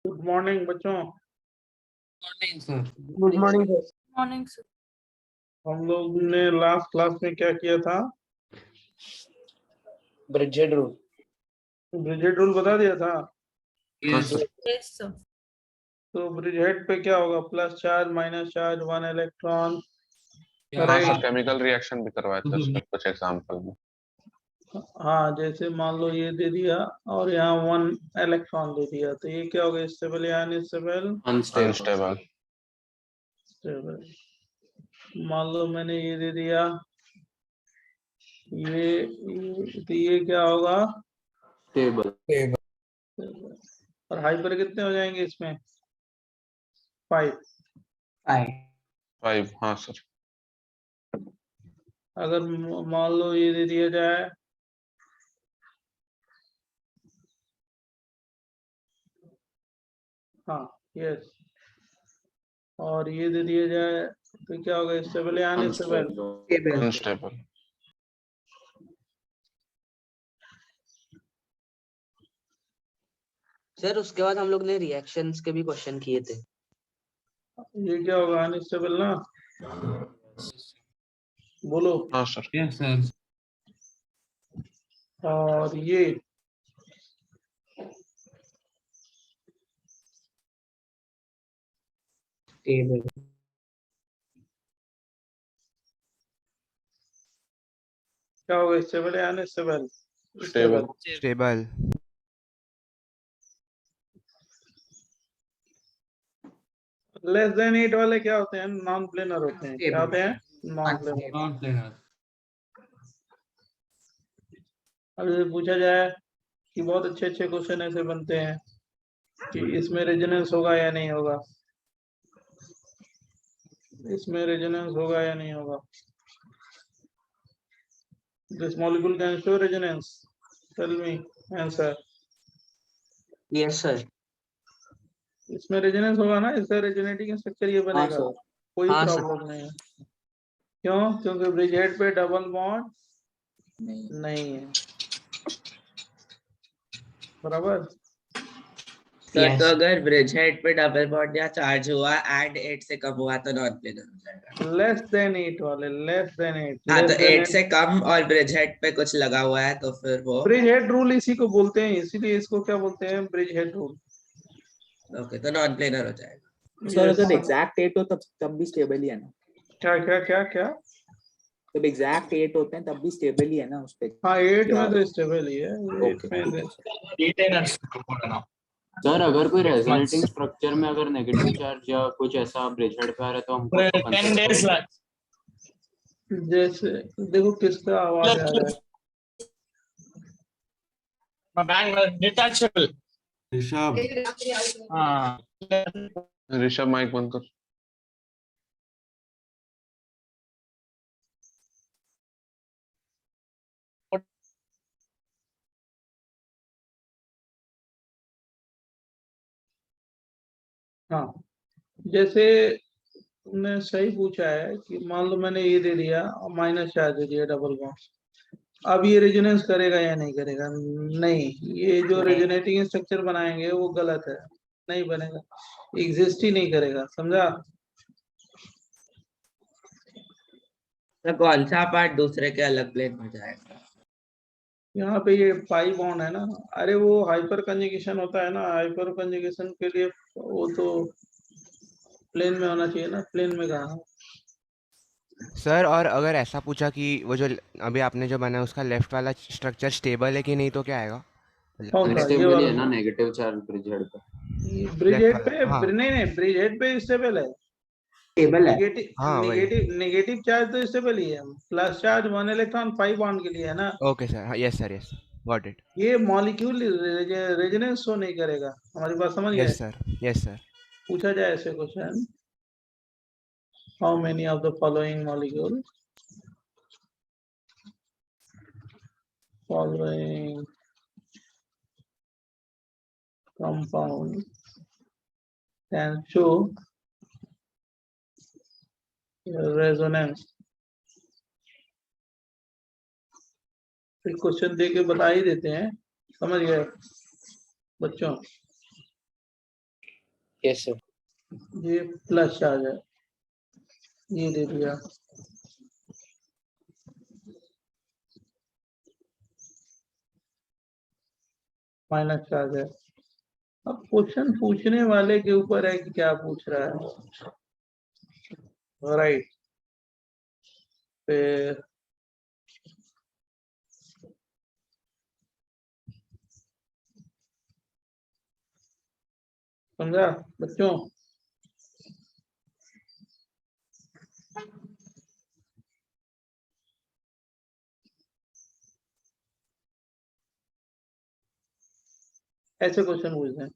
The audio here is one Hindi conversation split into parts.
गुड मॉर्निंग बच्चों। Morning sir. Good morning sir. Morning sir. हम लोग ने लास्ट क्लास में क्या किया था? ब्रिजेड रूल। ब्रिजेट रूल बता दिया था। Yes sir. Yes sir. तो ब्रिजेट पे क्या होगा? Plus charge minus charge, one electron. हाँ सर, केमिकल रिएक्शन भी करवाए थे उसका कुछ एग्जांपल में। हाँ, जैसे मान लो ये दे दिया और यहाँ वन इलेक्ट्रॉन दे दिया, तो ये क्या होगा? स्टेबल या अनस्टेबल? अनस्टेबल। स्टेबल। मान लो मैंने ये दे दिया, तो ये क्या होगा? स्टेबल। और हाइपर कितने हो जाएंगे इसमें? 5। 5। हाँ सर। अगर मान लो ये दे दिया जाए, हाँ यस, और ये दे दिया जाए तो क्या होगा? स्टेबल या अनस्टेबल? अनस्टेबल। सर उसके बाद हम लोग ने रिएक्शंस के भी क्वेश्चन किए थे। ये क्या होगा? अनस्टेबल ना? बोलो। हाँ सर। Yes sir. और ये स्टेबल। क्या होगा? स्टेबल या unstable? Stable. Stable. Less than 8 वाले क्या होते हैं? नॉन प्लेनर होते हैं। क्या होते हैं? Non planar. Not planar. अब ये पूछा जाए कि बहुत अच्छे अच्छे क्वेश्चन ऐसे बनते हैं कि इसमें रेजोनेंस होगा या नहीं होगा, इसमें रेजोनेंस होगा या नहीं होगा। This molecule can show resonance. Tell me answer. Yes sir. इसमें रेजोनेंस होगा ना? इसका रेजोनेटिंग स्ट्रक्चर ये बनेगा। सर। कोई हाँ, सर। प्रॉब्लम नहीं है। क्यों? क्योंकि ब्रिजेट पे डबल बॉन्ड नहीं है। बराबर। तो अगर ब्रिज हेड पे डबल बॉन्ड या चार्ज हुआ एंड 8 से कम हुआ तो नॉन प्लेनर हो जाएगा। लेस देन 8 वाले, लेस देन 8। हाँ, तो 8 से कम और ब्रिज हेड पे कुछ लगा हुआ है तो फिर वो ब्रिज हेड रूल इसी को बोलते हैं, इसीलिए इसको क्या बोलते हैं? Bridge head rule. ओके, तो नॉन प्लेनर हो जाएगा। सर अगर एग्जैक्ट 8 हो तब भी स्टेबल ही है ना? क्या क्या क्या क्या? जब एग्जैक्ट 8 होते हैं तब भी स्टेबल ही है ना उस पे? हाँ, 8 में तो स्टेबल ही है। 8 में सर अगर कोई रेजोनेटिंग स्ट्रक्चर में अगर नेगेटिव चार्ज या कुछ ऐसा ब्रिजहेड पे आ रहा है तो हमको 10 डेज जैसे देखो किसका आवाज आ रहा है। ऋषभ। हाँ ऋषभ माइक बंद कर। हाँ, जैसे तुमने सही पूछा है कि मान लो मैंने ये दे दिया और माइनस चार्ज दे दिया डबल बॉन्ड। अब ये रेजोनेंस करेगा या नहीं करेगा? नहीं, ये जो रेजोनेटिंग स्ट्रक्चर बनाएंगे वो गलत है, नहीं बनेगा, एग्जिस्ट ही नहीं करेगा। समझा? तो कौन सा पार्ट दूसरे के अलग प्लेन में जाएगा? यहाँ पे ये पाई बॉन्ड है ना। अरे वो हाइपर कंजुगेशन होता है ना, हाइपर कंजुगेशन के लिए वो तो प्लेन में होना चाहिए ना। प्लेन में कहाँ? सर और अगर ऐसा पूछा कि वो जो अभी आपने जो बनाया उसका लेफ्ट वाला स्ट्रक्चर स्टेबल है कि नहीं तो क्या आएगा? कौन सा? ये अनस्टेबल ही है वाला ना नेगेटिव चार्ज ब्रिजहेड पे। ब्रिज हेड Left पे? वाला, हाँ। नहीं, ब्रिज हेड पे स्टेबल है। स्टेबल है। हाँ, वही। नेगेटिव चार्ज तो स्टेबल ही है। प्लस चार्ज 1 इलेक्ट्रॉन 5 बॉन्ड के लिए है ना। ओके सर, हाँ, yes sir, yes, got it. ये मॉलिक्यूल रेजोनेंस शो नहीं करेगा। हमारी बात समझ गए? Yes sir, yes sir. पूछा जाए ऐसे question, how many of the following molecule following compound can show resonance? फिर क्वेश्चन दे के बता ही देते हैं। समझ गए बच्चों? Yes sir. ये प्लस चार्ज है, ये दे दिया। माइनस चार्ज है। अब क्वेश्चन पूछने वाले के ऊपर है कि क्या पूछ रहा है, राइट। फिर समझा बच्चों? ऐसे क्वेश्चन पूछते हैं।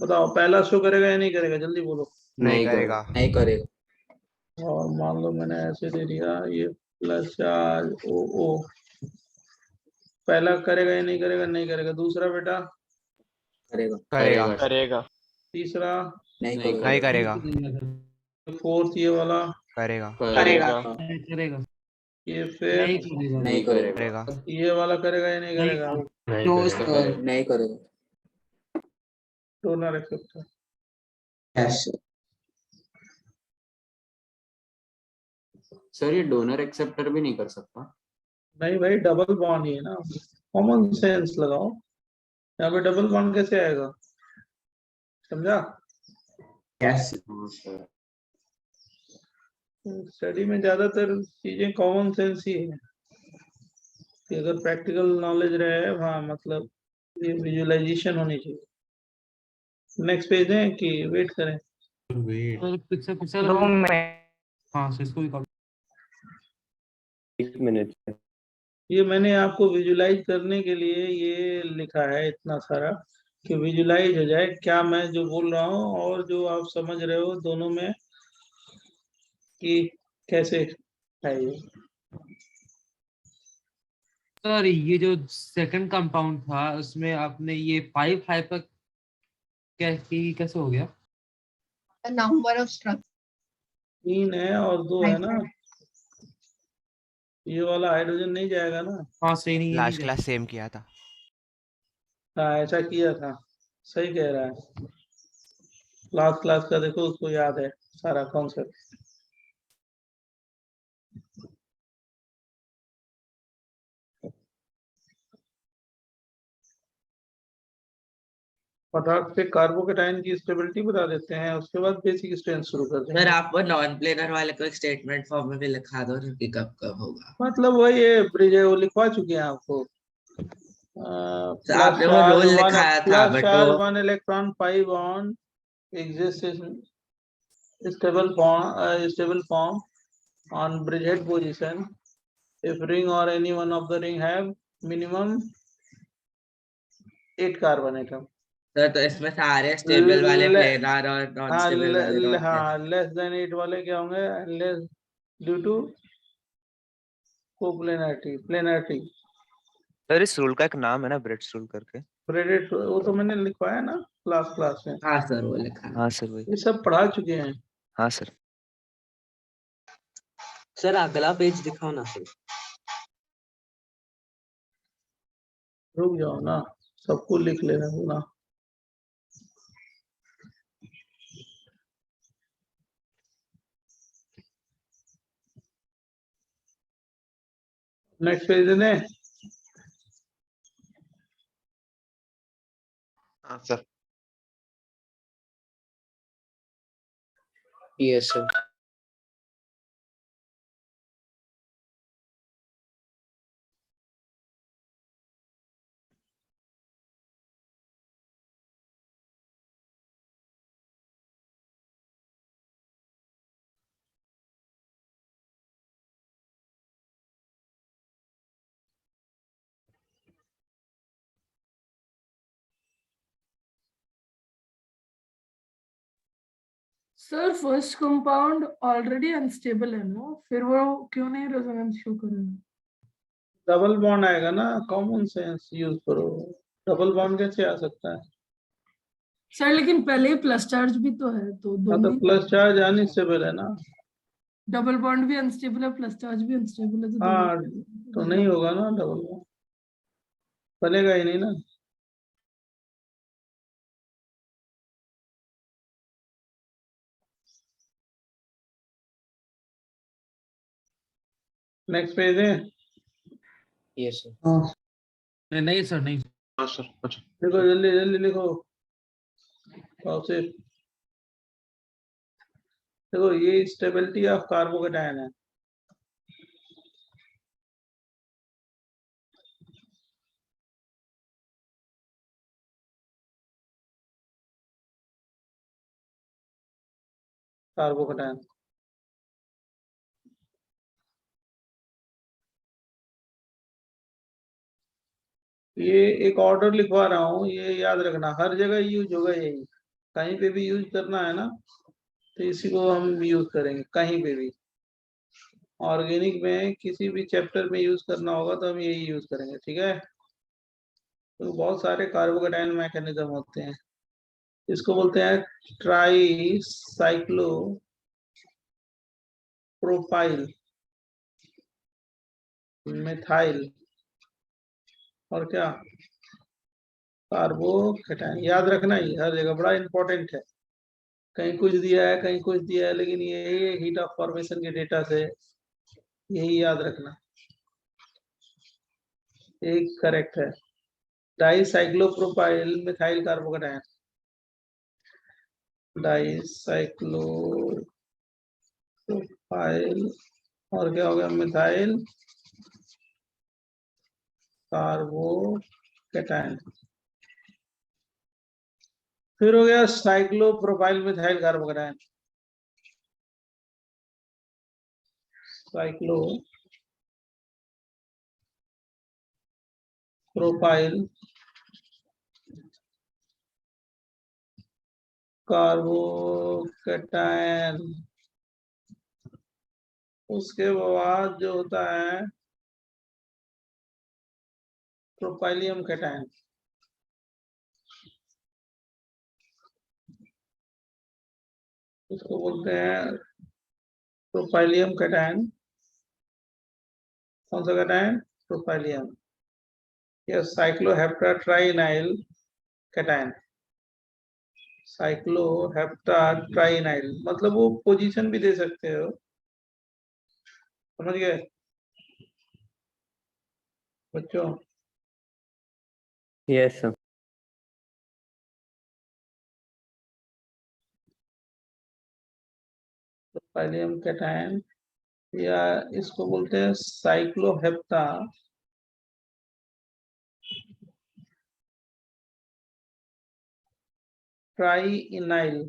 बताओ पहला शो करेगा या नहीं करेगा, जल्दी बोलो। नहीं करेगा। नहीं करेगा। और मान लो मैंने ऐसे दे दिया, ये प्लस चार्ज ओ ओ, पहला करेगा या नहीं करेगा? नहीं करेगा। दूसरा बेटा करेगा। करेगा। करेगा। तीसरा, नहीं नहीं करेगा। नहीं करेगा। फोर्थ ये वाला, करेगा। करेगा। करेगा। ये फिर नहीं करेगा। करेगा। ये वाला करेगा या नहीं करेगा? No sir. नहीं करेगा। Donor acceptor. यस सर ये डोनर एक्सेप्टर भी नहीं कर सकता। नहीं भाई, डबल बॉन्ड ही है ना, कॉमन सेंस लगाओ। यहाँ पे डबल बॉन्ड कैसे आएगा, समझा? यस हाँ सर। स्टडी में ज्यादातर चीजें कॉमन सेंस ही है कि अगर प्रैक्टिकल नॉलेज रहे, हाँ मतलब ये विजुअलाइजेशन होनी चाहिए। नेक्स्ट पेज है कि वेट करें? वेट पिक्चर पिक्चर हाँ सर, इसको भी कॉल। 1 मिनट। ये मैंने आपको विजुलाइज करने के लिए ये लिखा है इतना सारा, कि विजुलाइज हो जाए क्या मैं जो बोल रहा हूँ और जो आप समझ रहे हो दोनों में कि कैसे है ये। सर ये जो सेकंड कंपाउंड था उसमें आपने ये 5 हाइपर कैसे हो गया? number of structures. 3 है और 2 है ना, ये वाला हाइड्रोजन नहीं जाएगा ना। हाँ सही नहीं है, लास्ट नहीं क्लास सेम किया था। हाँ ऐसा किया था, सही कह रहा है। लास्ट क्लास का देखो, उसको याद है सारा कॉन्सेप्ट। फटाक से कार्बोकेटाइन की स्टेबिलिटी बता देते हैं, उसके बाद बेसिक स्ट्रेंथ शुरू कर सर देंगे। आप वो नॉन प्लेनर वाले को एक स्टेटमेंट फॉर्म में भी लिखा दो ना कि कब कब होगा। मतलब वही है, ब्रिज है, वो लिखवा चुके हैं आपको। तो आपने वो रोल लिखाया था प्लस बट चार्ज वो 1 electron 5 bond exists stable form on bridgehead position if ring or any one of the ring have minimum 8 carbon atom। Sir तो इसमें सारे स्टेबल वाले प्लेनर और नॉन हाँ स्टेबल वाले नॉन हाँ, लेस देन 8 वाले क्या होंगे? Less due to planarity. Sir इस रूल का एक नाम है ना, ब्रेड्स रूल करके। ब्रेडेड, वो तो मैंने लिखवाया ना क्लास में। हाँ सर वो लिखा है। हाँ सर वही। ये सब पढ़ा चुके हैं। हाँ सर। सर अगला पेज दिखाओ ना सर। रुक जाओ ना, सबको लिख लेना ना। नेक्स्ट पेज ने हाँ sir. Yes sir. Sir first compound already unstable है ना, फिर वो क्यों नहीं रेजोनेंस शो करेगा? डबल बॉन्ड आएगा ना, कॉमन सेंस यूज करो। डबल बॉन्ड कैसे आ सकता है? सर लेकिन पहले ही प्लस चार्ज भी तो है, तो हाँ तो दोनों प्लस चार्ज अनस्टेबल है ना। डबल बॉन्ड भी अनस्टेबल है, प्लस चार्ज भी अनस्टेबल है, तो हाँ दोनों तो नहीं होगा ना, डबल बॉन्ड बनेगा ही नहीं ना। नेक्स्ट पेज है। Yes sir. हाँ नहीं सर नहीं। हाँ सर कुछ देखो जल्दी जल्दी लिखो। तौसीफ देखो ये स्टेबिलिटी ऑफ कार्बोकेटायन है। कार्बोकेटायन ये एक ऑर्डर लिखवा रहा हूँ, ये याद रखना हर जगह यूज होगा यही। कहीं पे भी यूज करना है ना तो इसी को हम यूज करेंगे कहीं पे भी। ऑर्गेनिक में किसी भी चैप्टर में यूज करना होगा तो हम यही यूज करेंगे, ठीक है। तो बहुत सारे कार्बोकेटायन मैकेनिज्म होते हैं। इसको बोलते हैं ट्राई साइक्लो प्रोपाइल मिथाइल और क्या कार्बोकेटायन। याद रखना ही हर जगह बड़ा इंपॉर्टेंट है। कहीं कुछ दिया है कहीं कुछ दिया है, लेकिन ये हीट ऑफ फॉर्मेशन के डेटा से यही याद रखना। एक करेक्ट है डाइसाइक्लोप्रोपाइल मिथाइल कार्बोकेटायन। डाइसाइक्लोप्रोपाइल और क्या हो गया मिथाइल कार्बोकेटायन। फिर हो गया cyclopropyl methyl carbocation. Cyclo propyl carbocation. उसके बाद जो होता है प्रोपाइलियम कैटायन। उसको बोलते हैं प्रोपाइलियम कैटायन। कौन सा कैटायन प्रोपाइलियम या साइक्लोहेप्टाट्राइनाइल कैटायन। साइक्लोहेप्टाट्राइनाइल मतलब वो पोजीशन भी दे सकते हो, समझ गए बच्चों। Yes sir. प्रोपाइलियम कैटायन या इसको बोलते हैं साइक्लोहेप्टा ट्राइनाइल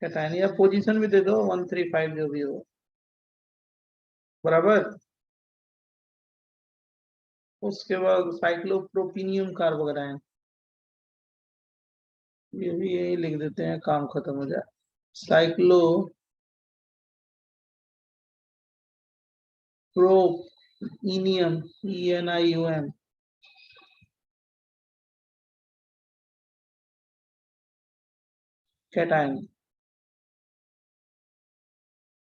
कैटायन या पोजीशन भी दे दो 135 जो भी हो बराबर। उसके बाद साइक्लोप्रोपिनियम कार्बोकेटायन, ये भी यही लिख देते हैं काम खत्म हो जाए। Cyclopropenium ENIUM cation.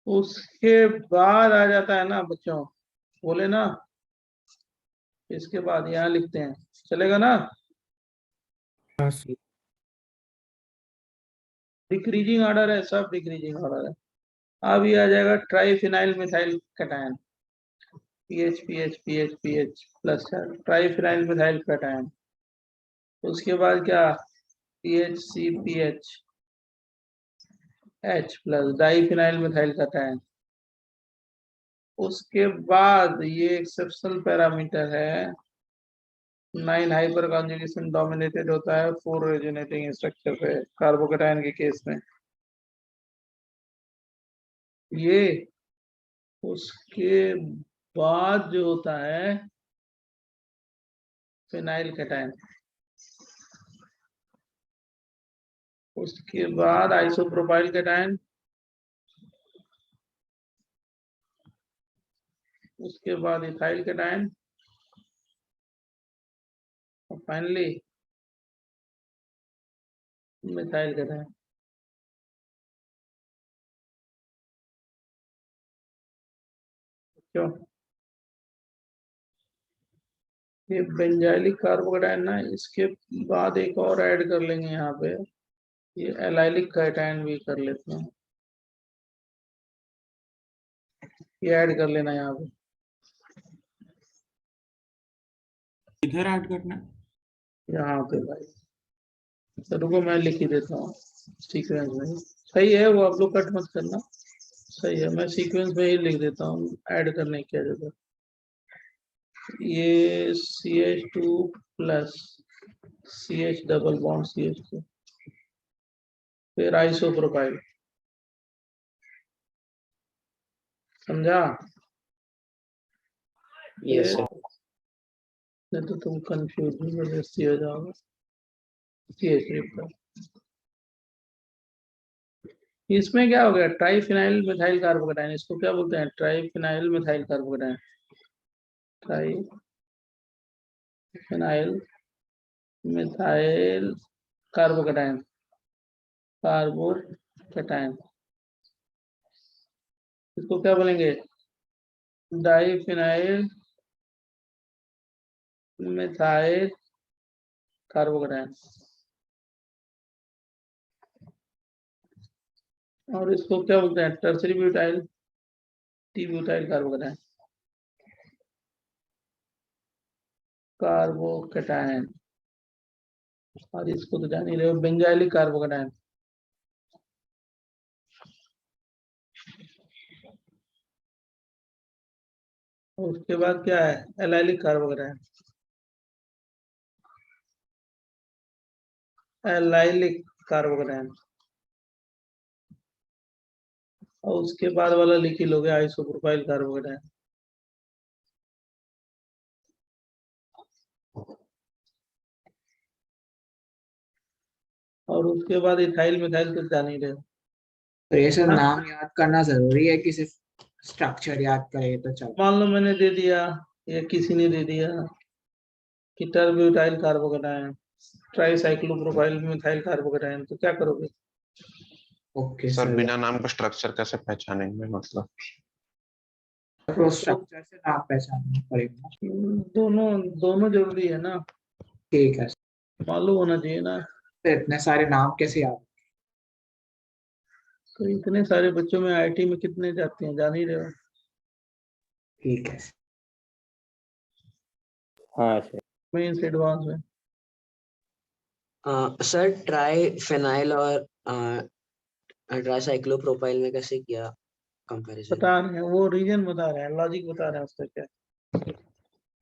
उसके बाद आ जाता है ना बच्चों, बोले ना इसके बाद यहाँ लिखते हैं, चलेगा ना। डिक्रीजिंग ऑर्डर है, सब डिक्रीजिंग ऑर्डर है। अब ये आ जाएगा triphenyl methyl cation PH plus triphenyl methyl cation. उसके बाद क्या PHCPH H plus diphenyl methyl cation. उसके बाद ये एक्सेप्शनल पैरामीटर है 9 हाइपर कॉन्जुगेशन डोमिनेटेड होता है 4 रेजोनेटिंग स्ट्रक्चर पे कार्बोकेटायन के केस में ये। उसके बाद जो होता है फिनाइल कैटायन। उसके बाद आइसोप्रोपाइल कैटायन। उसके बाद इथाइल कैटायन और फाइनली मिथाइल कैटायन। क्यों ये बेंजाइलिक कार्बोकेटायन ना, इसके बाद एक और ऐड कर लेंगे यहाँ पे, ये एलाइलिक कैटायन भी कर लेते हैं। ये ऐड कर लेना यहाँ पे। इधर ऐड करना है। यहाँ पे भाई, तो रुको मैं लिख ही देता हूँ सीक्वेंस में। सही है, वो आप लोग कट मत करना, सही है, मैं सीक्वेंस में ही लिख देता हूँ, ऐड करने की क्या जरूरत। ये CH2 plus CH double bond CH2, फिर आइसोप्रोपाइल, समझा? Yes sir. नहीं तो तुम कंफ्यूज जबरदस्ती हो जाओगे। CH3 प्लस, इसमें क्या हो गया, ट्राइफिनाइल मिथाइल कार्बोकेटाइन, इसको क्या बोलते हैं, triphenyl methyl carbocation, triphenyl methyl carbocation, carbocation, इसको क्या बोलेंगे, डाइफिनाइल मिथाइल कार्बोकेटाइन, और इसको क्या बोलते हैं, tertiary butyl T butyl carbocation, carbocation, और इसको तो जान ही रहे हो, बेंजाइलिक कार्बोकेटाइन। और उसके बाद क्या है, एलाइलिक कार्बोकेटाइन, एलाइलिक कार्बोकेटाइन, और उसके बाद वाला लिख ही लोगे, आइसोप्रोपाइल कार्बोकेटाइन। और उसके बाद इथाइल मिथाइल तो जान ही रहे हो। तो ये सब हाँ। नाम याद करना जरूरी है कि सिर्फ स्ट्रक्चर याद करे तो चल। मान लो मैंने दे दिया या किसी ने दे दिया कि टर्ब्यूटाइल कार्बोकेटाइन, ट्राइसाइक्लोप्रोपाइल मिथाइल कार्बोकेटाइन, तो क्या करोगे? ओके सर सर, बिना नाम का स्ट्रक्चर कैसे पहचानेंगे, मतलब? तो स्ट्रक्चर से नाम पहचानना पड़ेगा। दोनों दोनों जरूरी है ना, ठीक है, मालूम होना चाहिए ना। तो इतने सारे नाम कैसे याद? तो इतने सारे बच्चों में IIT में कितने जाते हैं, जान ही रहे हो। ठीक है। हाँ सर। मेंस एडवांस में सर ट्राई फिनाइल और ट्राइसाइक्लोप्रोपाइल में कैसे किया कंपैरिजन? बता रहे हैं, वो रीजन बता रहे हैं, लॉजिक बता रहे हैं उसका क्या,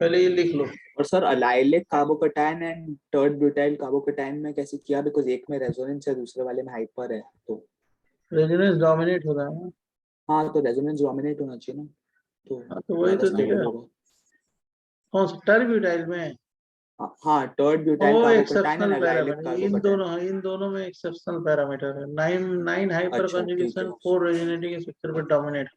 पहले ये लिख लो। और sir allylic carbocation and टर्ड butyl carbocation में कैसे किया, बिकॉज एक में रेजोनेंस है दूसरे वाले में हाइपर है, तो रेजोनेंस डोमिनेट हो रहा है ना। हाँ, तो रेजोनेंस डोमिनेट होना चाहिए ना, तो हाँ, तो वही ज्यादा तो दिया, स्टेबल होगा। कौन टर्ब्यूटाइल में। हाँ, टर्ड ब्यूटाइल वो carbocation and exceptional allylic parameter, carbocation. इन दोनों में एक्सेप्शनल पैरामीटर है, 9 हाइपर अच्छा ठीक है। कंजुगेशन 4 रेजोनेटिंग के स्ट्रक्चर पर डोमिनेट।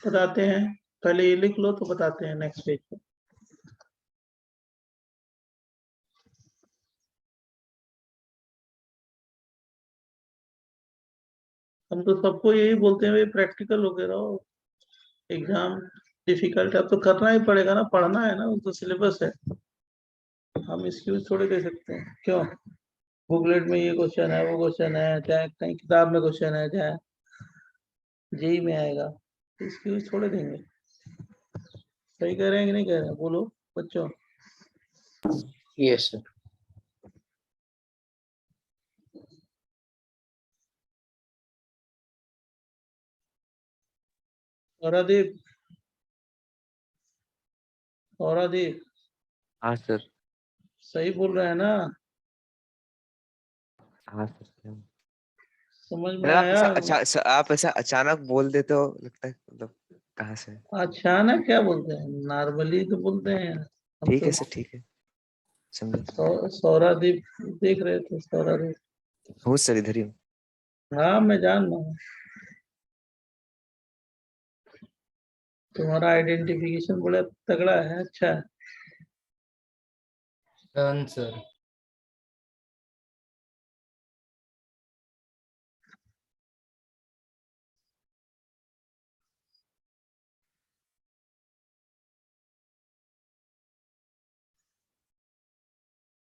बताते हैं, पहले ये लिख लो तो बताते हैं नेक्स्ट पेज पे। हम तो सबको यही बोलते हैं भाई, प्रैक्टिकल होके रहो, एग्जाम डिफिकल्ट है, अब तो करना ही पड़ेगा ना, पढ़ना है ना, वो तो सिलेबस है, हम एक्सक्यूज थोड़े दे सकते हैं। क्यों, बुकलेट में ये क्वेश्चन है, वो क्वेश्चन है, चाहे कहीं किताब में क्वेश्चन है, चाहे जेई में आएगा, एक्सक्यूज थोड़े देंगे। सही कह रहे हैं कि नहीं कह रहे हैं, बोलो बच्चों। Yes sir. औरादीप, औरादीप, हाँ सर। सही बोल रहे हैं ना, हाँ सर। समझ में मतलब आप आया? आप ऐसा अचानक बोल देते हो, लगता है मतलब कहाँ से? अच्छा ना, क्या बोलते हैं, नॉर्मली तो बोलते हैं हम ठीक तो। है सर, ठीक है, समझे। सौरादीप देख रहे थे, सौरादीप। हूँ सर, इधर ही हूँ। हाँ मैं जान रहा हूँ, तुम्हारा आइडेंटिफिकेशन बड़ा तगड़ा है, अच्छा है। Done sir.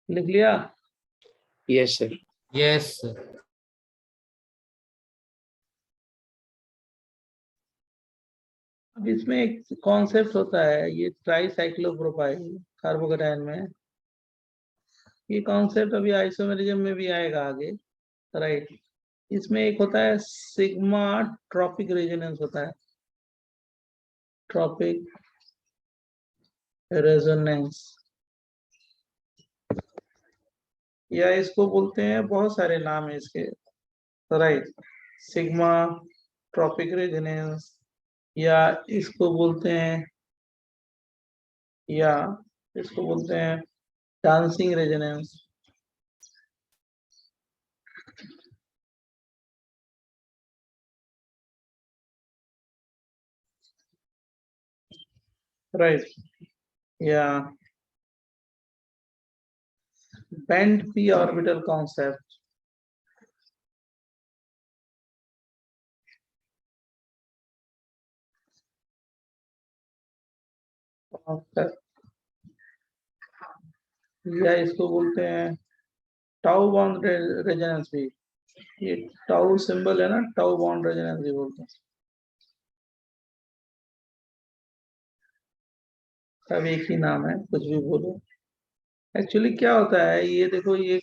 लिख लिया? Yes sir. Yes sir. अब इसमें एक कॉन्सेप्ट होता है, ये ट्राइसाइक्लोप्रोपाइल कार्बोकेटायन में, ये कॉन्सेप्ट अभी आइसोमेरिज्म में भी आएगा आगे, राइट। इसमें एक होता है सिग्मा ट्रॉपिक रेजोनेंस होता है, ट्रॉपिक रेजोनेंस, या इसको बोलते हैं, बहुत सारे नाम है इसके, राइट। सिग्मा ट्रॉपिक रेजोनेंस, या इसको बोलते हैं, या इसको बोलते हैं डांसिंग रेजोनेंस, राइट, या बैंड पी ऑर्बिटल कॉन्सेप्ट, या इसको बोलते हैं टाउ बॉन्ड रेजोनेंस भी, ये टाउ सिंबल है ना, टाउ बॉन्ड रेजोनेंस भी बोलते हैं, सब एक ही नाम है, कुछ भी बोलो। एक्चुअली क्या होता है, ये देखो, ये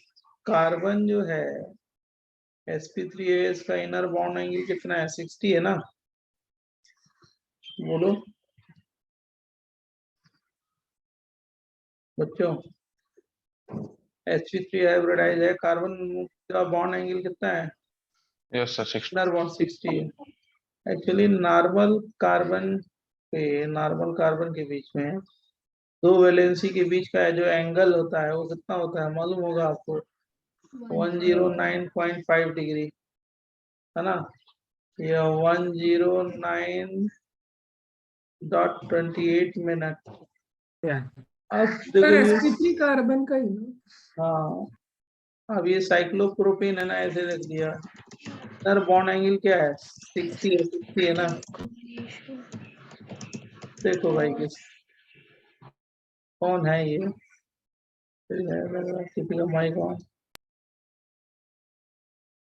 कार्बन जो है sp3as का इनर बॉन्ड एंगल कितना है, 60 है ना, बोलो बच्चों। sp3 हाइब्रिडाइज है, कार्बन का बॉन्ड एंगल कितना है, यस सर 60 इनर बॉन्ड 60 है। एक्चुअली नॉर्मल कार्बन के बीच में दो वैलेंसी के बीच का जो एंगल होता है वो कितना होता है, मालूम होगा आपको, 109.5 डिग्री, है ना, या 109.28 मिनट। अब देखो सर ये, sp3 कार्बन का ही ना? हाँ, अब ये साइक्लोप्रोपेन है ना, ऐसे रख दिया, सर बॉन्ड एंगल क्या है, 60 है ना। देखो भाई किस, कौन है ये, किसी का माइक ऑन,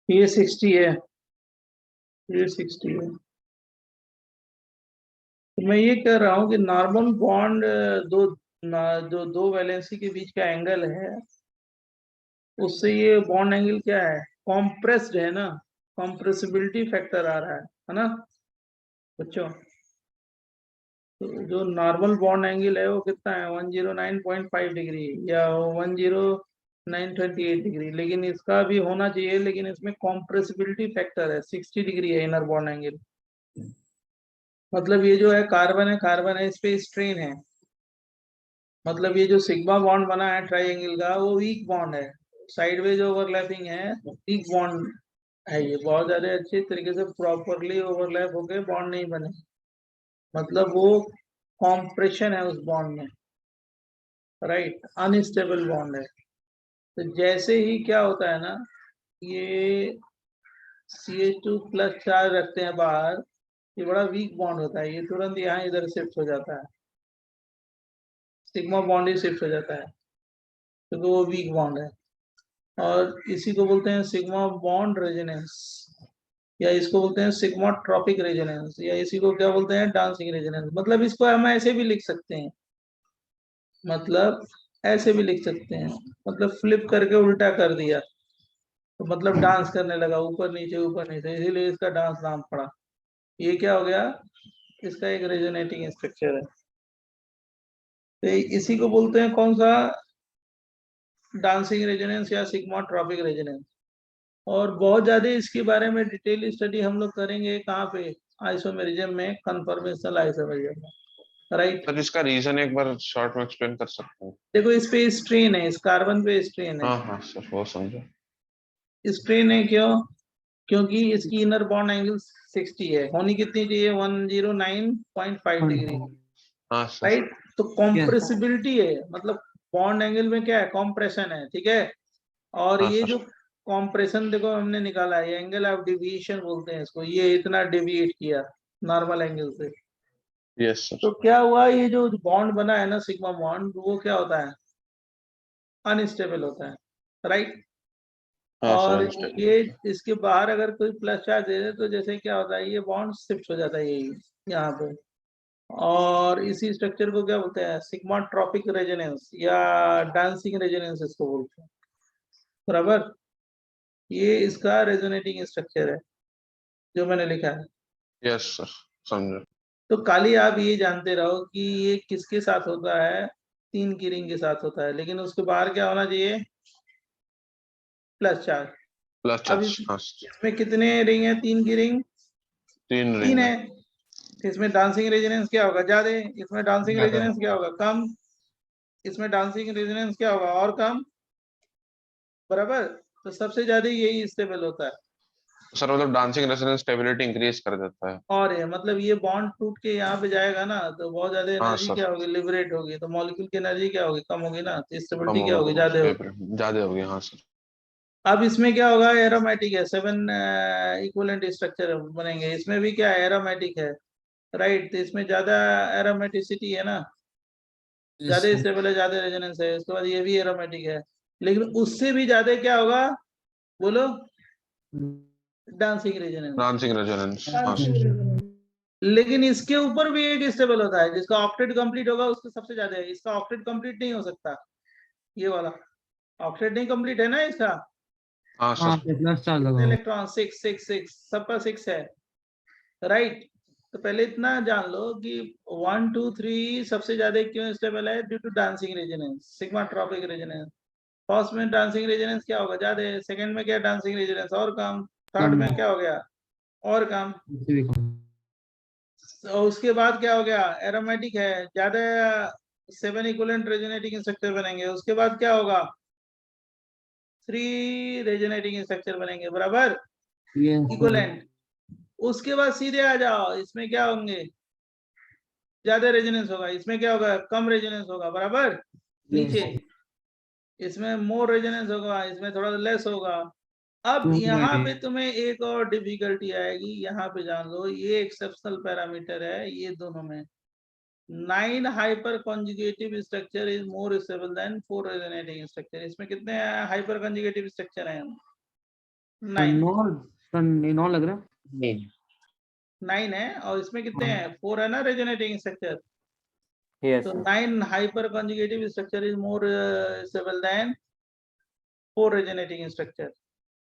ये 60 है, ये 60 है। तो मैं ये कह रहा हूँ कि नॉर्मल बॉन्ड जो दो वैलेंसी के बीच का एंगल है, उससे ये बॉन्ड एंगल क्या है, कॉम्प्रेस्ड है ना, कॉम्प्रेसिबिलिटी फैक्टर आ रहा है ना बच्चों। तो जो नॉर्मल बॉन्ड एंगल है वो कितना है, 109.5 डिग्री या 109.28 डिग्री, लेकिन इसका भी होना चाहिए, लेकिन इसमें कॉम्प्रेसिबिलिटी फैक्टर है 60 डिग्री है इनर बॉन्ड एंगल। मतलब ये जो है कार्बन है, इस पे स्ट्रेन है, मतलब ये जो सिग्मा बॉन्ड बना है ट्राइंगल का, वो वीक बॉन्ड है, साइडवेज ओवरलैपिंग है, वीक बॉन्ड है, ये बहुत ज्यादा अच्छे तरीके से प्रॉपरली ओवरलैप होके बॉन्ड नहीं बने, मतलब वो कॉम्प्रेशन है उस बॉन्ड में, राइट, अनस्टेबल बॉन्ड है। तो जैसे ही क्या होता है ना, ये CH2 प्लस चार्ज रखते हैं बाहर, ये बड़ा वीक बॉन्ड होता है, ये तुरंत यहाँ इधर शिफ्ट हो जाता है, सिग्मा बॉन्ड ही शिफ्ट हो जाता है, क्योंकि वो वीक बॉन्ड है। और इसी को बोलते हैं सिग्मा बॉन्ड रेजोनेंस, या इसको बोलते हैं सिग्मा ट्रॉपिक रेजोनेंस, या इसी को क्या बोलते हैं, डांसिंग रेजोनेंस। मतलब इसको हम ऐसे भी लिख सकते हैं, मतलब ऐसे भी लिख सकते हैं, मतलब फ्लिप करके उल्टा कर दिया तो मतलब डांस करने लगा, ऊपर नीचे, इसीलिए इसका डांस नाम पड़ा। ये क्या हो गया, इसका एक रेजोनेटिंग स्ट्रक्चर है। तो इसी को बोलते हैं कौन सा, डांसिंग रेजोनेंस या सिग्मा ट्रॉपिक रेजोनेंस। और बहुत ज्यादा इसके बारे में डिटेल स्टडी हम लोग करेंगे कहाँ पे, आइसोमेरिज्म में, कन्फर्मेशनल आइसोमेरिज्म में, राइट। सर इसका रीजन एक बार शॉर्ट में एक्सप्लेन कर सकते हैं? देखो इस पे स्ट्रेन है, इस कार्बन पे स्ट्रेन है, हाँ हाँ सर वो समझो। स्ट्रेन है क्यों, क्योंकि इसकी इनर बॉन्ड एंगल 60 है, होनी कितनी चाहिए, 109.5 डिग्री, हाँ सर राइट। तो कॉम्प्रेसिबिलिटी है, मतलब बॉन्ड एंगल में क्या है, कॉम्प्रेशन है, ठीक है। और हाँ ये सर जो कॉम्प्रेशन देखो हमने निकाला है, एंगल ऑफ डिविएशन बोलते हैं इसको, ये इतना डिविएट किया नॉर्मल एंगल से, यस सर तो क्या हुआ, ये जो बॉन्ड बना है ना सिग्मा बॉन्ड, वो क्या होता है, अनस्टेबल होता है, राइट। हाँ सर और अंडरस्टैंड। ये इसके बाहर अगर कोई प्लस चार्ज दे दे तो जैसे क्या होता है, ये बॉन्ड शिफ्ट हो जाता है, यही यहाँ पे, और इसी स्ट्रक्चर को क्या बोलते हैं, सिग्माट्रोपिक रेजोनेंस या डांसिंग रेजोनेंस इसको बोलते हैं, बराबर। ये इसका रेजोनेटिंग स्ट्रक्चर है जो मैंने लिखा है। यस सर, समझो। तो खाली आप ये जानते रहो कि ये किसके साथ होता है, 3 की रिंग के साथ होता है, लेकिन उसके बाहर क्या होना चाहिए, +4। प्लस अब चार्ज, हाँ इसमें कितने रिंग है, 3 की रिंग, 3 3 रिंग है। इसमें डांसिंग रेजोनेंस क्या होगा, ज्यादा। इसमें डांसिंग ज्यादा। रेजोनेंस क्या होगा, कम। इसमें डांसिंग रेजोनेंस क्या होगा, और कम, बराबर। तो सबसे ज्यादा यही स्टेबल होता है। सर मतलब डांसिंग रेजोनेंस स्टेबिलिटी इंक्रीज कर देता है। और ये मतलब ये बॉन्ड टूट के यहाँ पे जाएगा ना, तो बहुत ज्यादा हाँ एनर्जी सर, क्या होगी, लिबरेट होगी, तो मॉलिक्यूल की एनर्जी क्या होगी, कम होगी ना, तो कम स्टेबिलिटी क्या होगी, होगा, ज्यादा होगी। ज्यादा होगी, हाँ सर। अब इसमें क्या होगा, एरोमेटिक है, 7 इक्विवेलेंट स्ट्रक्चर बनेंगे। इसमें भी क्या है, एरोमेटिक है, राइट। तो इसमें ज्यादा एरोमेटिसिटी है ना, ज्यादा स्टेबल है, ज्यादा रेजोनेंस है। उसके बाद ये भी एरोमेटिक है, लेकिन उससे भी ज्यादा क्या होगा, बोलो, डांसिंग रेजोनेंस। डांसिंग रेजोनेंस, हाँ डांसिंग सर। रेजोनेंस। लेकिन इसके ऊपर भी एक स्टेबल होता है, जिसका ऑक्टेट कंप्लीट होगा उसके सबसे ज्यादा है। इसका ऑक्टेट कंप्लीट नहीं हो सकता, ये वाला ऑक्टेट नहीं कंप्लीट है ना इसका। हाँ हाँ सर। +4 लगा हुआ। इलेक्ट्रॉन 6 6 6 सबका 6 है, राइट। तो पहले इतना जान लो कि 1 2 3 सबसे ज्यादा क्यों स्टेबल है, due to dancing resonance, sigmatropic resonance. First में डांसिंग रेजोनेंस क्या होगा, ज्यादा है। सेकंड में क्या, डांसिंग रेजोनेंस और कम। थर्ड में क्या हो गया, और कम। इससे भी कम। और उसके बाद क्या हो गया, एरोमेटिक है, ज्यादा 7 इक्विवेलेंट रेजोनेटिंग स्ट्रक्चर बनेंगे। उसके बाद क्या होगा, 3 रेजोनेटिंग स्ट्रक्चर बनेंगे, बराबर, ये इक्विवेलेंट। उसके बाद सीधे आ जाओ, इसमें क्या होंगे, ज्यादा रेजोनेंस होगा, इसमें क्या होगा, कम रेजोनेंस होगा, बराबर। नीचे इसमें मोर रेजोनेंस होगा, इसमें थोड़ा लेस होगा। अब यहाँ पे तुम्हें एक और डिफिकल्टी आएगी, यहाँ पे जान लो, ये एक्सेप्शनल पैरामीटर है ये दोनों में। 9 hyper conjugative structure is more stable then 4 resonating structure. इसमें कितने हाइपर कॉन्जुगेटिव स्ट्रक्चर हैं, 9 9 लग रहा है। नहीं 9 है, और इसमें कितने हैं, 4 है ना रेजोनेटिंग स्ट्रक्चर। यस तो sir 9 hyper conjugative structure is more stable then 4 resonating structure,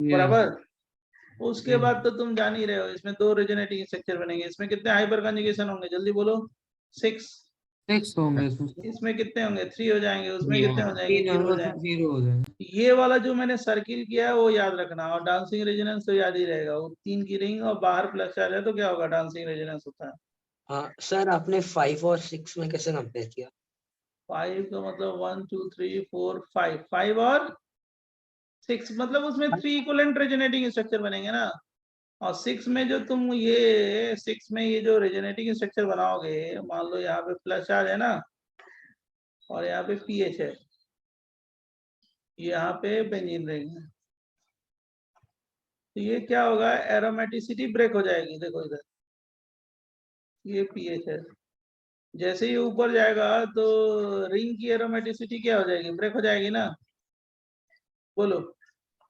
बराबर। उसके बाद तो तुम जान ही रहे हो, इसमें 2 रेजोनेटिंग स्ट्रक्चर बनेंगे। इसमें कितने हाइपर कॉन्जुगेशन होंगे, जल्दी बोलो, 6। 6 होंगे इसमें। इसमें कितने होंगे, 3 हो जाएंगे। उसमें कितने हो जाएंगे, 3 0 हो होगा तो जाएंगे। 0 हो जाएगा। ये वाला जो मैंने सर्किल किया है वो याद रखना, और डांसिंग रेजोनेंस तो याद ही रहेगा। वो 3 की रिंग और बाहर +4 है, तो क्या होगा, डांसिंग रेजोनेंस होता है। हाँ सर, आपने 5 और 6 में कैसे कंपेयर किया? 5 का मतलब 1 2 3 4 5, 5 और 6 मतलब उसमें 3 इक्विवेलेंट रेजोनेटिंग स्ट्रक्चर बनेंगे ना। और 6 में जो तुम ये 6 में ये जो रेजोनेटिंग स्ट्रक्चर बनाओगे, मान लो यहाँ पे +4 है ना, और यहाँ पे पीएच है, यहाँ पे बेंजीन रिंग है, तो ये क्या होगा, एरोमेटिसिटी ब्रेक हो जाएगी। देखो इधर ये पीएच है, जैसे ही ऊपर जाएगा तो रिंग की एरोमेटिसिटी क्या हो जाएगी, ब्रेक हो जाएगी ना, बोलो।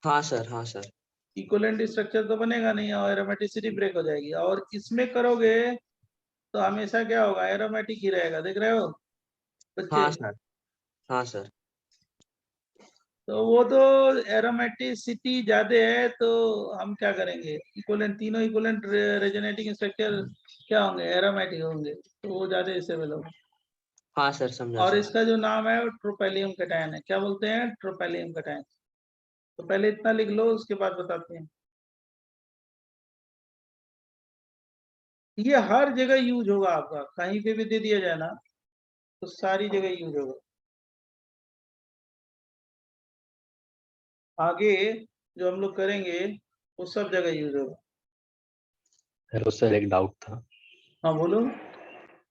हाँ सर, हाँ सर। इक्विवेलेंट स्ट्रक्चर तो बनेगा नहीं, और एरोमेटिसिटी ब्रेक हो जाएगी। और इसमें करोगे तो हमेशा क्या होगा, एरोमेटिक ही रहेगा। देख रहे हो बच्चे, हाँ सर, हाँ सर। तो वो तो एरोमेटिसिटी ज्यादा है, तो हम क्या करेंगे, इक्विवेलेंट, तीनों इक्विवेलेंट रेजोनेटिंग स्ट्रक्चर क्या होंगे, एरोमेटिक होंगे, तो वो ज्यादा स्टेबल होगा। हाँ सर, समझा और सर। इसका जो नाम है वो ट्रोपेलियम कैटायन है। क्या बोलते हैं, ट्रोपेलियम कैटायन। तो पहले इतना लिख लो, उसके बाद बताते हैं। ये हर जगह यूज होगा आपका, कहीं पे भी दे दिया जाए ना तो सारी जगह यूज होगा। आगे जो हम लोग करेंगे वो सब जगह यूज होगा। हेलो सर, एक डाउट था हाँ बोलो।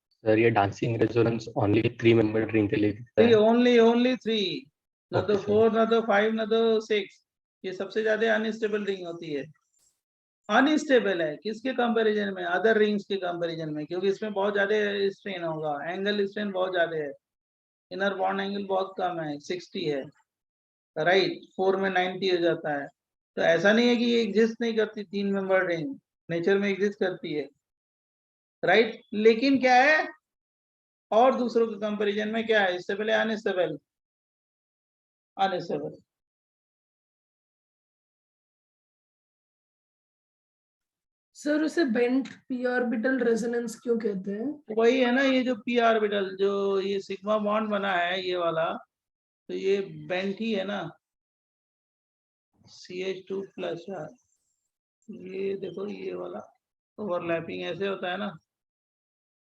सर। ये dancing resonance only 3 member ring के लिए दिखता है? ओनली 3, ना तो ओके सर। 4, ना तो 5, ना तो 6। ये सबसे ज्यादा अनस्टेबल रिंग होती है। अनस्टेबल है किसके कंपैरिजन में, अदर रिंग्स के कंपैरिजन में, क्योंकि इसमें बहुत ज्यादा स्ट्रेन होगा, एंगल स्ट्रेन बहुत ज्यादा है। इनर बॉन्ड एंगल बहुत कम है, 60 है, राइट। 4 में 90 हो जाता है। तो ऐसा नहीं है कि ये एग्जिस्ट नहीं करती, 3 मेंबर रिंग नेचर में एग्जिस्ट करती है, राइट। लेकिन क्या है, और दूसरों के कंपैरिजन में क्या है, स्टेबल या अनस्टेबल? अनस्टेबल। सर उसे बेंट पी ऑर्बिटल रेजोनेंस क्यों कहते हैं? वही है ना, ये जो पी ऑर्बिटल, जो ये सिग्मा बॉन्ड बना है ये वाला, तो ये बेंट ही है ना, CH2+, ये देखो ये वाला ओवरलैपिंग ऐसे होता है ना,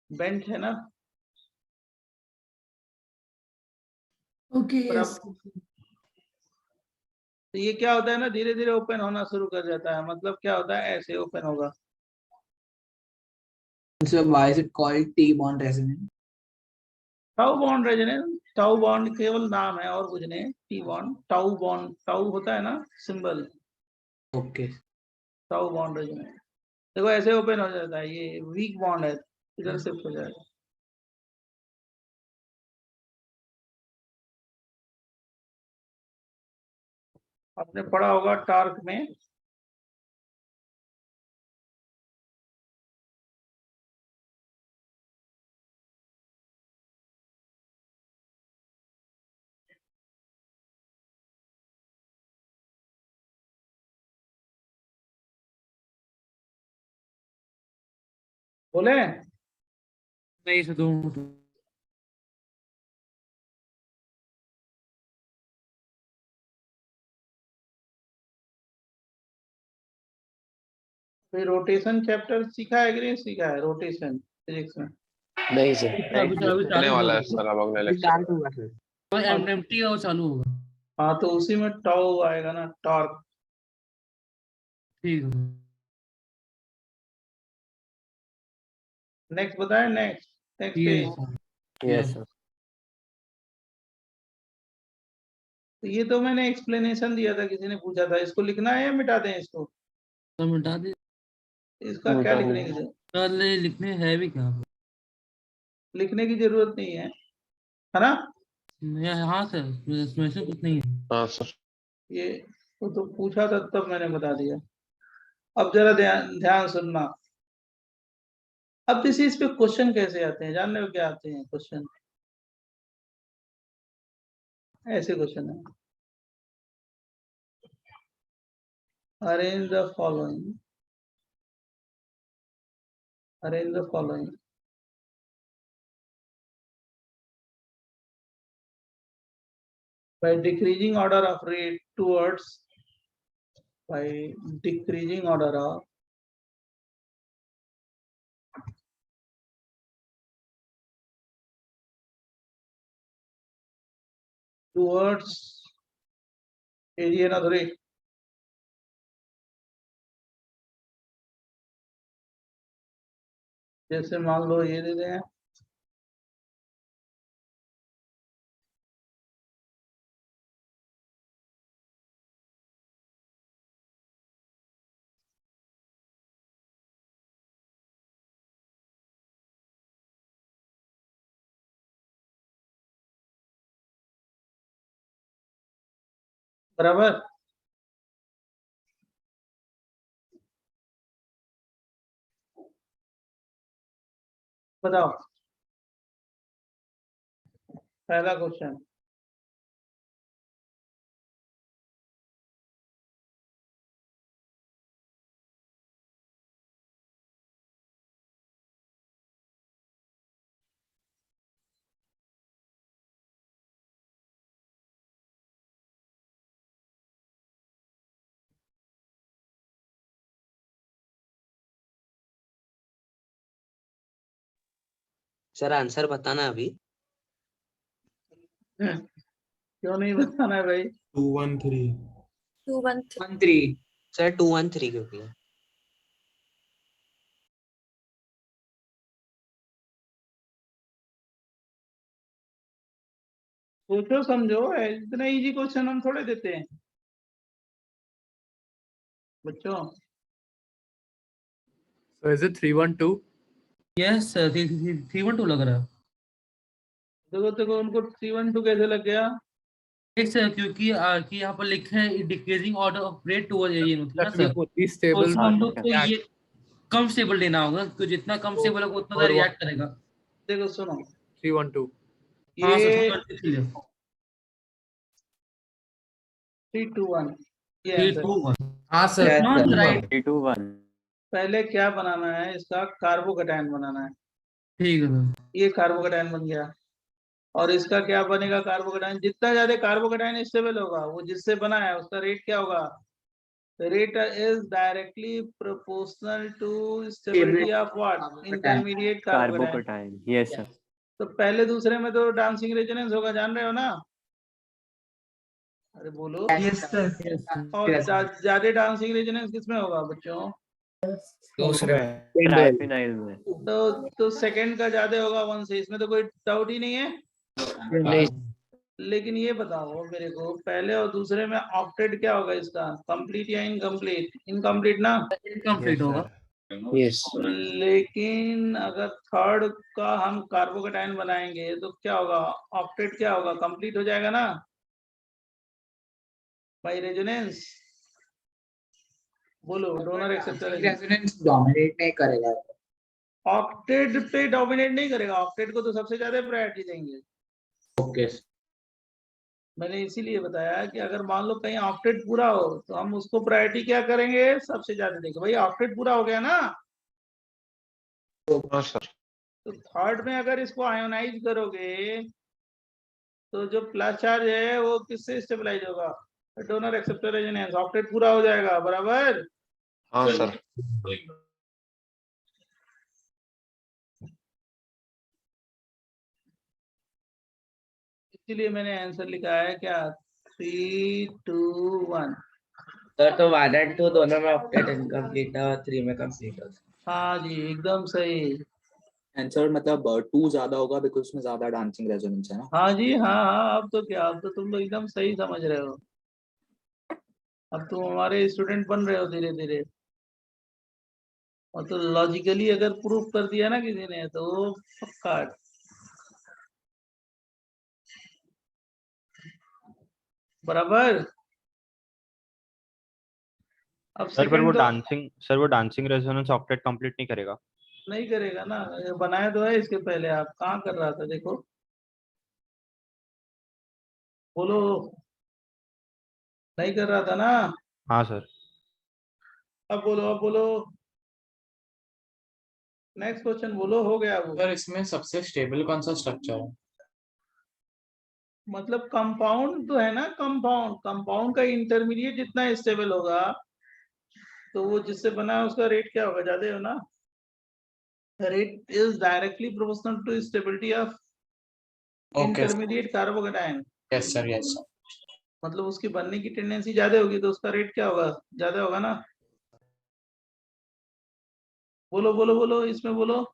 बेंट है ना। ओके और अब यस। तो ये क्या होता है ना, धीरे धीरे ओपन होना शुरू कर जाता है, मतलब क्या होता है, ऐसे ओपन होगा। So why is it called T bond resonance? Tau bond resonance, tau bond केवल नाम है और कुछ नहीं। T bond, tau bond, tau होता है ना symbol, Okay. Tau bond resonance. देखो ऐसे ओपन हो जाता है, ये वीक बॉन्ड है, इधर शिफ्ट हो जाएगा। आपने पढ़ा होगा टॉर्क में, बोले नहीं से दो फिर रोटेशन चैप्टर सीखा है कि नहीं सीखा है, रोटेशन फिजिक्स में? नहीं सर। अभी होने चालू वाला होगा है सर अब अगले अभी लेक्चर start हुआ सर। तो एमटी का वो चालू होगा। हाँ तो उसी में टाउ आएगा ना, टॉर्क। ठीक है। नेक्स्ट बताए, नेक्स्ट नेक्स्ट ये पेज। Yes sir. तो ये तो मैंने एक्सप्लेनेशन दिया था, किसी ने पूछा था, इसको लिखना है या मिटा दें इसको? तो मिटा दे। इसका क्या मिटा लिखने दें। की, कल लिखने है भी क्या? लिखने की जरूरत नहीं है ना? हाँ सर, इसमें से कुछ नहीं है। हाँ सर। ये तो पूछा था तब मैंने बता दिया। अब जरा ध्यान ध्यान सुनना। अब किसी इस पे क्वेश्चन कैसे आते हैं, जानने को क्या आते हैं क्वेश्चन? ऐसे क्वेश्चन है, arrange the following, arrange the following, by decreasing order of rate towards, by decreasing order of towards area ना rate, जैसे मान लो ये दे दें, बराबर। बताओ पहला क्वेश्चन, सर आंसर बताना अभी। क्यों नहीं बताना है भाई? 213 213 सर 213 क्योंकि है। सोचो समझो, इतना इजी क्वेश्चन हम थोड़े देते हैं बच्चों। So is it 312? Yes sir, 312 लग रहा है। देखो देखो उनको 312 कैसे लग गया? एक सर, क्योंकि कि यहाँ पर लिखा है decreasing order of rate towards area ना That will sir, be only तो stable. उसमें हम लोग को ये कम स्टेबल लेना होगा, तो जितना कम स्टेबल होगा उतना ज़्यादा रिएक्ट करेगा। देखो सुनो, 312. हाँ सर ये 321 ये आंसर। 321 हाँ सर Yes, sir. राइट 321. पहले क्या बनाना है, इसका कार्बोकैटायन बनाना है। ठीक है सर ये कार्बोकैटायन बन गया, और इसका क्या बनेगा कार्बोकैटायन। जितना ज्यादा कार्बोकैटायन स्टेबल होगा, वो जिससे बना है उसका रेट क्या होगा, rate is directly proportional to stability of what, intermediate carbocation. Carbocation. Yes, sir. तो पहले दूसरे में तो डांसिंग रेजोनेंस होगा, जान रहे हो ना। अरे बोलो। Yes, sir. और ज्यादा डांसिंग रेजोनेंस किसमें होगा बच्चों, दूसरे Triphenyl में. तो सेकंड का ज्यादा होगा 1 से, इसमें तो कोई डाउट ही नहीं है। नहीं लेकिन ये बताओ मेरे को, पहले और दूसरे में ऑक्टेट क्या होगा इसका, कंप्लीट या इनकम्प्लीट, इनकम्प्लीट ना। इनकम्प्लीट होगा यस लेकिन अगर थर्ड का हम कार्बोकैटायन बनाएंगे तो क्या होगा, ऑक्टेट क्या होगा, कंप्लीट हो जाएगा ना बाय रेजोनेंस। बोलो डोनर एक्सेप्टर। रेजोनेंस डोमिनेट नहीं करेगा। ऑक्टेट पे डोमिनेट नहीं करेगा, ऑक्टेट को तो सबसे ज्यादा प्रायोरिटी देंगे। ओके। मैंने इसीलिए बताया कि अगर मान लो कहीं ऑक्टेट पूरा हो तो हम उसको प्रायोरिटी क्या करेंगे, सबसे ज्यादा देंगे। भाई ऑक्टेट पूरा हो गया ना, हाँ सर। तो थर्ड में अगर इसको आयोनाइज करोगे तो जो प्लस चार्ज है वो किससे स्टेबलाइज होगा, डोनर एक्सेप्टर रेजोनेंस, ऑक्टेट पूरा हो जाएगा बराबर। हाँ सर। इसीलिए मैंने आंसर लिखा है क्या, 3 2 1। तो 1 and 2 दोनों में ऑक्टेट इनकम्प्लीट है और 3 में कंप्लीट है। हाँ जी एकदम सही। आंसर मतलब 2 ज्यादा होगा बिकॉज उसमें ज्यादा डांसिंग रेजोनेंस है ना। हाँ जी हाँ, अब तो क्या, अब तो तुम लोग एकदम सही समझ रहे हो। अब तुम हमारे स्टूडेंट बन रहे हो धीरे धीरे। और तो लॉजिकली अगर प्रूफ कर दिया ना किसी ने तो पक्का। बराबर। अब सर पर वो second dancing dancing resonance octet complete नहीं करेगा। नहीं करेगा ना, ये बनाया तो है इसके पहले। आप कहाँ कर रहा था देखो, बोलो नहीं कर रहा था ना। हाँ सर। अब बोलो, अब बोलो, नेक्स्ट क्वेश्चन बोलो, हो गया वो। सर इसमें सबसे स्टेबल कौन सा स्ट्रक्चर है? मतलब कंपाउंड तो है ना, कंपाउंड का इंटरमीडिएट जितना स्टेबल होगा तो वो जिससे बना है उसका रेट क्या होगा, ज्यादा हो ना। Rate is directly proportional to stability of intermediate carbocation. Yes sir, yes sir. मतलब उसकी बनने की टेंडेंसी ज्यादा होगी तो उसका रेट क्या होगा, ज्यादा होगा ना। बोलो बोलो बोलो, इसमें बोलो।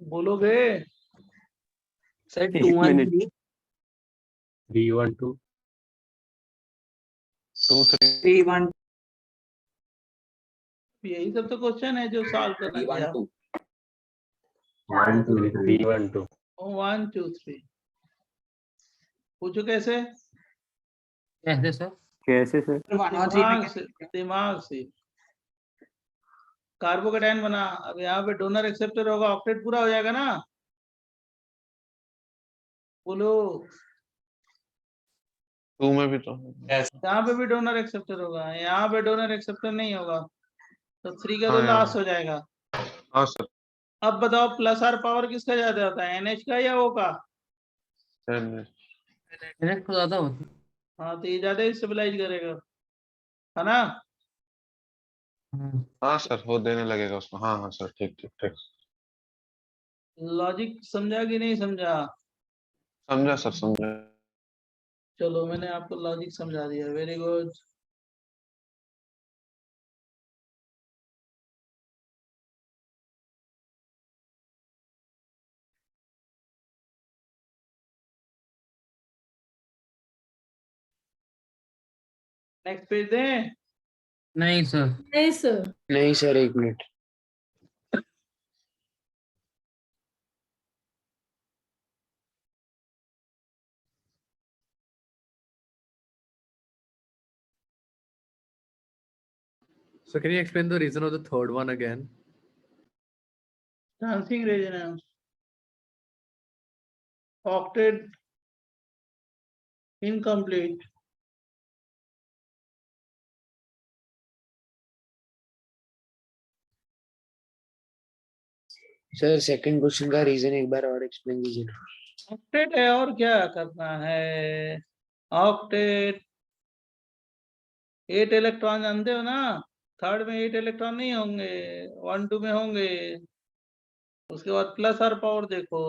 बोलोगे। सर एक 2 1 मिनट। 3 312. 2 3 3 1 यही सब तो क्वेश्चन है जो सॉल्व करना दिया। 312. 1 2 3 पूछो कैसे, कैसे सर कैसे सर? दिमाग से कार्बोकैटायन बना। अब यहाँ पे डोनर एक्सेप्टर होगा, ऑक्टेट पूरा हो जाएगा ना। बोलो। 2 में भी तो यहाँ पे भी डोनर एक्सेप्टर होगा, यहाँ पे डोनर एक्सेप्टर नहीं होगा तो 3 का तो हाँ, लॉस हो जाएगा। हाँ सर। अब बताओ प्लस आर पावर किसका ज्यादा होता है, NH का या O का। डायरेक्ट तो ज्यादा होता हाँ तो ये ज्यादा स्टेबलाइज करेगा, है ना। है। हाँ सर, वो देने लगेगा उसमें। हाँ हाँ सर, ठीक ठीक ठीक। लॉजिक समझा कि नहीं समझा। समझा सर, समझा। चलो मैंने आपको लॉजिक समझा दिया, वेरी गुड। नेक्स्ट पेज दें। नहीं सर नहीं सर। नहीं sir, 1 minute. So can you explain the reason of the third one again? Dancing resonance octet incomplete. Sir second question का रीजन एक बार और एक्सप्लेन कीजिए ना. ऑक्टेट है और क्या करना है. ऑक्टेट 8 इलेक्ट्रॉन जानते हो ना. थर्ड में 8 इलेक्ट्रॉन नहीं होंगे, 1 2 में होंगे. उसके बाद प्लस आर पावर देखो.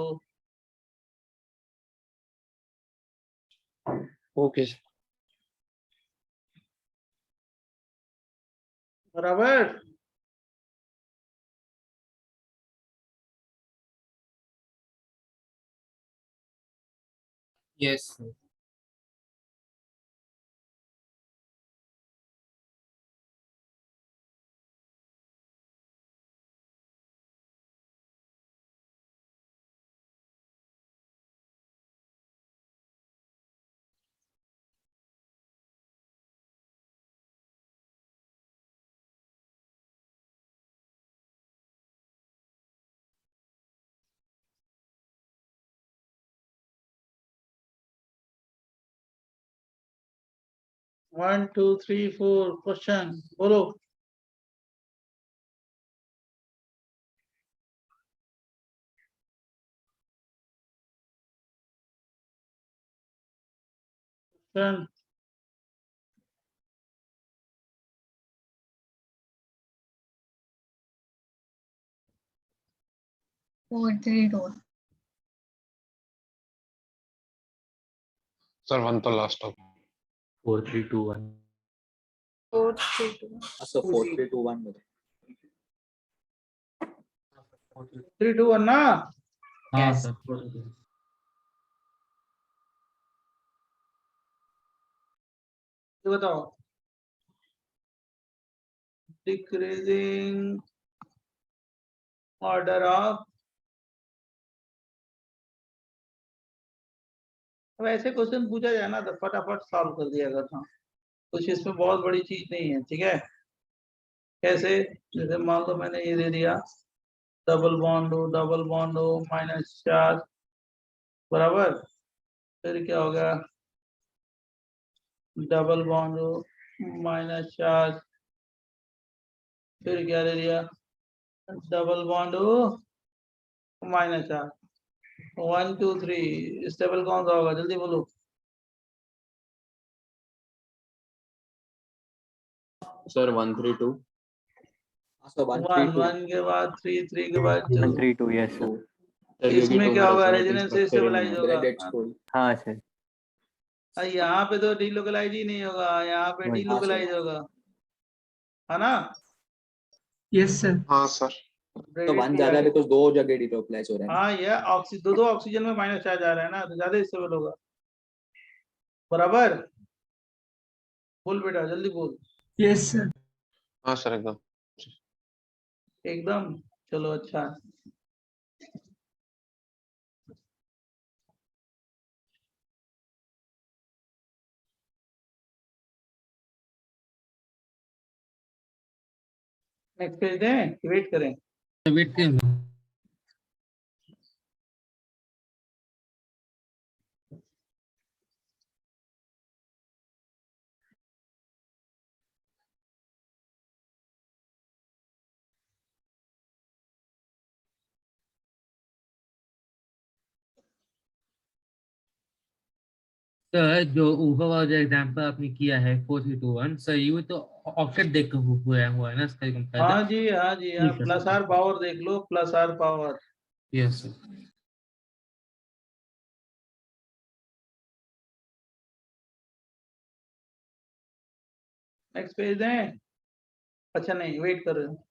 Okay sir. बराबर. यस. 1 2 3 4 क्वेश्चन बोलो. क्वेश्चन. सर 1 तो लास्ट हो. 4 3 2 1 असं 4 3 2 1 मध्ये 3 2 1 ना. हाँ सर. ये बताओ. Decreasing order of. अब ऐसे क्वेश्चन पूछा जाए ना तो फटाफट सॉल्व कर दिया करता हूँ. कुछ इसमें बहुत बड़ी चीज नहीं है. ठीक है. कैसे. जैसे मान लो मैंने ये दे दिया डबल बॉन्ड हो माइनस चार्ज. बराबर. फिर क्या हो गया. डबल बॉन्ड हो माइनस चार्ज. फिर क्या दे दिया. डबल बॉन्ड हो माइनस चार्ज. 1 2 3 स्टेबल कौन सा होगा जल्दी बोलो. सर 1 3 2 असं 1 1 3 2 1 के बाद 3 3 के बाद 2. 1 3 2 यस सर. सर क्योंकि इसमें तो क्या होगा. रेजोनेटिंग रेजोनेंस से स्ट्रक्चर ही नहीं स्टेबलाइज है. होगा. Graded school. हाँ सर. यहाँ पे तो डीलोकलाइज ही नहीं होगा. यहाँ पे वही. डीलोकलाइज होगा. है ना. Yes sir. हाँ सर. तो 1 ज्यादा है बिकॉज़ दो जगह डिटोप्लाइज हो रहा है ना. हाँ ये दो ऑक्सीजन में माइनस चार्ज आ रहा है ना तो ज्यादा स्टेबल होगा. बराबर. बोल बेटा जल्दी बोल. Yes sir. हाँ सर एकदम. एकदम. चलो अच्छा. नेक्स्ट पेज दें वेट करें. वेट कर. सर जो ऊपर वाला जो एग्जांपल आपने किया है 4 3 2 1 सर ये तो ऑक्टेट देख के हुआ है ना इसका कंपेरिजन. हाँ जी हाँ जी हाँ. प्लस आर पावर देख लो. Plus R power. Yes sir. Next page दें. अच्छा नहीं वेट कर रहे हो.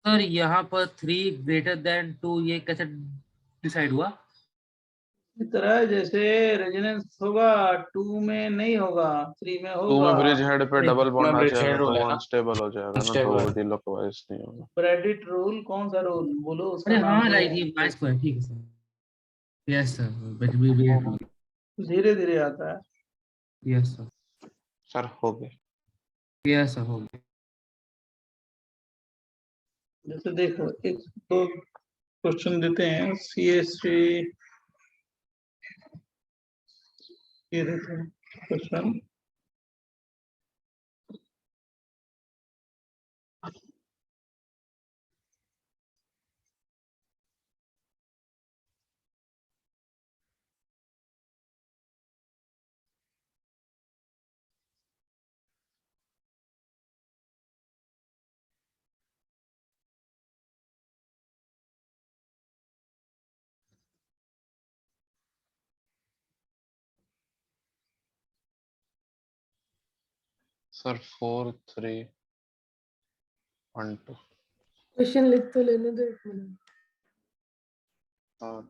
सर यहाँ पर 3 ग्रेटर देन 2 ये कैसे डिसाइड हुआ. इस तरह जैसे रेजोनेंस होगा 2 में नहीं होगा, 3 में 2 में होगा। ब्रिज हेड पे नहीं, डबल बॉन्ड आ bridge जाएगा head तो होगा वो ना। अनस्टेबल हो जाएगा ना, तो Unstable। वो डिलोकवाइज नहीं होगा। क्रेडिट रूल कौन सा रूल बोलो उसका अरे नाम हाँ तो। राइट, ये पांच स्क्वायर, ठीक है sir. Yes sir, but we धीरे धीरे आता है। यस सर, सर हो गए। यस सर, हो गया। जैसे देखो एक दो क्वेश्चन देते हैं, CSC ये देते हैं क्वेश्चन। सर 4 3 1 2 क्वेश्चन लिख तो लेने दो 1 मिनट। और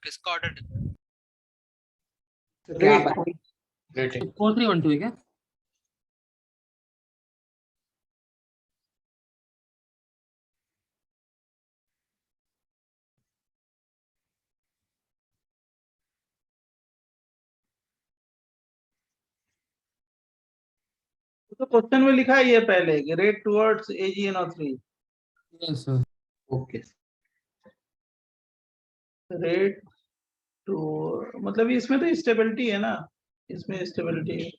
किसका ऑर्डर? तो क्या रेट Rating। 4312 है क्या? तो क्वेश्चन में लिखा ही है पहले कि rate towards AgNO3। Yes sir. Okay. Rate to मतलब इसमें तो स्टेबिलिटी है ना, इसमें स्टेबिलिटी है।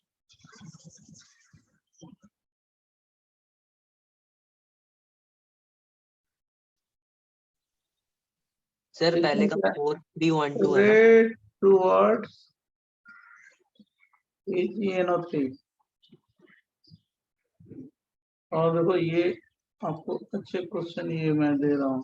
सर पहले इसमें का क्या 4312 है ना। Rate towards AgNO3। और देखो ये आपको अच्छे क्वेश्चन ये मैं दे रहा हूँ।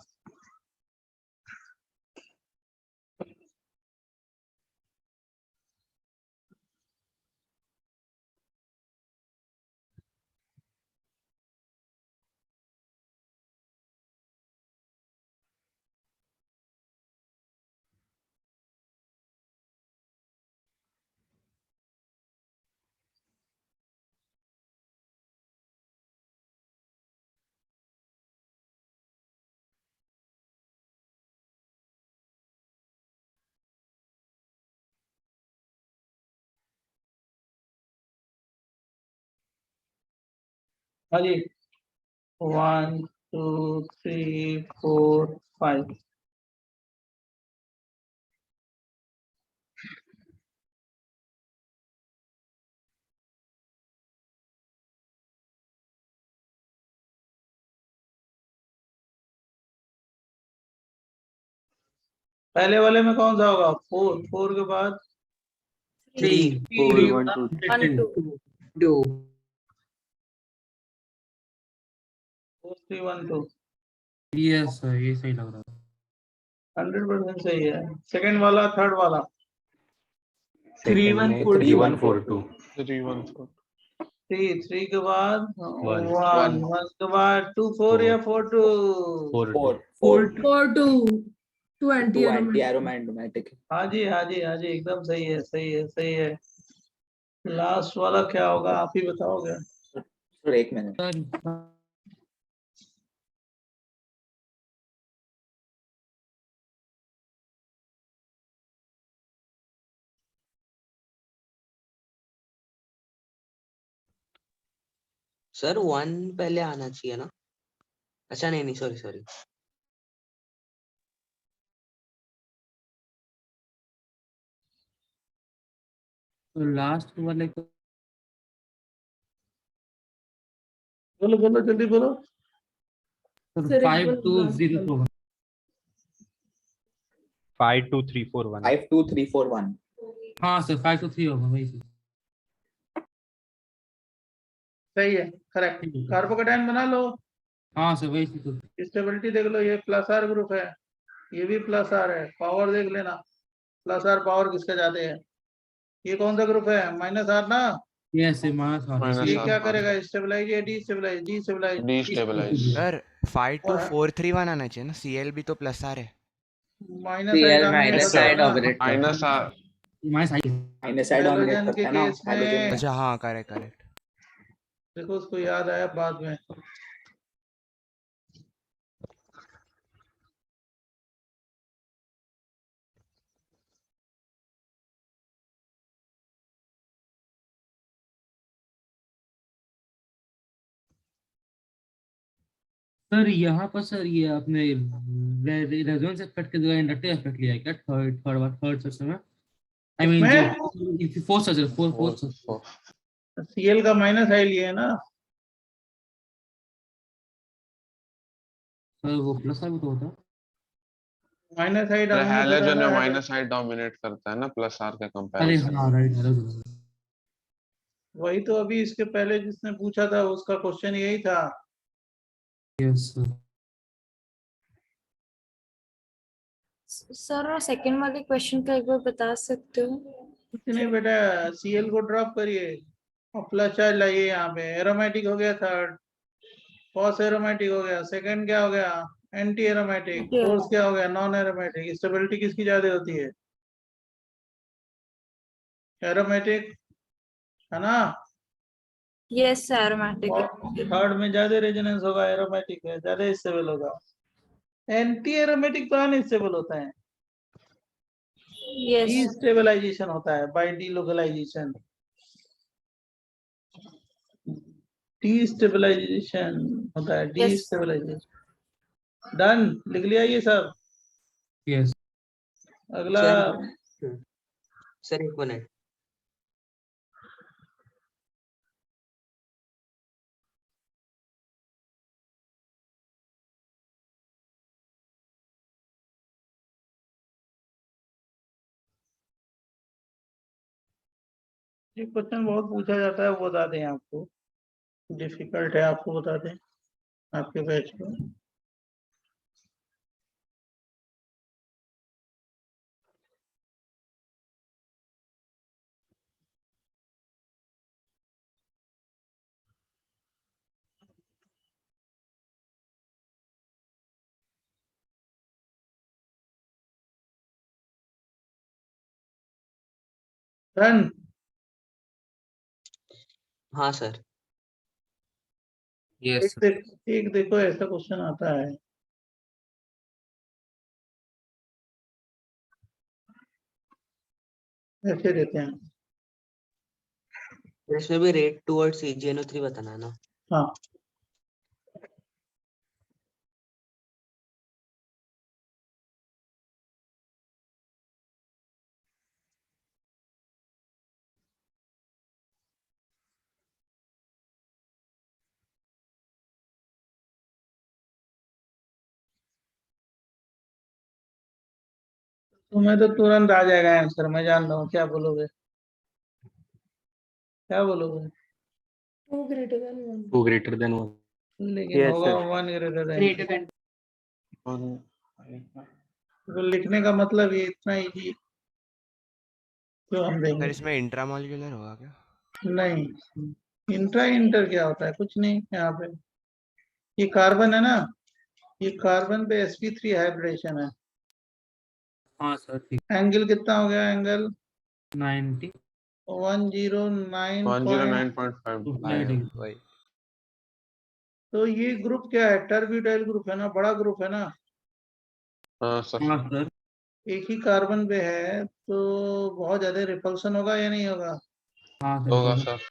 हाँ जी 1 2 3 4 5। पहले वाले में कौन सा होगा? 4 के बाद 3 3 1 2 1 2 2 4 3 1 2 यस सर, ये सही लग रहा है। 100% सही है। सेकंड वाला, थर्ड वाला 3 में 3 1 4 2 3 1 4 3 के बाद 1 1 1 के बाद 2 4 या 4 2 4 4 4 4 2 2 2 एंटी एंटी एरो एरोमैग्नेटिक। हाँ जी हाँ जी हाँ जी एकदम सही है सही है सही है। लास्ट वाला क्या होगा आप ही बताओगे। Sir 1 minute. सर सर 1 पहले आना चाहिए ना। अच्छा नहीं नहीं सॉरी सॉरी। तो लास्ट वाले को बोलो बोलो जल्दी बोलो। सर एक बार 5202 होगा। 52341 52341 हाँ सर 5 to 3 होगा वही चीज। सही है, करेक्ट। ठीक है। कार्बोकेटाइन बना लो, हाँ सर वही चीज। स्टेबिलिटी देख लो, ये प्लस आर ग्रुप है, ये भी प्लस आर है, पावर देख लेना, प्लस आर पावर किसका ज्यादा है, ये कौन सा ग्रुप है, माइनस आर ना, यस माइनस Minus ये R, क्या हाँ। करेगा, स्टेबलाइज या डीस्टेबलाइज, डीस्टेबलाइज, Destabilize। सर 52431 आना चाहिए ना, CL भी तो प्लस आर है। Minus I CL dominate minus होता है साइड ना, ऑपरेट करता है। Minus R minus I minus side dominate hydrogen के करता है ना केस हाइड्रोजन में, में। अच्छा हाँ करेक्ट करेक्ट। देखो उसको याद आया बाद में। सर यहाँ पर सर ये आपने रेजोनेंस इफेक्ट के जगह इंडक्टिव इफेक्ट लिया है क्या थर्ड सेक्शन में? आई मीन जो fourth section fourth section. CL का माइनस आई लिए ना, सर वो प्लस भी तो होता है। माइनस आई डोमिनेट होता है हैलोजन ना, में माइनस आई डोमिनेट करता है ना प्लस आर के अरे कंपैरिजन। हाँ राइट। वही तो अभी इसके पहले जिसने पूछा था उसका क्वेश्चन यही था। Yes sir. सर सेकंड वाले क्वेश्चन का एक बार बता सकते हो? कुछ नहीं बेटा, सीएल को ड्रॉप करिए और प्लस चार्ज लाइए, यहाँ पे एरोमेटिक हो गया थर्ड, फॉस एरोमेटिक हो गया, सेकंड क्या हो गया, एंटी एरोमेटिक, फोर्स क्या हो गया, नॉन एरोमेटिक। स्टेबिलिटी किसकी ज्यादा होती है, एरोमेटिक है ना, यस एरोमेटिक। थर्ड में ज्यादा रेजोनेंस होगा, एरोमेटिक है ज्यादा स्टेबल होगा, एंटी एरोमेटिक तो अनस्टेबल होता है, यस डीस्टेबलाइजेशन होता है बाय डीलोकलाइजेशन, डीस्टेबलाइजेशन होता है, डीस्टेबलाइजेशन। डन, लिख लिया ये सब। यस अगला सर एक मिनट, ये क्वेश्चन बहुत पूछा जाता है, वो बता दें आपको, डिफिकल्ट है आपको बता दें आपके बैच को। डन। हाँ सर। यस एक देखो ऐसा क्वेश्चन आता है, ऐसे देते हैं। इसमें भी रेट टुवर्ड्स EgNO3 बताना है ना। हाँ तुम्हें तो तुरंत आ जाएगा आंसर, मैं जान रहा हूँ क्या बोलोगे, क्या बोलोगे, 2 greater than 1. 2 greater than 1. लेकिन Yes, होगा sir. 1 greater Greater than. than. तो लिखने का मतलब ये इतना इजी तो हम सर देंगे इसमें इंट्रामोल्यूलर होगा क्या? नहीं। इंट्रा इंटर क्या होता है, कुछ नहीं यहाँ पे, ये कार्बन है ना, ये कार्बन पे sp3 हाइब्रिडेशन है। हाँ सर ठीक। एंगल कितना हो गया, एंगल 90 109. 109.5। वही। तो ये ग्रुप क्या है, टर्ब्यूटाइल ग्रुप है ना, बड़ा ग्रुप है ना, हाँ सर। हाँ सर एक ही कार्बन पे है, तो बहुत ज्यादा रिपल्सन होगा या नहीं होगा, हाँ होगा सर सर।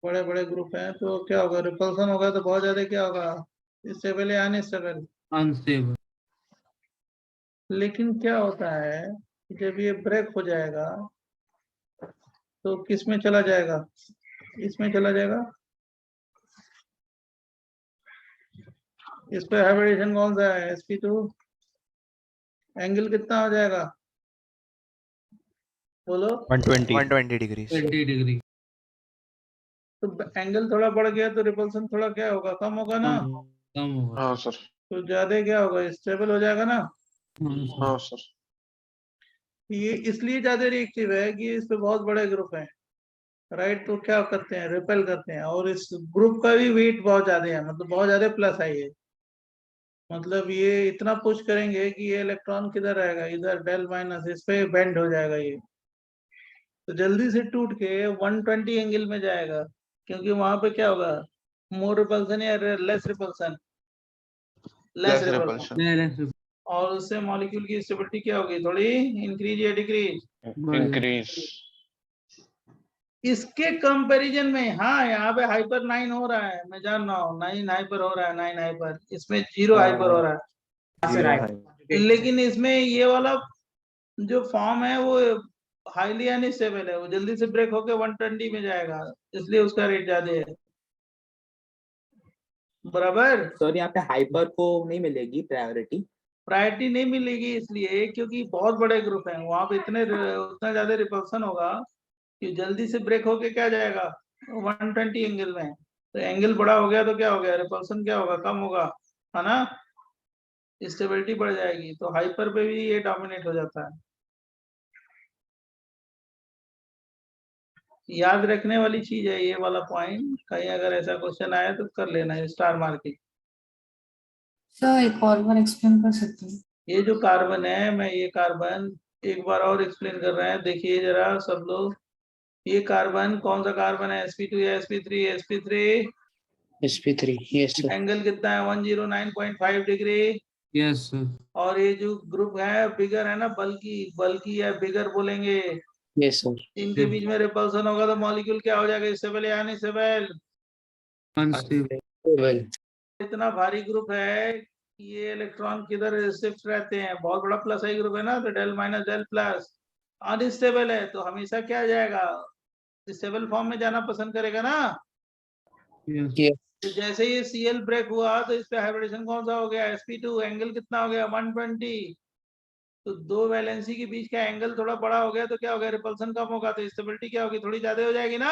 बड़े बड़े ग्रुप हैं तो क्या होगा, रिपल्सन होगा तो बहुत ज्यादा क्या होगा, इससे पहले अनस्टेबल। अनस्टेबल। लेकिन क्या होता है कि जब ये ब्रेक हो जाएगा तो किस में चला जाएगा, इसमें चला जाएगा, इस पे हाइब्रिडेशन कौन सा है, sp2, एंगल कितना हो जाएगा बोलो? 120 डिग्री 20 डिग्री तो एंगल थोड़ा बढ़ गया तो रिपल्सन थोड़ा क्या होगा, कम होगा ना? कम होगा। हाँ सर। तो ज्यादा क्या होगा, स्टेबल हो जाएगा ना? हाँ सर। ये इसलिए ज्यादा रिएक्टिव है कि इस पे बहुत बड़े ग्रुप हैं, राइट? तो क्या करते हैं, रिपेल करते हैं, और इस ग्रुप का भी वेट बहुत ज्यादा है, मतलब बहुत ज्यादा प्लस है ये, मतलब ये इतना पुश करेंगे कि ये इलेक्ट्रॉन किधर रहेगा, इधर डेल माइनस, इस पे बेंड हो जाएगा ये, तो जल्दी से टूट के 120 एंगल में जाएगा, क्योंकि वहां पे क्या होगा, मोर रिपल्सन या less repulsion? Less less repulsion, repulsion. और उससे मॉलिक्यूल की स्टेबिलिटी क्या होगी, थोड़ी इंक्रीज या डिक्रीज? इंक्रीज। इसके कंपैरिजन में हाँ, यहाँ पे हाइपर 9 हो रहा है, मैं जान रहा हूँ 9 हाइपर हो रहा है, 9 हाइपर, इसमें 0 हाइपर हो रहा है, लेकिन इसमें ये वाला जो फॉर्म है वो हाईली अनस्टेबल है, वो जल्दी से ब्रेक होके 120 में जाएगा, इसलिए उसका रेट ज्यादा है। बराबर? सर यहाँ पे हाइपर को नहीं मिलेगी प्रायोरिटी? प्रायोरिटी नहीं मिलेगी इसलिए क्योंकि बहुत बड़े ग्रुप हैं, वहां पे उतना ज्यादा रिपल्सन होगा कि जल्दी से ब्रेक होके क्या जाएगा 120 एंगल में, तो एंगल बड़ा हो गया तो क्या हो गया, रिपल्सन क्या होगा, कम होगा, है ना? स्टेबिलिटी बढ़ जाएगी, तो हाइपर पे भी ये डोमिनेट हो जाता है। याद रखने वाली चीज है ये वाला पॉइंट, कहीं अगर ऐसा क्वेश्चन आया तो कर लेना स्टार मार्किंग। सर एक और बार एक्सप्लेन कर सकते हैं? ये जो कार्बन है, मैं ये कार्बन एक बार और एक्सप्लेन कर रहे हैं, देखिए जरा सब लोग, ये कार्बन कौन सा कार्बन है, sp2 या sp3? sp3। sp3 yes sir. Angle कितना है, 109.5 डिग्री। Yes sir. और ये जो ग्रुप है बिगर है ना, बल्कि बल्कि या बिगर बोलेंगे, यस सर। इनके बीच में रिपल्सन होगा तो मॉलिक्यूल क्या हो जाएगा, स्टेबल या अनस्टेबल? अनस्टेबल। इतना भारी ग्रुप है कि ये इलेक्ट्रॉन किधर शिफ्ट रहते हैं, बहुत बड़ा प्लस आई ग्रुप है ना, तो del minus del plus, unstable है तो हमेशा क्या जाएगा, स्टेबल फॉर्म में जाना पसंद करेगा ना। तो जैसे ये Cl ब्रेक हुआ तो इस पे हाइब्रिडेशन कौन सा हो गया, sp2, एंगल कितना हो गया 120, तो दो वैलेंसी के बीच का एंगल थोड़ा बड़ा हो गया तो क्या हो गया, रिपल्सन कम होगा, तो स्टेबिलिटी क्या होगी, थोड़ी ज्यादा हो जाएगी ना।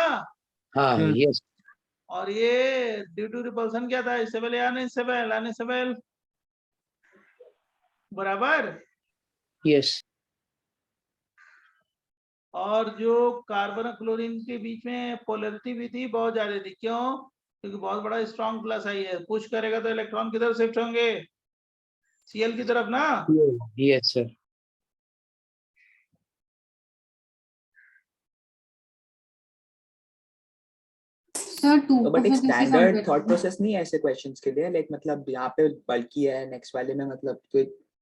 हाँ यस। और ये ड्यू टू रिपल्सन क्या था, स्टेबल या अनस्टेबल? अनस्टेबल। बराबर? यस। और जो कार्बन और क्लोरीन के बीच में पोलैरिटी भी थी, बहुत ज्यादा थी, क्यों? क्योंकि बहुत बड़ा स्ट्रॉन्ग प्लस आई है, पुश करेगा तो इलेक्ट्रॉन किधर शिफ्ट होंगे, Cl की तरफ ना। Yes sir. सर टू तो बट एक स्टैंडर्ड थॉट प्रोसेस नहीं है ऐसे क्वेश्चंस के लिए, लाइक मतलब यहाँ पे बल्कि है, नेक्स्ट वाले में मतलब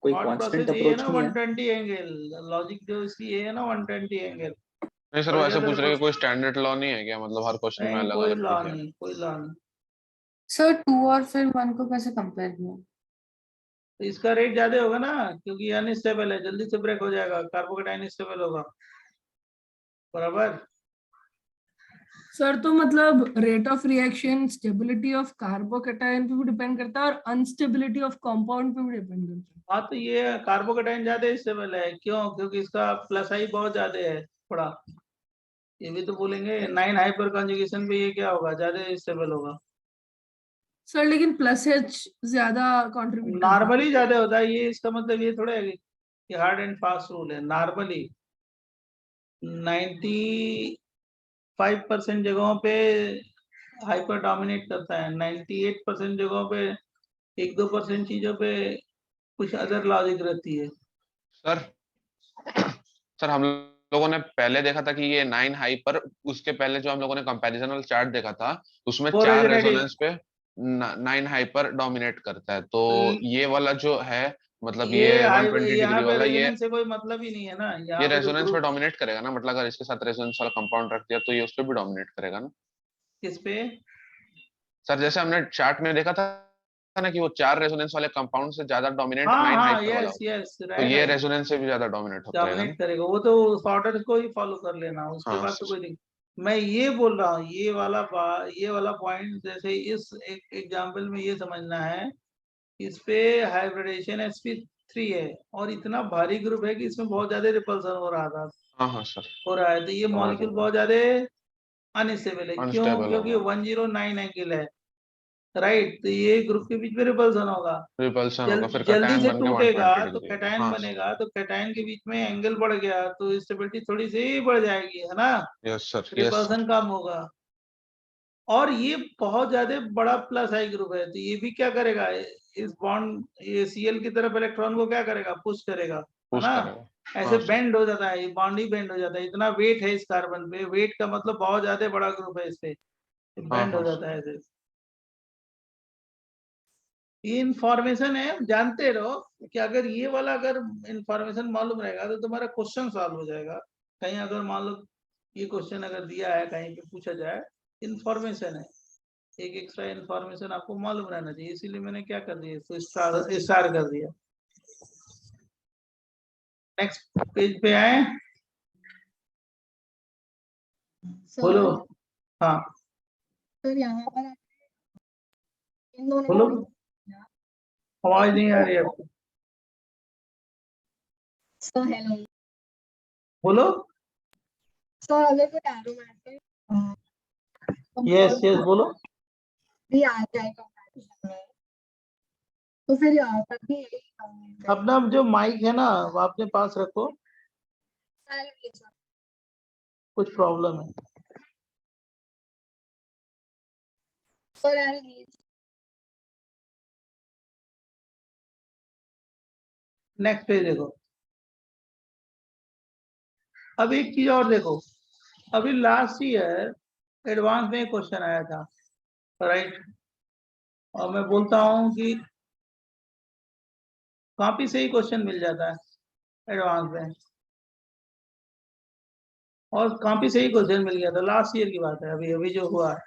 कोई कांस्टेंट अप्रोच नहीं है। 120 एंगल लॉजिक जो इसकी ये है ना, 120 एंगल। नहीं सर, वो ऐसे पूछ रहे हैं कोई स्टैंडर्ड लॉ नहीं है क्या, मतलब हर क्वेश्चन में अलग कोई अलग लॉ कुछ है? नहीं, कोई लॉ नहीं। सर 2 और फिर 1 को कैसे कंपेयर किया? तो इसका रेट ज्यादा होगा ना, क्योंकि अनस्टेबल है, जल्दी से ब्रेक हो जाएगा, कार्बोकेटाइन स्टेबल होगा। बराबर? सर तो मतलब rate of reaction stability of carbocation पे भी डिपेंड करता है और अनस्टेबिलिटी ऑफ कंपाउंड पे भी डिपेंड करता है। हाँ, तो ये कार्बोकेटाइन ज्यादा स्टेबल है, क्यों? क्योंकि इसका प्लस आई बहुत ज्यादा है थोड़ा, ये भी तो बोलेंगे 9 हाइपर कॉन्जुगेशन पे ये क्या होगा, ज्यादा स्टेबल होगा। सर लेकिन प्लस एच ज्यादा कंट्रीब्यूट करता है। नॉर्मली ज्यादा होता है, ये इसका मतलब ये थोड़ा है कि हार्ड एंड फास्ट रूल है, नॉर्मली 95% जगहों पे हाइपर डोमिनेट करता है, 98% जगहों पे 1-2% चीजों पे कुछ अदर लॉजिक रहती है। सर हम लोगों ने पहले देखा था कि ये 9 हाई पर, उसके पहले जो हम लोगों ने कंपैरिजन वाला चार्ट देखा था उसमें 4 रेजोनेंस पे 9 हाई पर डोमिनेट करता है, तो ये वाला जो है मतलब ये 120 डिग्री वाला, ये से कोई मतलब ही नहीं है ना, ये रेजोनेंस पे डोमिनेट करेगा ना, मतलब अगर इसके साथ रेजोनेंस वाला कंपाउंड रख दिया तो ये उस पे भी डोमिनेट करेगा ना। किस पे? सर जैसे हमने चार्ट में देखा था ना कि वो 4 रेजोनेंस वाले कंपाउंड से ज्यादा डोमिनेंट 9 हाइपर वाला होता है, तो ये रेजोनेंस से भी ज्यादा डोमिनेट होता है ना। करेगा वो तो उस ऑर्डर को ही फॉलो कर लेना, उसके बाद तो कोई नहीं। मैं ये बोल रहा हूँ ये वाला पॉइंट, जैसे इस एक एग्जांपल में ये समझना है, इस पे हाइब्रिडेशन 3 है और इतना भारी ग्रुप है कि इसमें बहुत ज्यादा रिपल्सन हो रहा था, हाँ सर, हो रहा है, तो ये समझ मॉलिक्यूल रहा बहुत ज्यादा अनस्टेबल है। क्यों? Unstable क्योंकि होगा। 109 एंगल है, राइट, तो ये ग्रुप के बीच में रिपल्सन होगा, रिपल्सन होगा, फिर जल्दी कटायन से बन के टूटेगा 120 तो डिग्री होगा। कैटायन हाँ बनेगा, तो कैटायन के बीच में एंगल बढ़ गया तो स्टेबिलिटी थोड़ी सी बढ़ जाएगी, है ना, यस सर, यस रिपल्सन कम होगा। और ये बहुत ज्यादा बड़ा प्लस आई ग्रुप है, तो ये भी क्या करेगा, इस बॉन्ड, ये Cl की तरफ इलेक्ट्रॉन को क्या करेगा, पुश करेगा, है पुश ना, करेगा। ऐसे हाँ सर, बेंड हो जाता है, ये बॉन्ड ही बेंड हो जाता है, इतना वेट है इस कार्बन पे, वेट का मतलब बहुत ज्यादा बड़ा ग्रुप है इस पे, हाँ बेंड हो हाँ जाता है ऐसे। ये इंफॉर्मेशन है, जानते रहो कि अगर ये वाला अगर इंफॉर्मेशन मालूम रहेगा तो तुम्हारा क्वेश्चन सॉल्व हो जाएगा। कहीं अगर मान लो ये क्वेश्चन अगर दिया है, कहीं पे पूछा जाए, इंफॉर्मेशन है, एक एक्स्ट्रा इंफॉर्मेशन आपको मालूम रहना चाहिए, इसीलिए मैंने क्या कर दिया, इसको स्टार कर दिया। नेक्स्ट पेज पे आए, बोलो। हाँ सर यहाँ पर इन दोनों बोलो, को आवाज नहीं आ रही है आपको, सर हेलो बोलो। सर, अगर कोई एरो मैट्रिक यस यस बोलो। भी आ जाए कंपैरिजन में, तो फिर यहाँ पर भी यही अपना जो माइक है ना वो अपने पास रखो, कुछ प्रॉब्लम है। सर नेक्स्ट पेज देखो। अब एक चीज और देखो, अभी लास्ट ईयर एडवांस में क्वेश्चन आया था, राइट, और मैं बोलता हूँ कि कॉपी से ही क्वेश्चन मिल जाता है एडवांस में, और कॉपी से ही क्वेश्चन मिल गया था, लास्ट ईयर की बात है, अभी अभी जो हुआ है।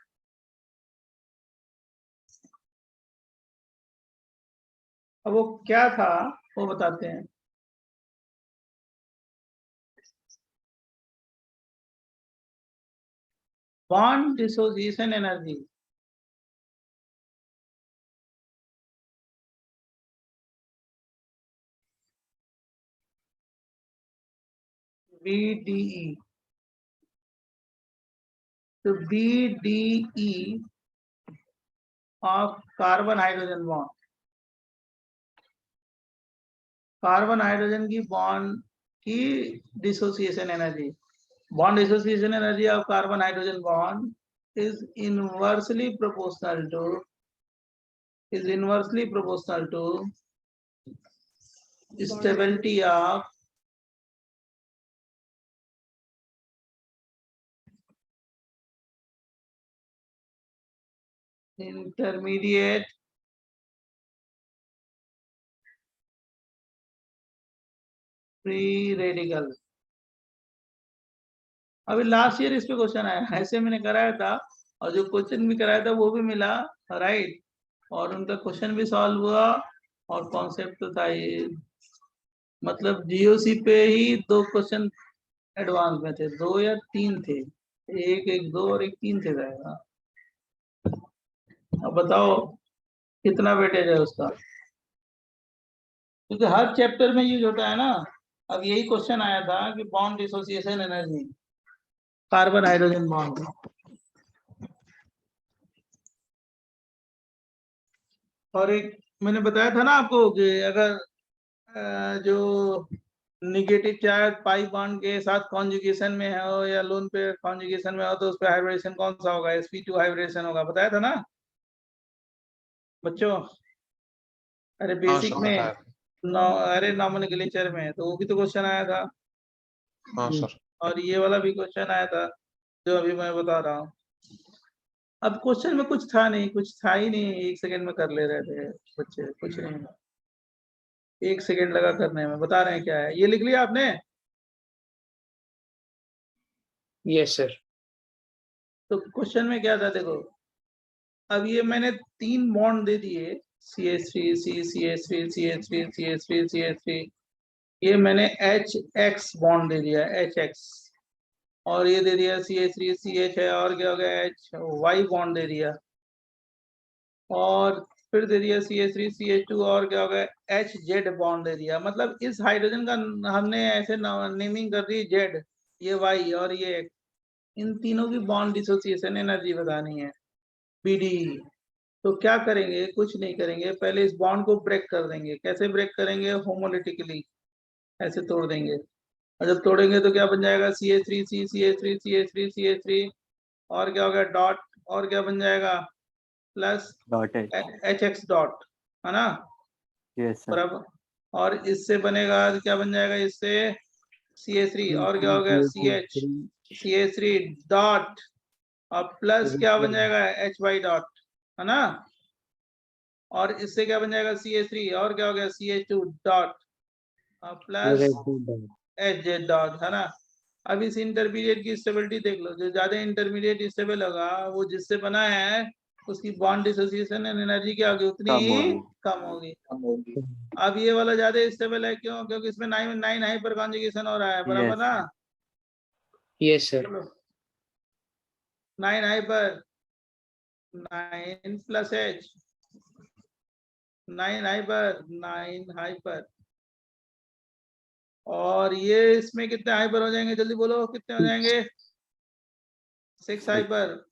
अब वो क्या था वो बताते हैं। बॉन्ड डिसोसिएशन एनर्जी, BDE, तो BDE of carbon hydrogen bond, carbon hydrogen की बॉन्ड की dissociation energy, bond dissociation energy of carbon hydrogen bond is inversely proportional to stability of intermediate free radical। अभी लास्ट ईयर इस पे क्वेश्चन आया, ऐसे मैंने कराया था, और जो क्वेश्चन भी कराया था वो भी मिला, राइट, और उनका क्वेश्चन भी सॉल्व हुआ, और कॉन्सेप्ट तो था ये, मतलब जीओसी पे ही 2 क्वेश्चन एडवांस में थे, 2 या 3 थे, एक 2 और एक 3 थे रहेगा। अब बताओ कितना वेटेज है उसका, क्योंकि हर चैप्टर में यूज होता है ना। अब यही क्वेश्चन आया था कि bond dissociation energy carbon hydrogen bond, और एक मैंने बताया था ना आपको कि अगर जो निगेटिव चार्ज पाई बॉन्ड के साथ कॉन्जुगेशन में हो या लोन पे कॉन्जुगेशन में हो तो उस पे हाइब्रिडेशन कौन सा होगा, sp2 हाइब्रिडेशन होगा, बताया था ना बच्चों, अरे बेसिक में अरे नॉमेनक्लेचर में, तो वो भी तो क्वेश्चन आया था। हाँ सर, और ये वाला भी क्वेश्चन आया था जो अभी मैं बता रहा हूँ। अब क्वेश्चन में कुछ था नहीं, कुछ था ही नहीं, 1 सेकंड में कर ले रहे थे बच्चे, कुछ नहीं, 1 सेकंड लगा करने में। बता रहे हैं क्या है, ये लिख लिया आपने? Yes sir. तो क्वेश्चन में क्या था देखो, अब ये मैंने 3 बॉन्ड दे दिए, CH3 CH3 CH3 CH3 CH3, ये मैंने HX बॉन्ड दे दिया, HX, और ये दे दिया CH3 CH है, और क्या हो गया HY बॉन्ड दे दिया, और फिर दे दिया CH3 CH2, और क्या हो गया HZ बॉन्ड दे दिया, मतलब इस हाइड्रोजन का हमने ऐसे नेमिंग कर दी Z, ये Y और ये X, इन तीनों की बॉन्ड डिसोसिएशन एनर्जी बतानी है BD। तो क्या करेंगे, कुछ नहीं करेंगे, पहले इस बॉन्ड को ब्रेक कर देंगे। कैसे ब्रेक करेंगे? होमोलिटिकली ऐसे तोड़ देंगे, और जब तोड़ेंगे तो क्या बन जाएगा? CH3C CH3 CH3 CH3, और क्या हो गया? डॉट, और क्या बन जाएगा? प्लस डॉट HX डॉट, है ना? यस सर बराबर। और इससे बनेगा क्या बन जाएगा? इससे CH3, और क्या हो गया? CH3 डॉट, और प्लस क्या बन जाएगा? HY डॉट, है ना? और इससे क्या बन जाएगा? CH3, और क्या हो गया? CH2 डॉट, और प्लस HZ डॉट, है ना? अब इस इंटरमीडिएट की स्टेबिलिटी देख लो, जो ज्यादा इंटरमीडिएट स्टेबल होगा वो जिससे बना है उसकी बॉन्ड डिसोसिएशन एनर्जी क्या होगी? उतनी ही कम होगी। अब ये वाला ज्यादा स्टेबल है, क्यों? क्योंकि इसमें 9 हाइपर कॉन्जुगेशन हो रहा है, बराबर ना? Yes sir. 9 hyper, 9 plus H, 9 hyper, 9 hyper, और ये इसमें कितने हाइपर हो जाएंगे? जल्दी बोलो, कितने हो जाएंगे? 6 हाइपर।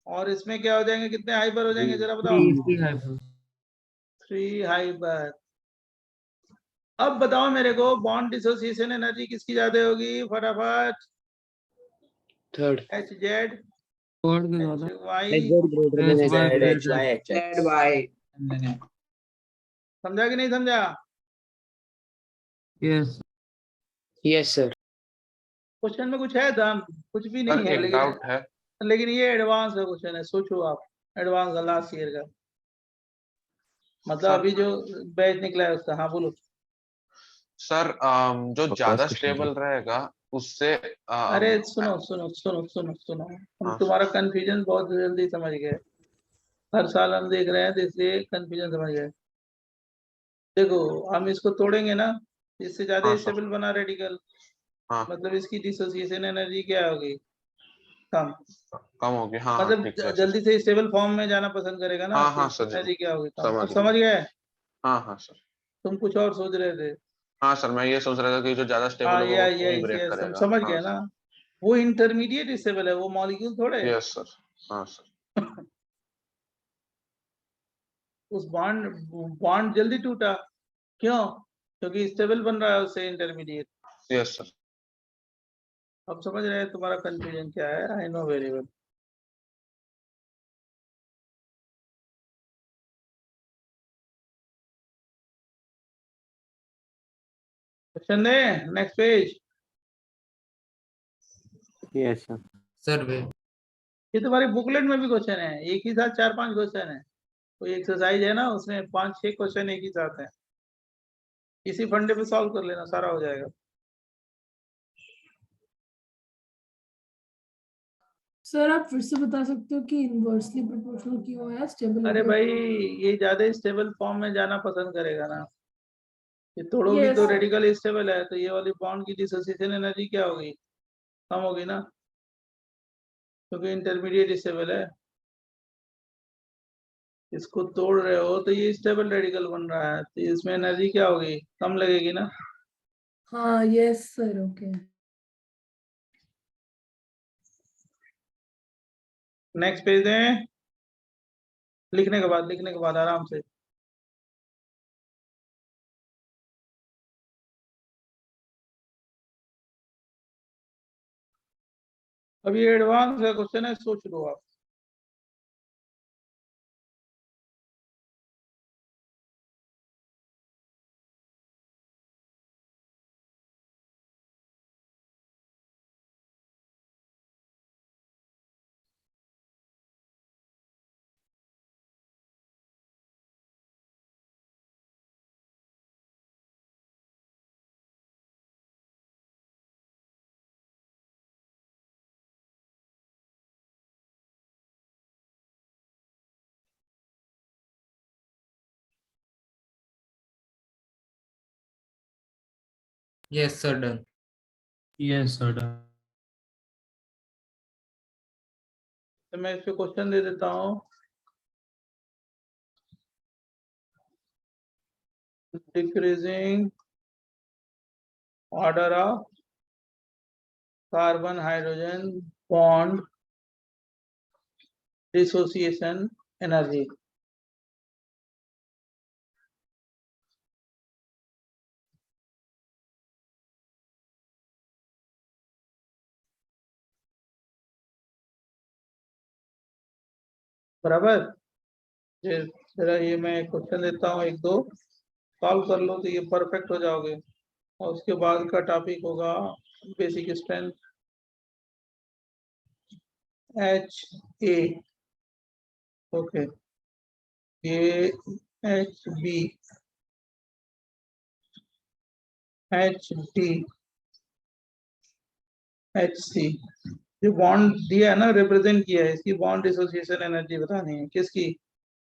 और इसमें क्या हो जाएंगे? कितने हाइपर हो जाएंगे? जरा बताओ। 3 हाइपर। अब बताओ मेरे को, बॉन्ड डिसोसिएशन एनर्जी किसकी ज्यादा होगी? फटाफट। थर्ड। HZ, थर्ड के ज्यादा। HY, समझा कि नहीं समझा? Yes yes sir. क्वेश्चन में कुछ है दम? कुछ भी नहीं है, एक डाउट है लेकिन ये एडवांस का क्वेश्चन है, सोचो आप, एडवांस का, लास्ट ईयर का, मतलब अभी जो बैच निकला है उसका। हाँ बोलो। सर। जो ज्यादा स्टेबल रहेगा उससे अरे सुनो सुनो सुनो सुनो सुनो, हम तुम्हारा कंफ्यूजन बहुत जल्दी समझ गए, हर साल हम देख रहे हैं तो इसलिए कंफ्यूजन समझ गए। देखो, हम इसको तोड़ेंगे ना, इससे ज्यादा स्टेबल बना रेडिकल, मतलब इसकी डिसोसिएशन एनर्जी क्या होगी? कम। कम होगी। हाँ हाँ मतलब ठीक है। जल्दी से स्टेबल फॉर्म में जाना पसंद करेगा ना, हाँ तो हाँ इसकी सर एनर्जी क्या होगी? कम। समझ अब समझ गए? हाँ हाँ सर। तुम कुछ और सोच रहे थे। हाँ सर, मैं ये सोच रहा था कि जो ज्यादा स्टेबल हाँ, होगा ये वो ये ब्रेक ये करेगा। समझ हाँ गए ना, वो इंटरमीडिएट स्टेबल है, वो मॉलिक्यूल थोड़े। Yes sir. हाँ सर। उस बॉन्ड बॉन्ड जल्दी टूटा, क्यों? क्योंकि स्टेबल बन रहा है उससे इंटरमीडिएट। Yes sir. अब समझ रहे हैं तुम्हारा कंफ्यूजन क्या है? I know very well. Question दे, next page. Yes sir sir वे ये तुम्हारी बुकलेट में भी क्वेश्चन है, एक ही साथ 4-5 क्वेश्चन है, कोई एक्सरसाइज है ना, उसमें 5-6 क्वेश्चन एक ही साथ है, इसी फंडे पे सॉल्व कर लेना, सारा हो जाएगा। सर आप फिर से बता सकते हो कि इनवर्सली प्रोपोर्शनल क्यों है? स्टेबिलिटी। अरे भाई, ये ज्यादा स्टेबल फॉर्म में जाना पसंद करेगा ना, ये तोड़ोगी तो रेडिकल स्टेबल है, तो ये वाली बॉन्ड की डिसोसिएशन एनर्जी क्या होगी? कम होगी ना, क्योंकि इंटरमीडिएट स्टेबल है। इसको तोड़ रहे हो तो ये स्टेबल रेडिकल बन रहा है, तो इसमें एनर्जी क्या होगी? कम लगेगी ना। हाँ yes sir, okay. Next page दें, लिखने के बाद आराम से। अब ये एडवांस का क्वेश्चन है, सोच लो आप। Yes sir done. Yes sir done. तो मैं इस पे क्वेश्चन दे देता हूँ। decreasing order of carbon hydrogen bond dissociation energy. बराबर। जरा ये मैं क्वेश्चन देता हूँ, एक दो सॉल्व कर लो तो ये परफेक्ट हो जाओगे। और उसके बाद का टॉपिक होगा basic strength H A. Okay, ये H B H D H C, जो बॉन्ड दिया है ना, रिप्रेजेंट किया है, इसकी बॉन्ड डिसोसिएशन एनर्जी बतानी है। किसकी?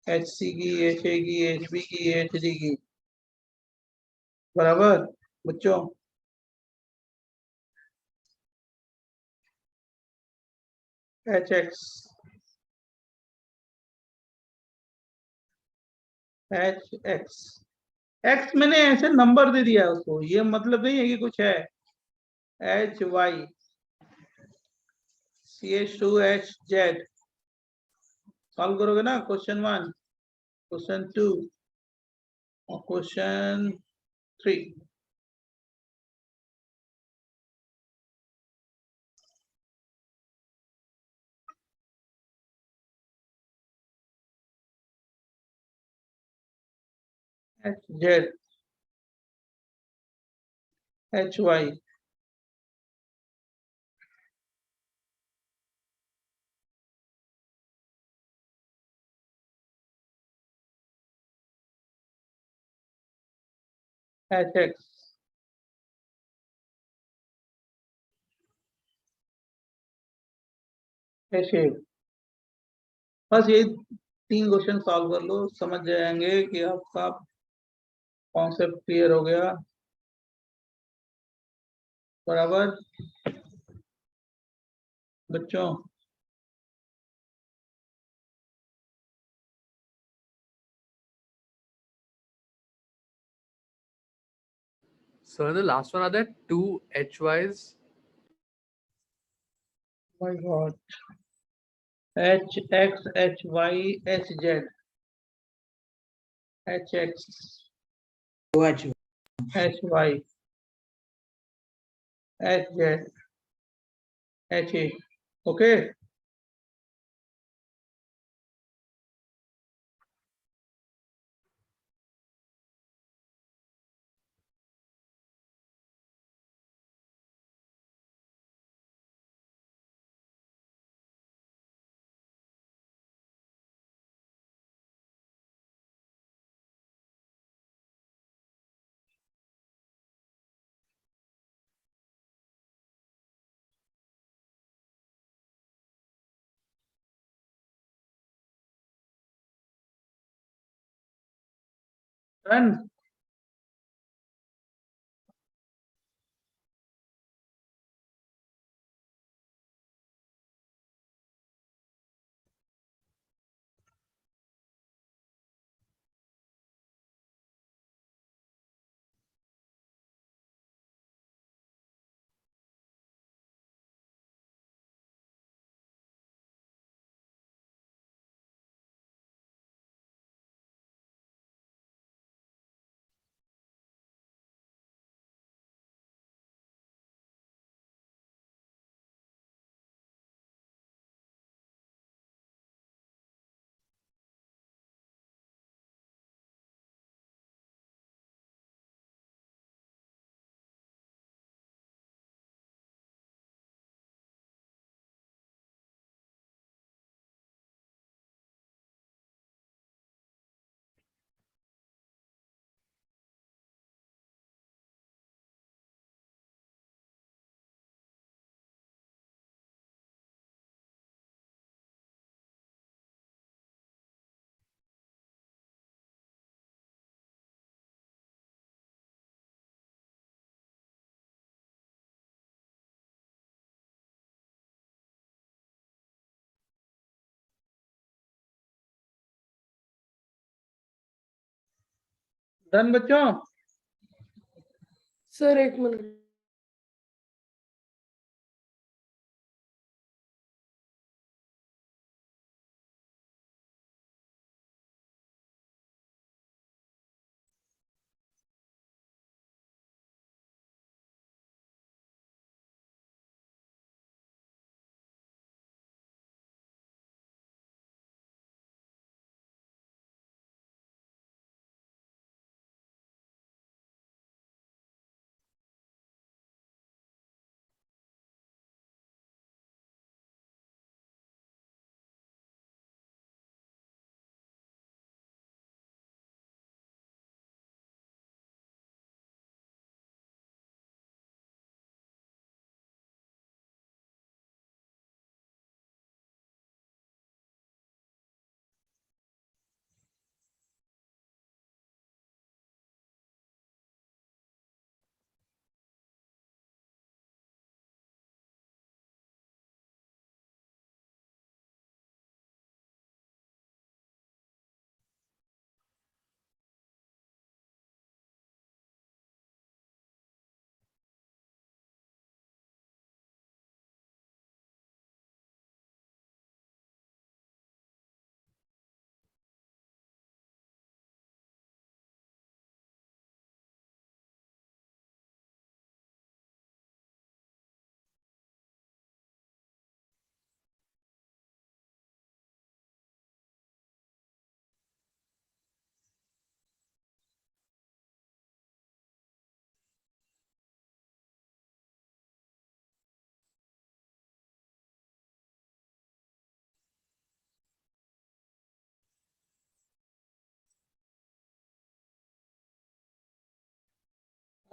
एच सी की, एच ए की, एच बी की, एच डी की। बराबर बच्चों। H X H x x मैंने ऐसे नंबर दे दिया है उसको, ये मतलब नहीं है कि कुछ है। H Y C H two H Z. Solve करोगे ना क्वेश्चन 1, क्वेश्चन 2 और question 3। H Z H Y H X H A. बस ये 3 क्वेश्चन सॉल्व कर लो, समझ जाएंगे कि आपका कॉन्सेप्ट क्लियर हो गया। बराबर बच्चों। So the last one are the two HYs. My God. H X H Y H Z H X H H Y H Z H A. Okay. Done. Done बच्चों? सर एक मिनट।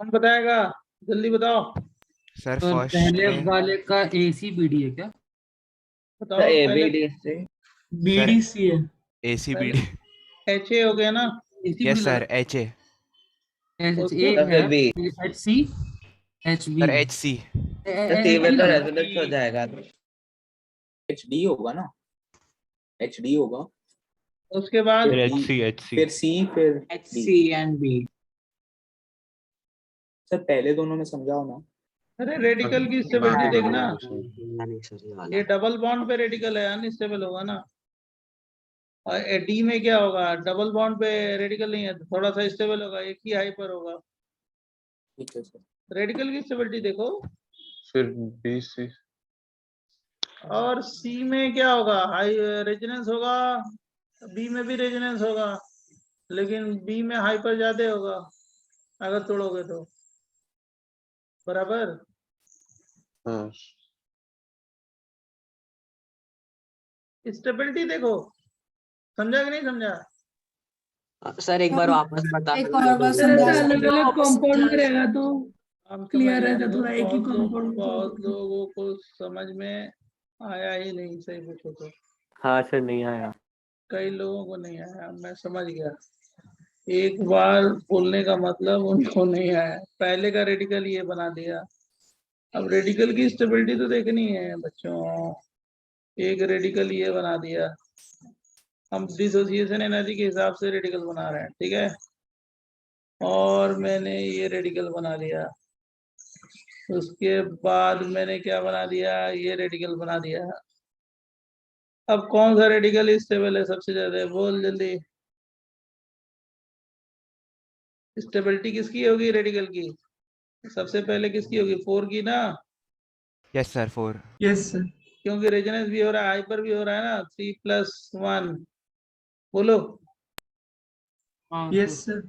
कौन बताएगा? जल्दी बताओ। सर तो फर्स्ट पहले में वाले का ACBD है क्या? बताओ पहले। ABD से BDC है। ACBD HA हो गया ना? यस सर HA HA तो है फिर B HC HB sir HC तो C में तो रेजोनेंस हो जाएगा। HD होगा ना, HD होगा, उसके बाद फिर D, HC फिर C, फिर D। HC and B। Sir पहले दोनों में समझाओ ना। अरे रेडिकल की मैं स्टेबिलिटी देखना, नहीं सर ये वाला ये डबल बॉन्ड पे रेडिकल है, अनस्टेबल होगा ना। और डी में क्या होगा? डबल बॉन्ड पे रेडिकल नहीं है, थोड़ा सा स्टेबल होगा, एक ही हाइपर होगा। ठीक है सर। रेडिकल की स्टेबिलिटी देखो। फिर BC और सी में क्या होगा? हाई रेजोनेंस होगा, बी में भी रेजोनेंस होगा, लेकिन बी में हाइपर ज्यादा होगा अगर तोड़ोगे तो, बराबर। हाँ स्टेबिलिटी देखो, समझा कि नहीं समझा? सर एक बार वापस बता एक और बार सर समझा ऐसा अलग सकते अलग कंपाउंड में रहेगा तो हम क्लियर समझ रहता, गए। थोड़ा एक ही कंपाउंड में बहुत लोगों को समझ में आया ही नहीं, सही पूछो तो। हाँ सर नहीं आया। कई लोगों को नहीं आया, मैं समझ गया। एक बार बोलने का मतलब उनको नहीं आया, पहले का रेडिकल ये बना दिया। अब रेडिकल की स्टेबिलिटी तो देखनी है बच्चों। एक रेडिकल ये बना दिया, हम डिसोसिएशन एनर्जी के हिसाब से रेडिकल बना रहे हैं, ठीक है। और मैंने ये रेडिकल बना दिया, उसके बाद मैंने क्या बना दिया? ये रेडिकल बना दिया। अब कौन सा रेडिकल स्टेबल है सबसे ज्यादा? बोल जल्दी। स्टेबिलिटी किसकी होगी रेडिकल की? सबसे पहले किसकी होगी? 4 की ना। Yes sir 4 yes sir. क्योंकि रेजोनेंस भी हो रहा है, हाइपर भी हो रहा है ना, 3+1। बोलो। Yes sir.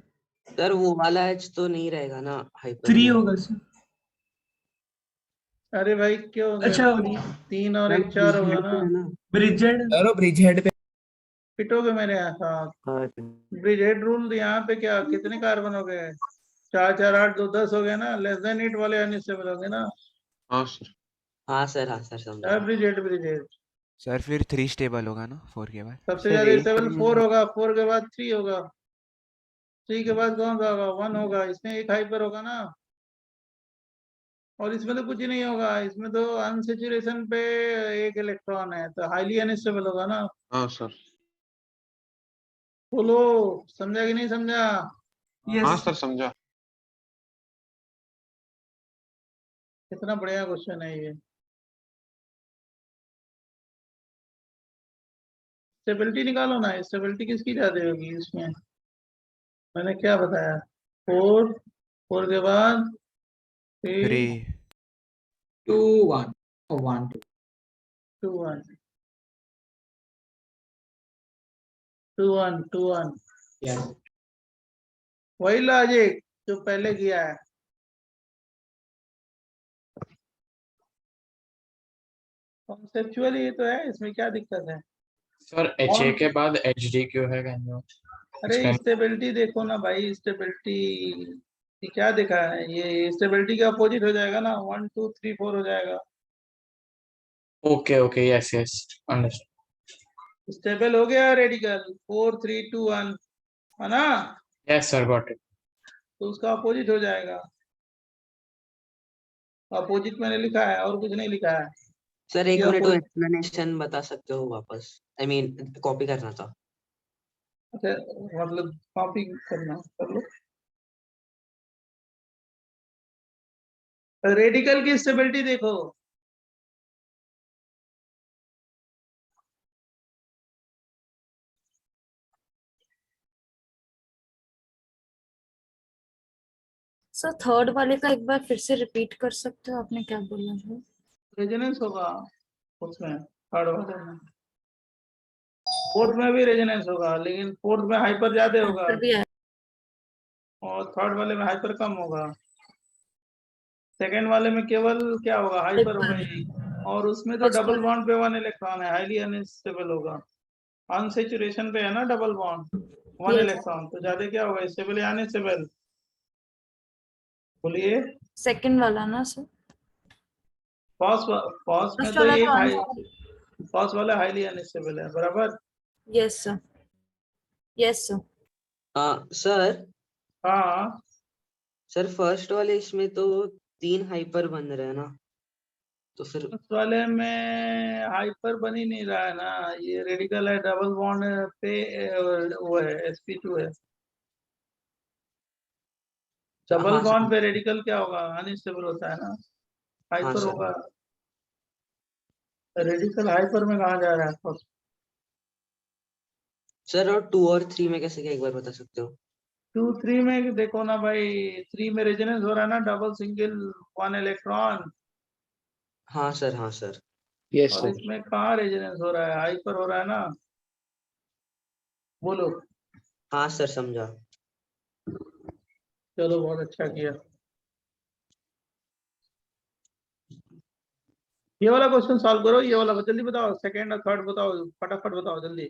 सर वो वाला H तो नहीं रहेगा ना हाइपर 3 में? होगा सर। अरे भाई क्यों हो गया? अच्छा 3 और 1 4 होगा ना। ब्रिजेड चलो ब्रिज हेड पे पिटोगे मेरे साथ। हाँ सर। ब्रिजेड रूल यहाँ पे क्या, कितने कार्बन हो गए? 4 4 8 2 10 हो गए ना। लेस देन 8 वाले अनस्टेबल हो गए ना। हाँ सर हाँ सर समझा। ब्रिजेड ब्रिजेड सर फिर 3 स्टेबल होगा ना 4 के बाद। सबसे ज्यादा स्टेबल 4 होगा, 4 के बाद 3 होगा, 3 के बाद कौन सा होगा? 1 होगा। इसमें एक हाइपर होगा ना, और इसमें तो कुछ ही नहीं होगा, इसमें तो अनसेचुरेशन पे एक इलेक्ट्रॉन है, तो हाईली अनस्टेबल होगा ना। हाँ सर बोलो, समझा कि नहीं समझा? हाँ सर समझा। कितना बढ़िया क्वेश्चन है ये। स्टेबिलिटी निकालो ना, स्टेबिलिटी किसकी ज्यादा होगी इसमें? मैंने क्या बताया? 4 4 के बाद 3 3 2 1 1 2 1 2 1 2 1 यस वही लॉजिक जो पहले किया है। कॉन्सेप्चुअली ये तो है, इसमें क्या दिक्कत है? सर एच ए के बाद एच डी क्यों है कैन यू अरे स्टेबिलिटी देखो ना भाई, स्टेबिलिटी क्या दिखा है? ये स्टेबिलिटी का अपोजिट हो जाएगा ना, 1 2 3 4 हो जाएगा। Okay okay yes yes understood stable हो गया रेडिकल 4 3 2 1 है ना, यस सर गॉट इट तो उसका अपोजिट हो जाएगा। अपोजिट मैंने लिखा है और कुछ नहीं लिखा है। सर एक ये मिनट वो opposite- एक्सप्लेनेशन बता सकते हो वापस? आई मीन कॉपी करना था। अच्छा, मतलब कॉपी करना कर लो। रेडिकल की स्टेबिलिटी देखो, सर थर्ड वाले का एक बार फिर से रिपीट कर सकते हो, आपने क्या बोला था? रेजोनेंस होगा उसमें, थर्ड वाले में। फोर्थ में भी रेजोनेंस होगा, लेकिन फोर्थ में हाइपर ज्यादा होगा फिर भी है। और थर्ड वाले में हाइपर कम होगा। सेकंड वाले में केवल क्या होगा? हाइपर होगा ही, और उसमें तो First डबल वाले- बॉन्ड पे 1 इलेक्ट्रॉन है, हाईली अनस्टेबल होगा। अनसेचुरेशन पे है ना डबल बॉन्ड, 1 Yes. इलेक्ट्रॉन, तो ज्यादा क्या होगा? स्टेबल या अनस्टेबल? बोलिए। सेकंड वाला ना सर? फर्स्ट में फर्स्ट तो वाला ये तो हाई, फर्स्ट वाला हाईली अनस्टेबल है, बराबर। Yes sir, yes sir. Sir हाँ सर फर्स्ट वाले इसमें तो 3 हाइपर बन रहे हैं ना, तो फिर फर्स्ट वाले में हाइपर बन ही नहीं रहा है ना, ये रेडिकल है, डबल बॉन्ड पे वो है, sp2 है। डबल हाँ बॉन्ड सर, पे रेडिकल क्या होगा? अनस्टेबल होता है ना, हाँ हाइपर सर। होगा। रेडिकल हाइपर में कहाँ जा रहा है फर्स्ट? सर और 2 और 3 में कैसे, क्या एक बार बता सकते हो? 2 3 में देखो ना भाई, 3 में रेजोनेंस हो रहा है ना, डबल सिंगल 1 इलेक्ट्रॉन, हाँ सर, हाँ सर। और इसमें कहाँ रेजोनेंस हो रहा है? हाइपर हो रहा है ना। बोलो। हाँ सर समझा। चलो बहुत अच्छा किया। ये वाला क्वेश्चन सॉल्व करो, ये वाला जल्दी बताओ, सेकंड और थर्ड बताओ, फटाफट बताओ जल्दी।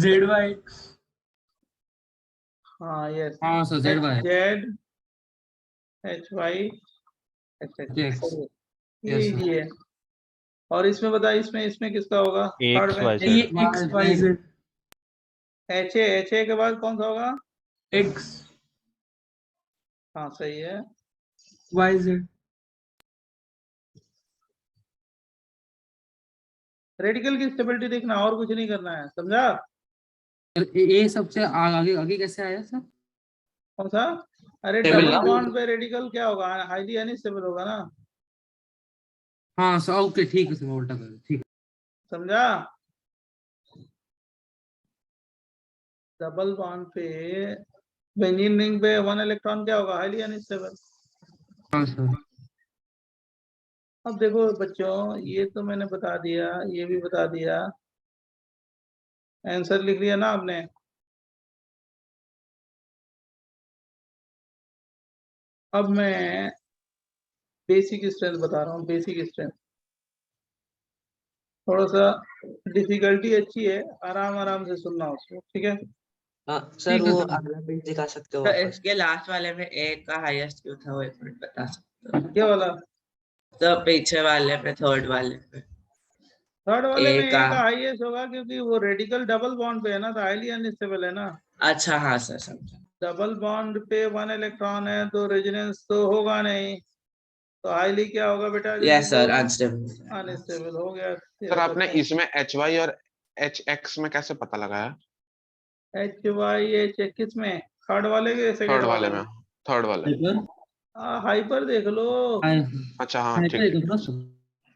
ZY हाँ यस, हाँ सर ZY Z H Y X. ये Yes, sir. इजी है। और इसमें बता, इसमें इसमें किसका होगा? थर्ड एक्स में वाई ये जेड XYZ एच ए के बाद कौन सा होगा? X हाँ सही है। YZ रेडिकल की स्टेबिलिटी देखना, और कुछ नहीं करना है, समझा? ये सबसे आगे आगे कैसे आया सर? कौन सा? अरे Stable डबल ना? बॉन्ड पे रेडिकल क्या होगा? हाईली अनस्टेबल होगा ना, हाँ सर ओके ठीक है सर, मैं उल्टा कर ठीक है। समझा? डबल बॉन्ड पे बेंजीन रिंग पे 1 इलेक्ट्रॉन क्या होगा? Highly unstable. हाँ सर। अब देखो बच्चों, ये तो मैंने बता दिया, ये भी बता दिया, आंसर लिख लिया ना आपने? अब मैं बेसिक स्ट्रेंथ बता रहा हूँ, बेसिक स्ट्रेंथ। थोड़ा सा डिफिकल्टी अच्छी है, आराम आराम से सुनना उसको, ठीक है? सर ठीक है वो सर। अगला पेज दिखा सकते हो तो वापस? इसके लास्ट वाले में ए का हाईएस्ट क्यों था, वो एक मिनट बता सकते हो? ये वाला तो पीछे वाले पे, थर्ड वाले पे थर्ड वाले ए में का। ए का हाईएस्ट होगा, क्योंकि वो रेडिकल डबल बॉन्ड पे है ना, तो हाईली अनस्टेबल है ना। अच्छा हाँ सर समझा। डबल बॉन्ड पे 1 इलेक्ट्रॉन है, तो रेजोनेंस तो होगा नहीं, तो हाईली क्या होगा बेटा? Yes sir, unstable. अनस्टेबल हो गया। सर आपने इसमें एच वाई और एच एक्स में कैसे पता लगाया? HYH किस में, थर्ड वाले के सेकंड थर्ड वाले वाले में, थर्ड वाले में। हाइपर देख लो, अच्छा हाँ ठीक है।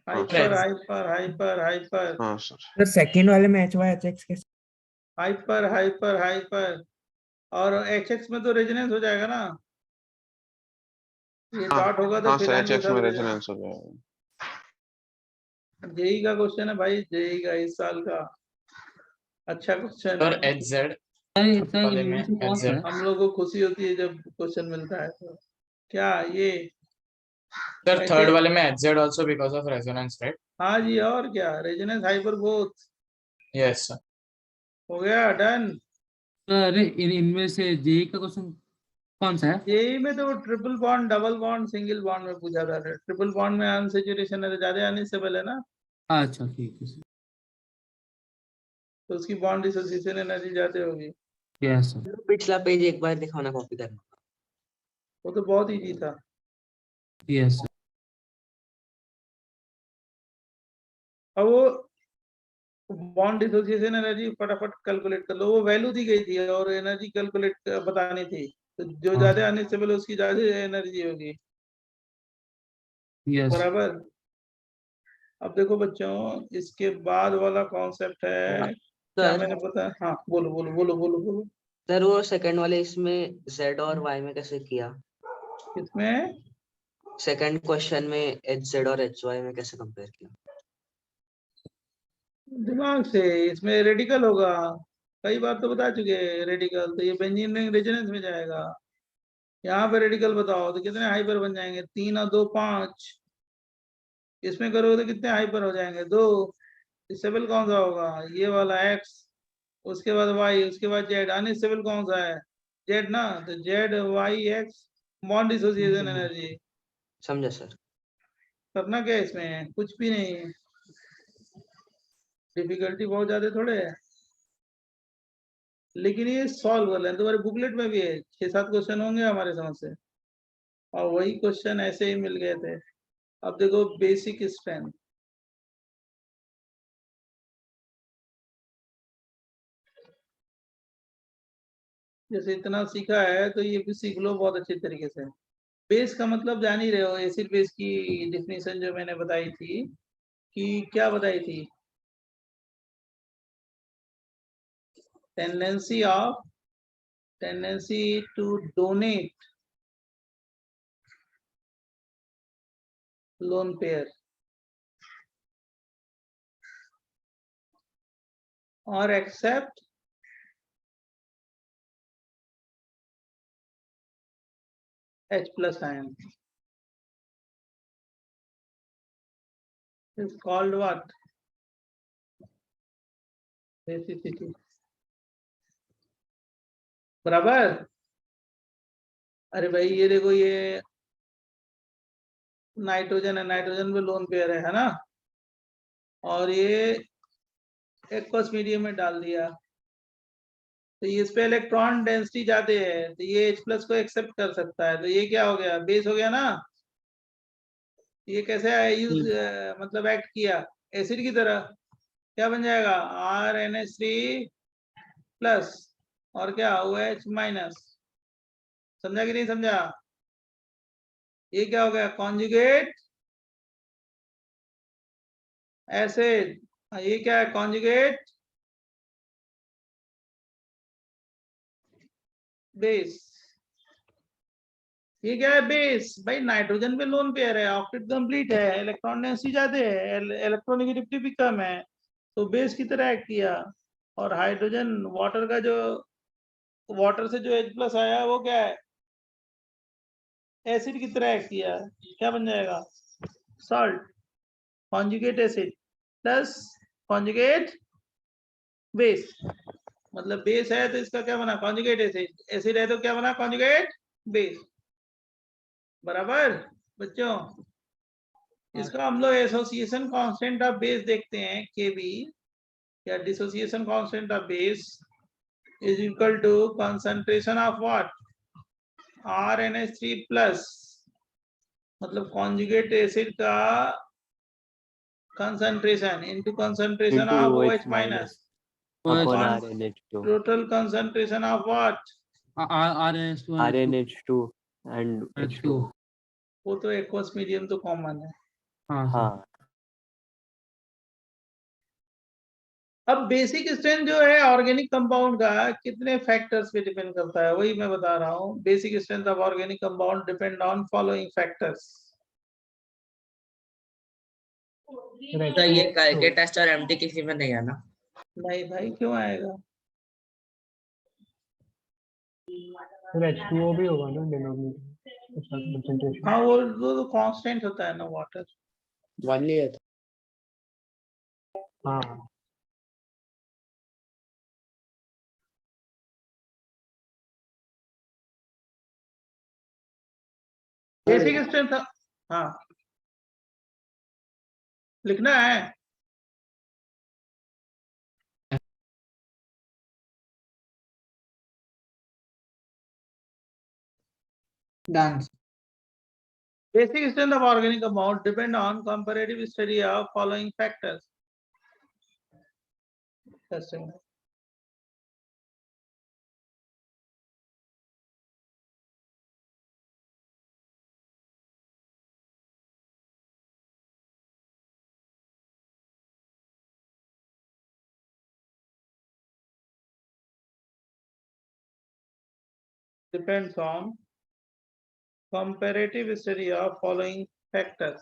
हाइपर हाइपर हाइपर हाइपर हाँ सर। सर सेकंड वाले में HYHX के हाइपर हाइपर हाइपर, और HX में तो रेजोनेंस हो जाएगा ना, ये डॉट होगा तो हाँ फिर सर, एन के HX में साथ रेजोनेंस हो जाएगा। जेई का क्वेश्चन है भाई, जेई का इस साल का अच्छा क्वेश्चन सर है। HZ वाले में HZ हम लोग को खुशी होती है जब क्वेश्चन मिलता है तो। क्या ये सर ऐसे- थर्ड वाले में HZ also because of resonance, right? हाँ जी, और क्या, resonance hyper both Yes sir. हो गया, डन। अरे इनमें से जेई का क्वेश्चन कौन सा है? जेई में तो triple bond, double bond, single bond में पूछा था। ट्रिपल बॉन्ड में अनसैचुरेशन है तो ज्यादा अनस्टेबल है ना, अच्छा ठीक है। तो उसकी बॉन्ड डिसोसिएशन एनर्जी ज्यादा होगी। यस पिछला पेज एक बार दिखाना, कॉपी करना। वो तो बहुत इजी था। यस अब वो बॉन्ड डिसोसिएशन एनर्जी फटाफट कैलकुलेट कर लो, वो वैल्यू दी गई थी और एनर्जी कैलकुलेट बतानी थी, तो जो ज्यादा अनस्टेबल है उसकी ज्यादा एनर्जी होगी, यस बराबर। अब देखो बच्चों, इसके बाद वाला कॉन्सेप्ट है, क्या सर मैंने बताया, हाँ बोलो बोलो बोलो बोलो बोलो। सर वो सेकंड वाले इसमें Z और Y में कैसे किया? इसमें सेकंड क्वेश्चन में HZ और HY में कैसे कंपेयर किया? दिमाग से, इसमें रेडिकल होगा, कई बार तो बता चुके हैं रेडिकल, तो ये बेंजीन रिंग रेजोनेंस में जाएगा। यहाँ पे रेडिकल बताओ तो कितने हाइपर बन जाएंगे, 3 और 2 5। इसमें करोगे तो कितने हाइपर हो जाएंगे, 2। स्टेबल कौन सा होगा, ये वाला X, उसके बाद Y, उसके बाद Z। अनस्टेबल कौन सा है, Z ना, तो ZYX बॉन्ड डिसोसिएशन एनर्जी। समझा सर। करना क्या है इसमें, कुछ भी नहीं है, डिफिकल्टी बहुत ज्यादा थोड़े है, लेकिन ये सॉल्व कर लें। तुम्हारे बुकलेट में भी है, 6-7 क्वेश्चन होंगे हमारे समझ से, और वही क्वेश्चन ऐसे ही मिल गए थे। अब देखो बेसिक स्ट्रेंथ, जैसे इतना सीखा है तो ये भी सीख लो बहुत अच्छे तरीके से। बेस का मतलब जान ही रहे हो, एसिड बेस की डिफिनीशन जो मैंने बताई थी, कि क्या बताई थी, tendency to donate lone pair और accept H+ ion is called what, basicity, बराबर। अरे भाई ये देखो, ये नाइट्रोजन है, नाइट्रोजन में लोन पेयर है ना, और ये एक्वस मीडियम में डाल दिया, तो ये इस पे इलेक्ट्रॉन डेंसिटी जाते हैं, तो ये H+ को एक्सेप्ट कर सकता है, तो ये क्या हो गया, बेस हो गया ना। ये कैसे यूज मतलब एक्ट किया एसिड की तरह, क्या बन जाएगा, RNH3+ और क्या OH-। समझा कि नहीं समझा, ये क्या हो गया, कॉन्जुगेट एसिड, ये क्या है, कॉन्जुगेट बेस। ये क्या है, बेस भाई, नाइट्रोजन पे लोन पेयर है, ऑक्टेट कंप्लीट है, इलेक्ट्रॉन डेंसिटी ज्यादा है, इलेक्ट्रोनेगेटिविटी भी कम है, तो बेस की तरह एक्ट किया। और हाइड्रोजन वाटर का जो, वाटर से जो H+ आया वो क्या है, एसिड की तरह एक्ट किया, क्या बन जाएगा, salt, conjugate acid plus conjugate base. मतलब बेस है तो इसका क्या बना, कॉन्जुगेट एसिड, एसिड है तो क्या बना, कॉन्जुगेट बेस, बराबर बच्चों। इसका हम लोग एसोसिएशन कांस्टेंट ऑफ बेस देखते हैं, Kb, या dissociation constant of base is equal to concentration of what, RNH3+, मतलब कॉन्जुगेट एसिड का concentration into concentration of OH-। upon Con- RnH2. total concentration of what? RnH2 RnH2 and H2. वो तो एक्वस मीडियम तो कॉमन है। हाँ अब बेसिक स्ट्रेंथ जो है ऑर्गेनिक कंपाउंड का कितने फैक्टर्स पे डिपेंड करता है, वही मैं बता रहा हूँ। Basic strength of organic compound depend on following factors. तो ये करके टेस्ट और एमटी किसी में नहीं है ना? नहीं भाई, क्यों आएगा? H2O भी होगा ना डिनोमिनेटर, उसका कंसंट्रेशन। हाँ, वो तो कांस्टेंट होता है ना वाटर। वन लिया था। हाँ बेसिक स्ट्रेंथ, हाँ लिखना है। Done. Basic strength of organic compound depend on comparative study of following factors. Testing. Depends on comparative study of following factors.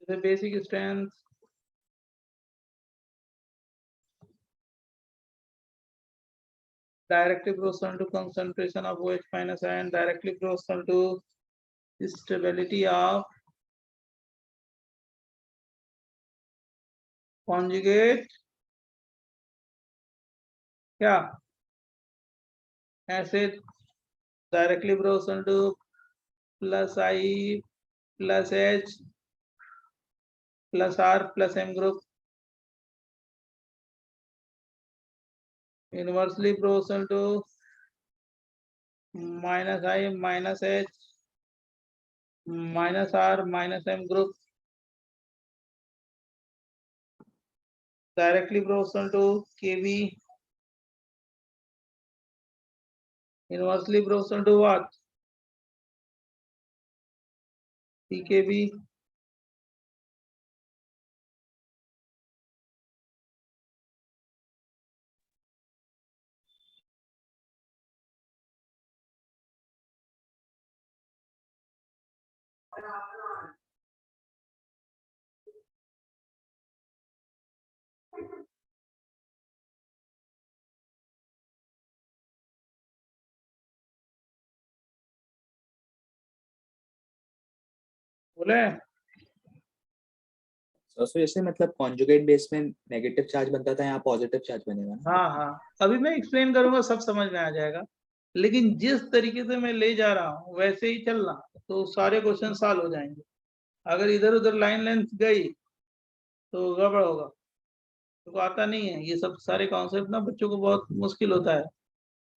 The basic strength directly proportional to concentration of OH minus ion, directly proportional to stability of conjugate क्या acid, directly proportional to plus I plus H plus R plus M group, inversely proportional to minus I minus H minus R minus M group, directly proportional to Kb, inversely proportional to what? pKb, बोले So जैसे मतलब कॉन्जुगेट बेस में नेगेटिव चार्ज बनता था, यहाँ पॉजिटिव चार्ज बनेगा ना? हाँ हाँ, अभी मैं एक्सप्लेन करूंगा, सब समझ में आ जाएगा। लेकिन जिस तरीके से मैं ले जा रहा हूँ वैसे ही चलना, तो सारे क्वेश्चन सॉल्व हो जाएंगे। अगर इधर उधर लाइन लेंथ गई तो गड़बड़ होगा, तो आता नहीं है ये सब सारे कॉन्सेप्ट ना, बच्चों को बहुत मुश्किल होता है।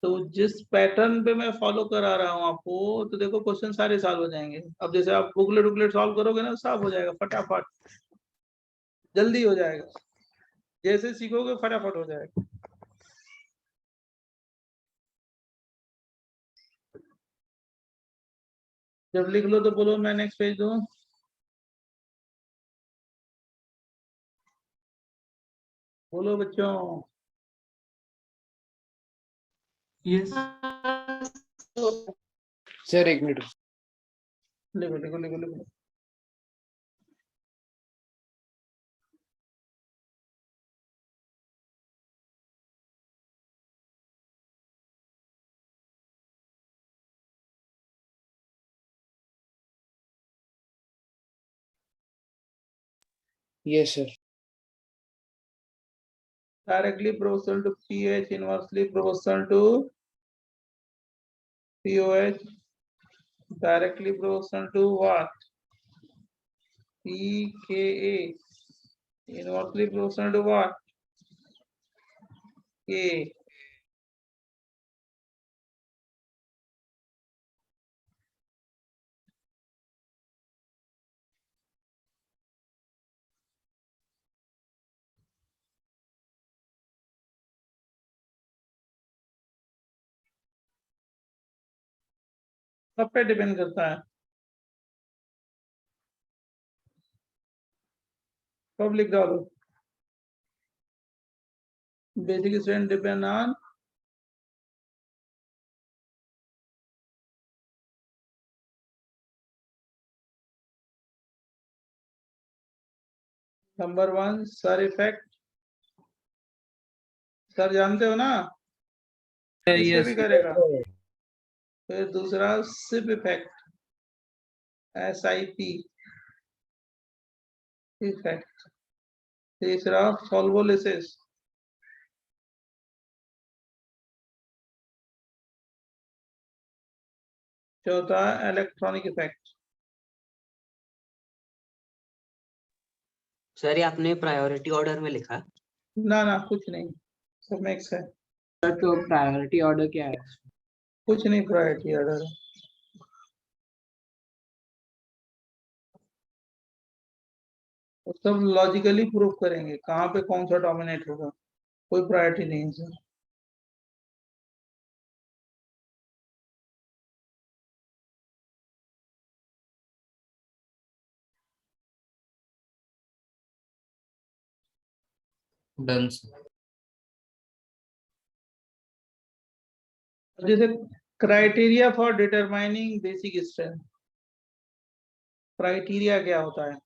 तो जिस पैटर्न पे मैं फॉलो करा रहा हूँ आपको, तो देखो क्वेश्चन सारे सॉल्व हो जाएंगे। अब जैसे आप बुकलेट उकलेट सॉल्व करोगे ना, सब हो जाएगा फटाफट, जल्दी हो जाएगा। जैसे सीखोगे फटाफट हो जाएगा। जब लिख लो तो बोलो मैं नेक्स्ट पेज दूं। बोलो बच्चों। यस सर एक मिनट। लिखो लिखो लिखो लिखो। Yes, sir. Directly proportional to pH, inversely proportional to pOH, directly proportional to what? pKa, inversely proportional to what? K. सब पे डिपेंड करता है। कब लिख डालो? Basic strength depend on number 1 sir effect, sir जानते हो ना, इससे भी करेगा। फिर दूसरा सिप इफेक्ट, SIP इफेक्ट। तीसरा सॉल्वोलिसिस। चौथा इलेक्ट्रॉनिक इफेक्ट। सर ये आपने प्रायोरिटी ऑर्डर में लिखा? ना ना कुछ नहीं, सब मिक्स है। सर तो प्रायोरिटी ऑर्डर क्या है? कुछ नहीं प्रायोरिटी ऑर्डर, सब लॉजिकली प्रूव करेंगे कहाँ पे कौन सा डोमिनेट होगा, कोई प्रायोरिटी नहीं है सर। डन। जैसे criteria for determining basic strength, criteria क्या होता है?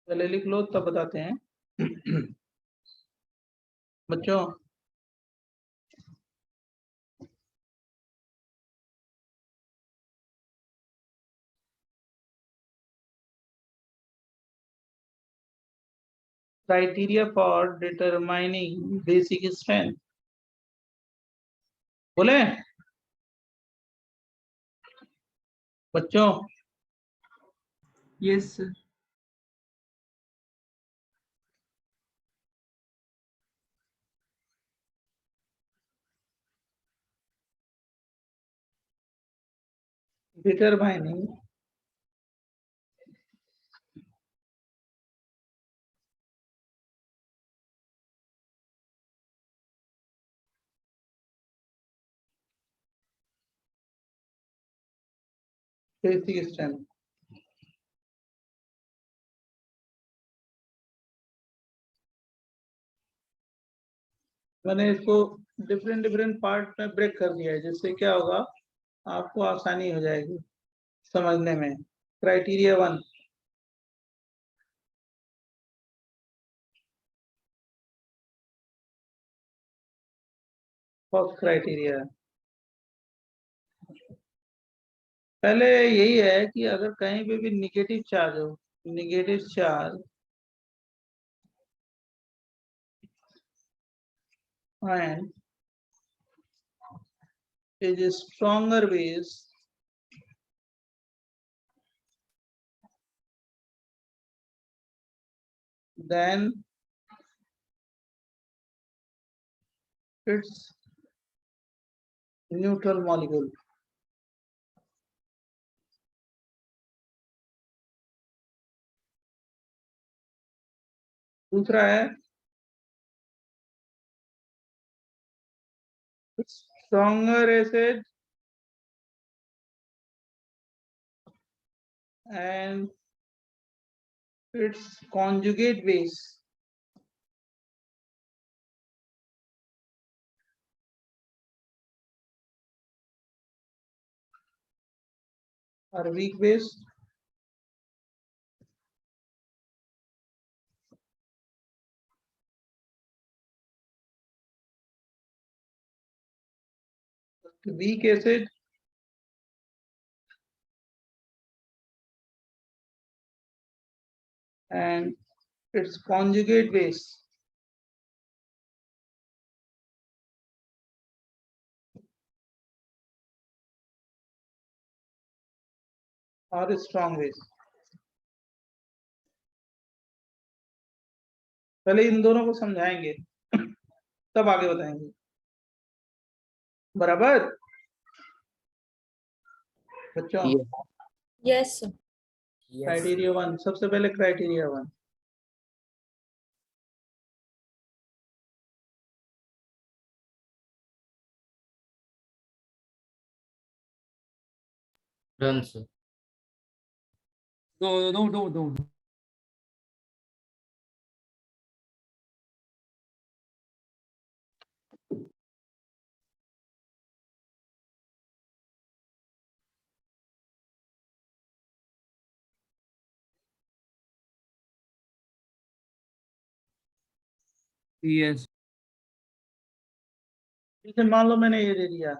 पहले लिख लो तब बताते हैं बच्चों। Criteria for determining basic strength बोले बच्चों? Yes sir. Determining basic strength. मैंने इसको डिफरेंट डिफरेंट पार्ट में ब्रेक कर दिया है, जिससे क्या होगा आपको आसानी हो जाएगी समझने में। क्राइटेरिया 1, फर्स्ट क्राइटेरिया पहले यही है कि अगर कहीं पे भी निगेटिव चार्ज हो, negative charge and is a stronger base than its neutral molecule. दूसरा है stronger acid and its conjugate base are weak base. Weak acid and its conjugate base और स्ट्रॉन्ग बेस। पहले इन दोनों को समझाएंगे तब आगे बताएंगे। बराबर बच्चों? Yes sir. क्राइटेरिया 1, सबसे पहले criteria 1। Done, sir. No. Yes. जैसे मान लो मैंने ये दे दिया,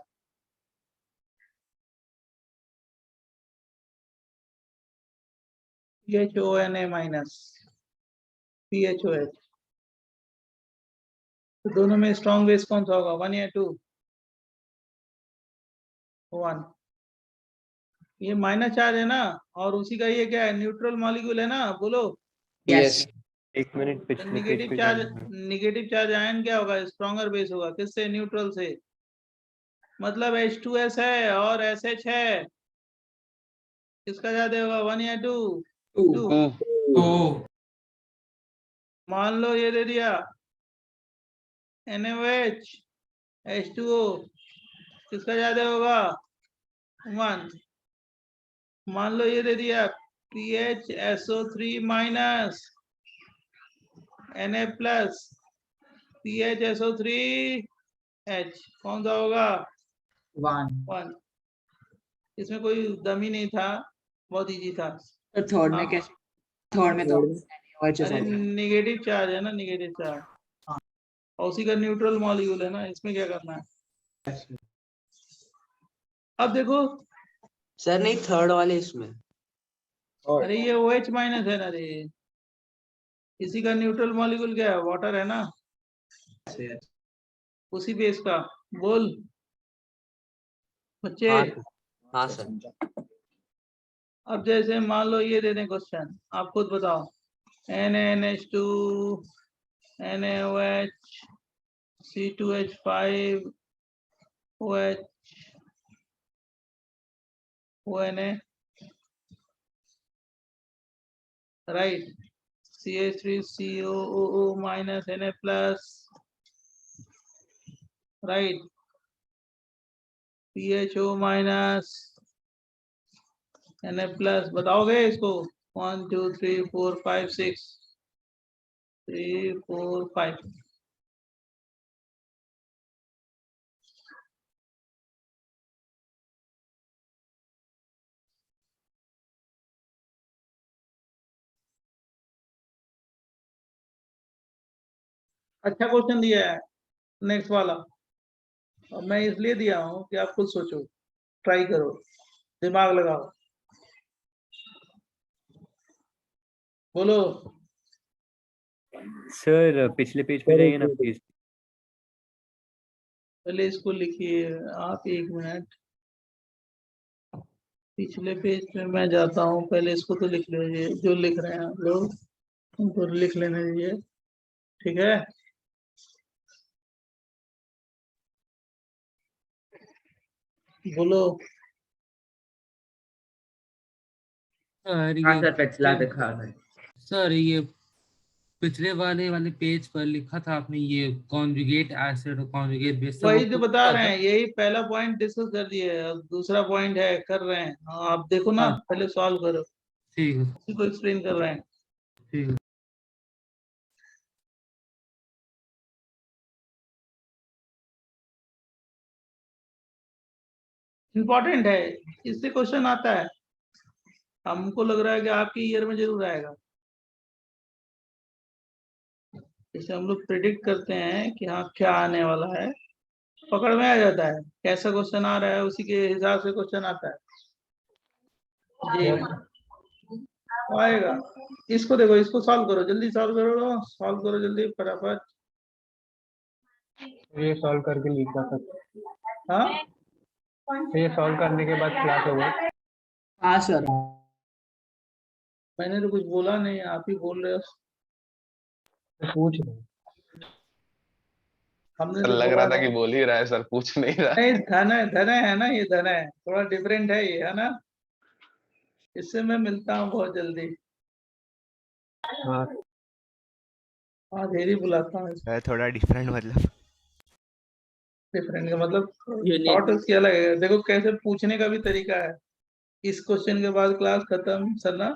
PHONA माइनस PHOH, तो दोनों में स्ट्रॉन्ग बेस कौन सा होगा, 1 या 2? 1। ये माइनस चार्ज है ना, और उसी का ये क्या है, न्यूट्रल मॉलिक्यूल है ना, बोलो। यस। एक मिनट पिछले पेज निगेटिव पे चार्ज, जाना है। निगेटिव चार्ज आयन क्या होगा, स्ट्रॉन्गर बेस होगा। किससे? न्यूट्रल से। मतलब H2S है और SH है, किसका ज्यादा होगा, 1 या 2? 2। मान लो ये दे दिया NaOH H2O, किसका ज्यादा होगा, 1। मान लो ये दे दिया PHSO3 minus Na plus PHSO3H, कौन सा होगा, 1। इसमें कोई दम ही नहीं था, बहुत इजी था। तो थर्ड में कैसे? थर्ड में तो अरे निगेटिव चार्ज है ना, निगेटिव चार्ज, और उसी का न्यूट्रल मॉलिक्यूल है ना, इसमें क्या करना है। अब देखो, सर नहीं थर्ड वाले इसमें। अरे ये OH माइनस है ना रे, इसी का न्यूट्रल मॉलिक्यूल क्या है, वाटर है ना, उसी बेस का। बोल बच्चे। हाँ सर। अब जैसे मान लो ये दे दें क्वेश्चन, आप खुद बताओ, NaNH2 NaOH C2H5 OH ONA, right, CH3COOO minus Na plus, right, PHO minus Na plus, बताओगे इसको, 1 2 3 4 5 6 3 4 5। अच्छा क्वेश्चन दिया है नेक्स्ट वाला, और मैं इसलिए दिया हूँ कि आप खुद सोचो, ट्राई करो, दिमाग लगाओ, बोलो। सर पिछले पेज पे जाइए ना प्लीज। पहले इसको लिखिए आप, 1 मिनट, पिछले पेज पे मैं जाता हूँ, पहले इसको तो लिख लीजिए, जो लिख रहे हैं आप लोग उनको लिख लेने दीजिए, ठीक है। बोलो। सर हाँ ये सर पिछला दिखा है। सर ये पिछले वाले पेज पर लिखा था आपने, ये कॉन्जुगेट एसिड और कॉन्जुगेट बेस, वही तो बता रहे हैं, यही पहला पॉइंट डिस्कस कर दिए, अब दूसरा पॉइंट है, कर रहे हैं। हाँ, आप देखो ना, पहले सॉल्व करो, ठीक है, उसी को एक्सप्लेन कर रहे हैं। ठीक है। इम्पोर्टेंट है, इससे क्वेश्चन आता है, हमको लग रहा है कि आपके ईयर में जरूर आएगा। जैसे हम लोग प्रिडिक्ट करते हैं कि हाँ क्या आने वाला है, पकड़ में आ जाता है, कैसा क्वेश्चन आ रहा है उसी के हिसाब से क्वेश्चन आता है जी, आएगा। इसको देखो, इसको सॉल्व करो, जल्दी सॉल्व करो जल्दी फटाफट। ये सॉल्व करके लीक कर सकते। हाँ ये सॉल्व करने के बाद क्लास होगा। हाँ सर। मैंने तो कुछ बोला नहीं, आप ही बोल रहे हो। पूछ रहे हैं। हमने सर तो लग बोला रहा था कि नहीं। बोल ही रहा है सर, पूछ नहीं रहा नहीं, है। धन है ना, ये धन है, थोड़ा डिफरेंट है ये, है ना। इससे मैं मिलता हूँ बहुत जल्दी। हाँ हाँ, धीरे बुलाता हूँ। थोड़ा डिफरेंट मतलब डिफरेंट का मतलब यूनिक। थॉट उसकी अलग है। देखो कैसे पूछने का भी तरीका है। इस क्वेश्चन के बाद क्लास खत्म सर ना,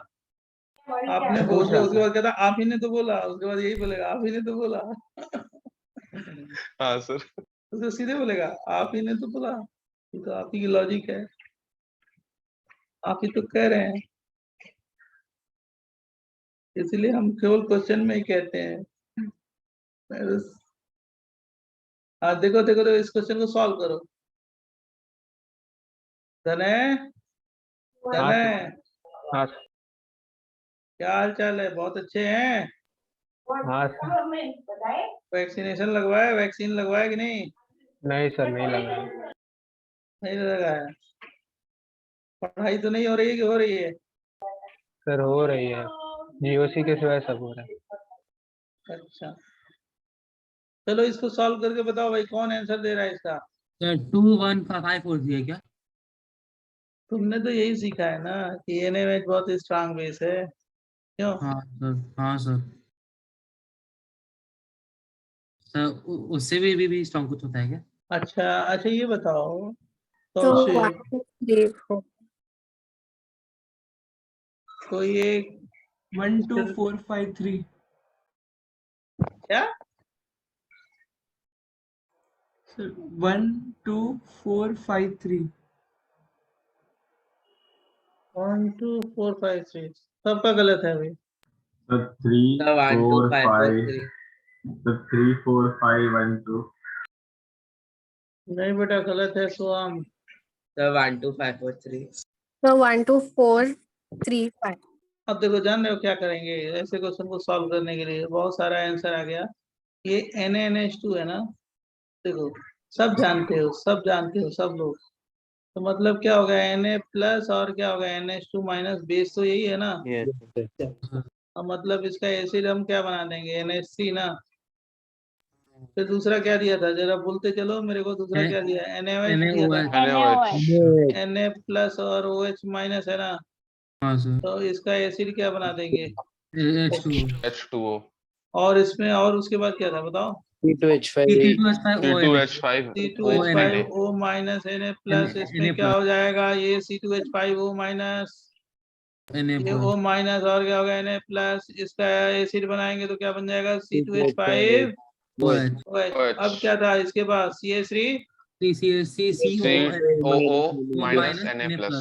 आपने बोल पूछ दिया, रहा उसके था। बाद कहता आप ही ने तो बोला, उसके बाद यही बोलेगा आप ही ने तो बोला। हाँ सर। तो सीधे बोलेगा आप ही ने तो बोला, ये तो आप ही की लॉजिक है, आप ही तो कह रहे हैं। इसलिए हम केवल क्वेश्चन में ही कहते हैं। हाँ देखो देखो देखो, इस क्वेश्चन को सॉल्व करो। धनय, हाँ धनय, हाँ क्या हाल चाल है? बहुत अच्छे हैं। हाँ सर। वैक्सीनेशन लगवाया, वैक्सीन लगवाया कि नहीं? नहीं सर, नहीं लगा। नहीं लगाया। पढ़ाई तो नहीं हो रही है कि हो रही है? सर हो रही है, जीओसी के सिवाय सब हो रहा है। अच्छा, चलो इसको सॉल्व करके बताओ भाई, कौन आंसर दे रहा है इसका? सर 21554 दिया क्या? तुमने तो यही सीखा है ना कि एनएमएच बहुत स्ट्रांग बेस है, क्यों? हाँ सर, हाँ सर। सर उससे भी स्ट्रॉन्ग कुछ होता है क्या? अच्छा अच्छा, ये बताओ तो कौशिक, कोई एक 12453 क्या? सर 12453 1 2 4 5 6 सबका गलत है भाई। Sir 3 The 1 2 4 5 4 5 3. सर 3 4 5 1 2 नहीं बेटा, गलत है सोहम। The 1 2 5 4 3. तो 12435 अब देखो, जान रहे हो क्या करेंगे ऐसे क्वेश्चन को सॉल्व करने के लिए? बहुत सारा आंसर आ गया। ये NaNH2 है ना, देखो सब जानते हो, सब जानते हो सब लोग। तो मतलब क्या होगा, Na प्लस और क्या होगा NH2 माइनस, बेस तो यही है ना। अब मतलब इसका एसिड हम क्या बना देंगे, NH3 ना। फिर दूसरा क्या दिया था, जरा बोलते चलो मेरे को, दूसरा क्या दिया? NaOH दिया था। NaOH। Na प्लस और OH माइनस है ना, हाँ सर। तो इसका एसिड क्या बना देंगे? H2O। H2O। और इसमें और उसके बाद क्या था बताओ? C2H5O माइनस Na प्लस, इसमें क्या हो जाएगा ये C2H5O माइनस, ये O माइनस और क्या होगा Na प्लस, इसका एसिड बनाएंगे तो क्या बन जाएगा? C2H5OH। अब क्या था इसके पास? COO minus Na+।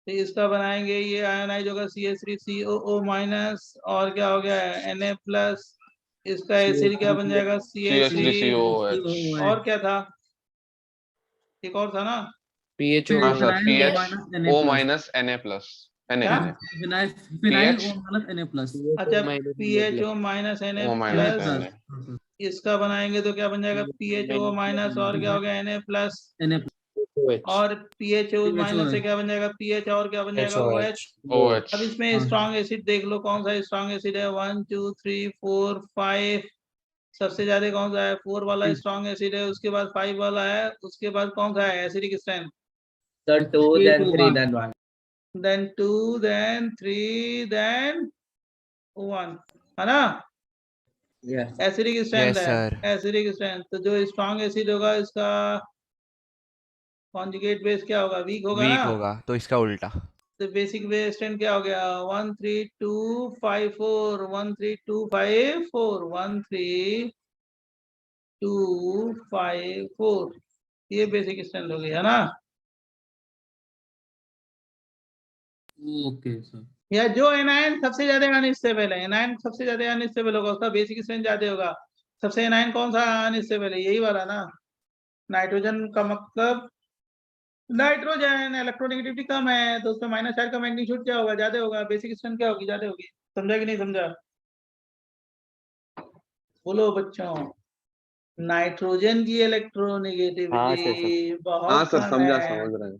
तो इसका बनाएंगे, ये आयोनाइज होगा CH3COO माइनस और क्या हो गया है Na प्लस, इसका एसिड क्या बन जाएगा? CH3। CH3COOH। और क्या था, एक और था ना? हाँ सर, PHO माइनस Na+। क्या? Phenyl O minus Na+। अच्छा, PHO minus Na O minus plus, Na। इसका बनाएंगे तो क्या बन जाएगा? PHO माइनस और क्या हो गया? Na प्लस, और PHO माइनस से क्या बन जाएगा? PH और क्या बन जाएगा? OH। OH। अब इसमें स्ट्रॉन्ग एसिड देख लो, कौन सा स्ट्रॉन्ग एसिड है? 1 2 3 4 5, सबसे ज्यादा कौन सा है? 4 वाला स्ट्रॉन्ग एसिड है, उसके बाद 5 वाला है, उसके बाद कौन सा है acidic strength? So 2 then 3 then 1. Then 2 then 3 then 1, है ना? Yes. एसिडिक स्ट्रेंथ यस है, सर। Acidic strength. तो जो स्ट्रॉन्ग एसिड होगा इसका कॉन्जुगेट बेस क्या होगा? वीक होगा वीक ना। होगा, तो इसका उल्टा। तो बेसिक बेस स्ट्रेंथ क्या हो गया? 1 3 2 5 4 1 3 2 5 4 1 3 2 5 4, ये बेसिक स्ट्रेंथ हो गई, है ना? Okay sir. या जो एनायन सबसे ज्यादा अनस्टेबल है, एनायन सबसे ज्यादा अनस्टेबल होगा, उसका बेसिक स्ट्रेंथ ज्यादा होगा। सबसे एनायन कौन सा अनस्टेबल है? यही वाला ना। नाइट्रोजन का मतलब, नाइट्रोजन इलेक्ट्रोनेगेटिविटी कम है तो उसमें माइनस चार्ज का मैग्नीट्यूड क्या होगा? ज्यादा होगा। बेसिक स्ट्रेंथ क्या होगी? ज्यादा होगी। समझा कि नहीं समझा? बोलो बच्चों। नाइट्रोजन की हाँ सर, इलेक्ट्रोनेगेटिविटी हाँ बहुत सर, कम समझा, है, समझ रहे हैं।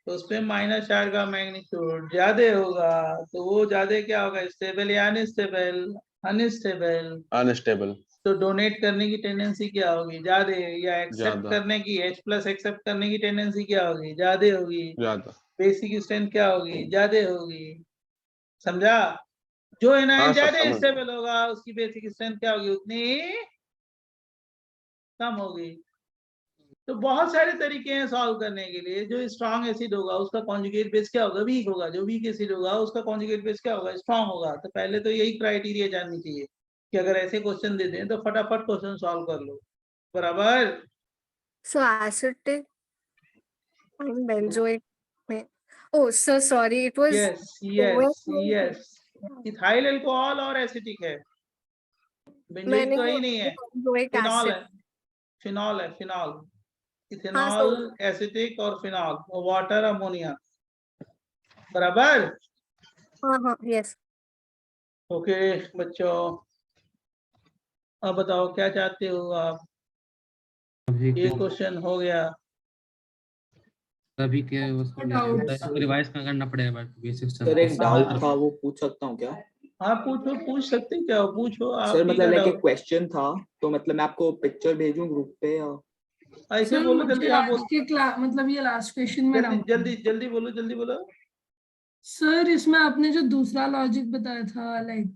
तो उसपे माइनस चार्ज का मैग्नीट्यूड ज्यादा होगा, तो वो ज्यादा क्या होगा, स्टेबल या अनस्टेबल? अनस्टेबल। अनस्टेबल। तो डोनेट करने की टेंडेंसी क्या होगी, ज्यादा, या एक्सेप्ट ज्यादा। करने की H+ एक्सेप्ट करने की टेंडेंसी क्या होगी, ज्यादा होगी। ज्यादा। बेसिक स्ट्रेंथ क्या होगी, ज्यादा होगी। समझा? जो एनायन हाँ सर, ज्यादा समझ गया। स्टेबल होगा उसकी बेसिक स्ट्रेंथ क्या होगी, उतनी कम होगी। तो बहुत सारे तरीके हैं सॉल्व करने के लिए। जो स्ट्रॉन्ग एसिड होगा उसका कॉन्जुगेट बेस क्या होगा, वीक होगा। जो वीक एसिड होगा उसका कॉन्जुगेट बेस क्या होगा, स्ट्रॉन्ग होगा। तो पहले तो यही क्राइटेरिया जाननी चाहिए कि अगर ऐसे क्वेश्चन दे दें तो फटाफट क्वेश्चन सॉल्व कर लो। बराबर? So acetic and benzoic में oh so sorry it was yes yes OH yes. Ethyl alcohol और एसिटिक है, बेंजोइक मैंने तो ही नहीं है। benzoic फिनॉल acid है, फिनॉल है, फिनॉल। हाँ इथेनॉल, so एसिटिक और फिनॉल, वाटर, अमोनिया। बराबर? हाँ yes ओके बच्चों, अब बताओ क्या चाहते हो आप। ये क्वेश्चन हो गया। अभी के उसको रिवाइज करना पड़ेगा बेसिक सर एक डाउट था, वो पूछ सकता हूँ क्या? हाँ पूछो, पूछ सकते क्या हो, पूछो आप। सर मतलब लाइक एक क्वेश्चन था, तो मतलब मैं आपको पिक्चर भेजूं ग्रुप पे या ऐसे सर बोलो, मुझे जल्दी आप आज बोलो, के क्लास मतलब ये लास्ट क्वेश्चन में जल्दी डाउट जल्दी जल्दी बोलो, जल्दी बोलो। सर इसमें आपने जो दूसरा लॉजिक बताया था लाइक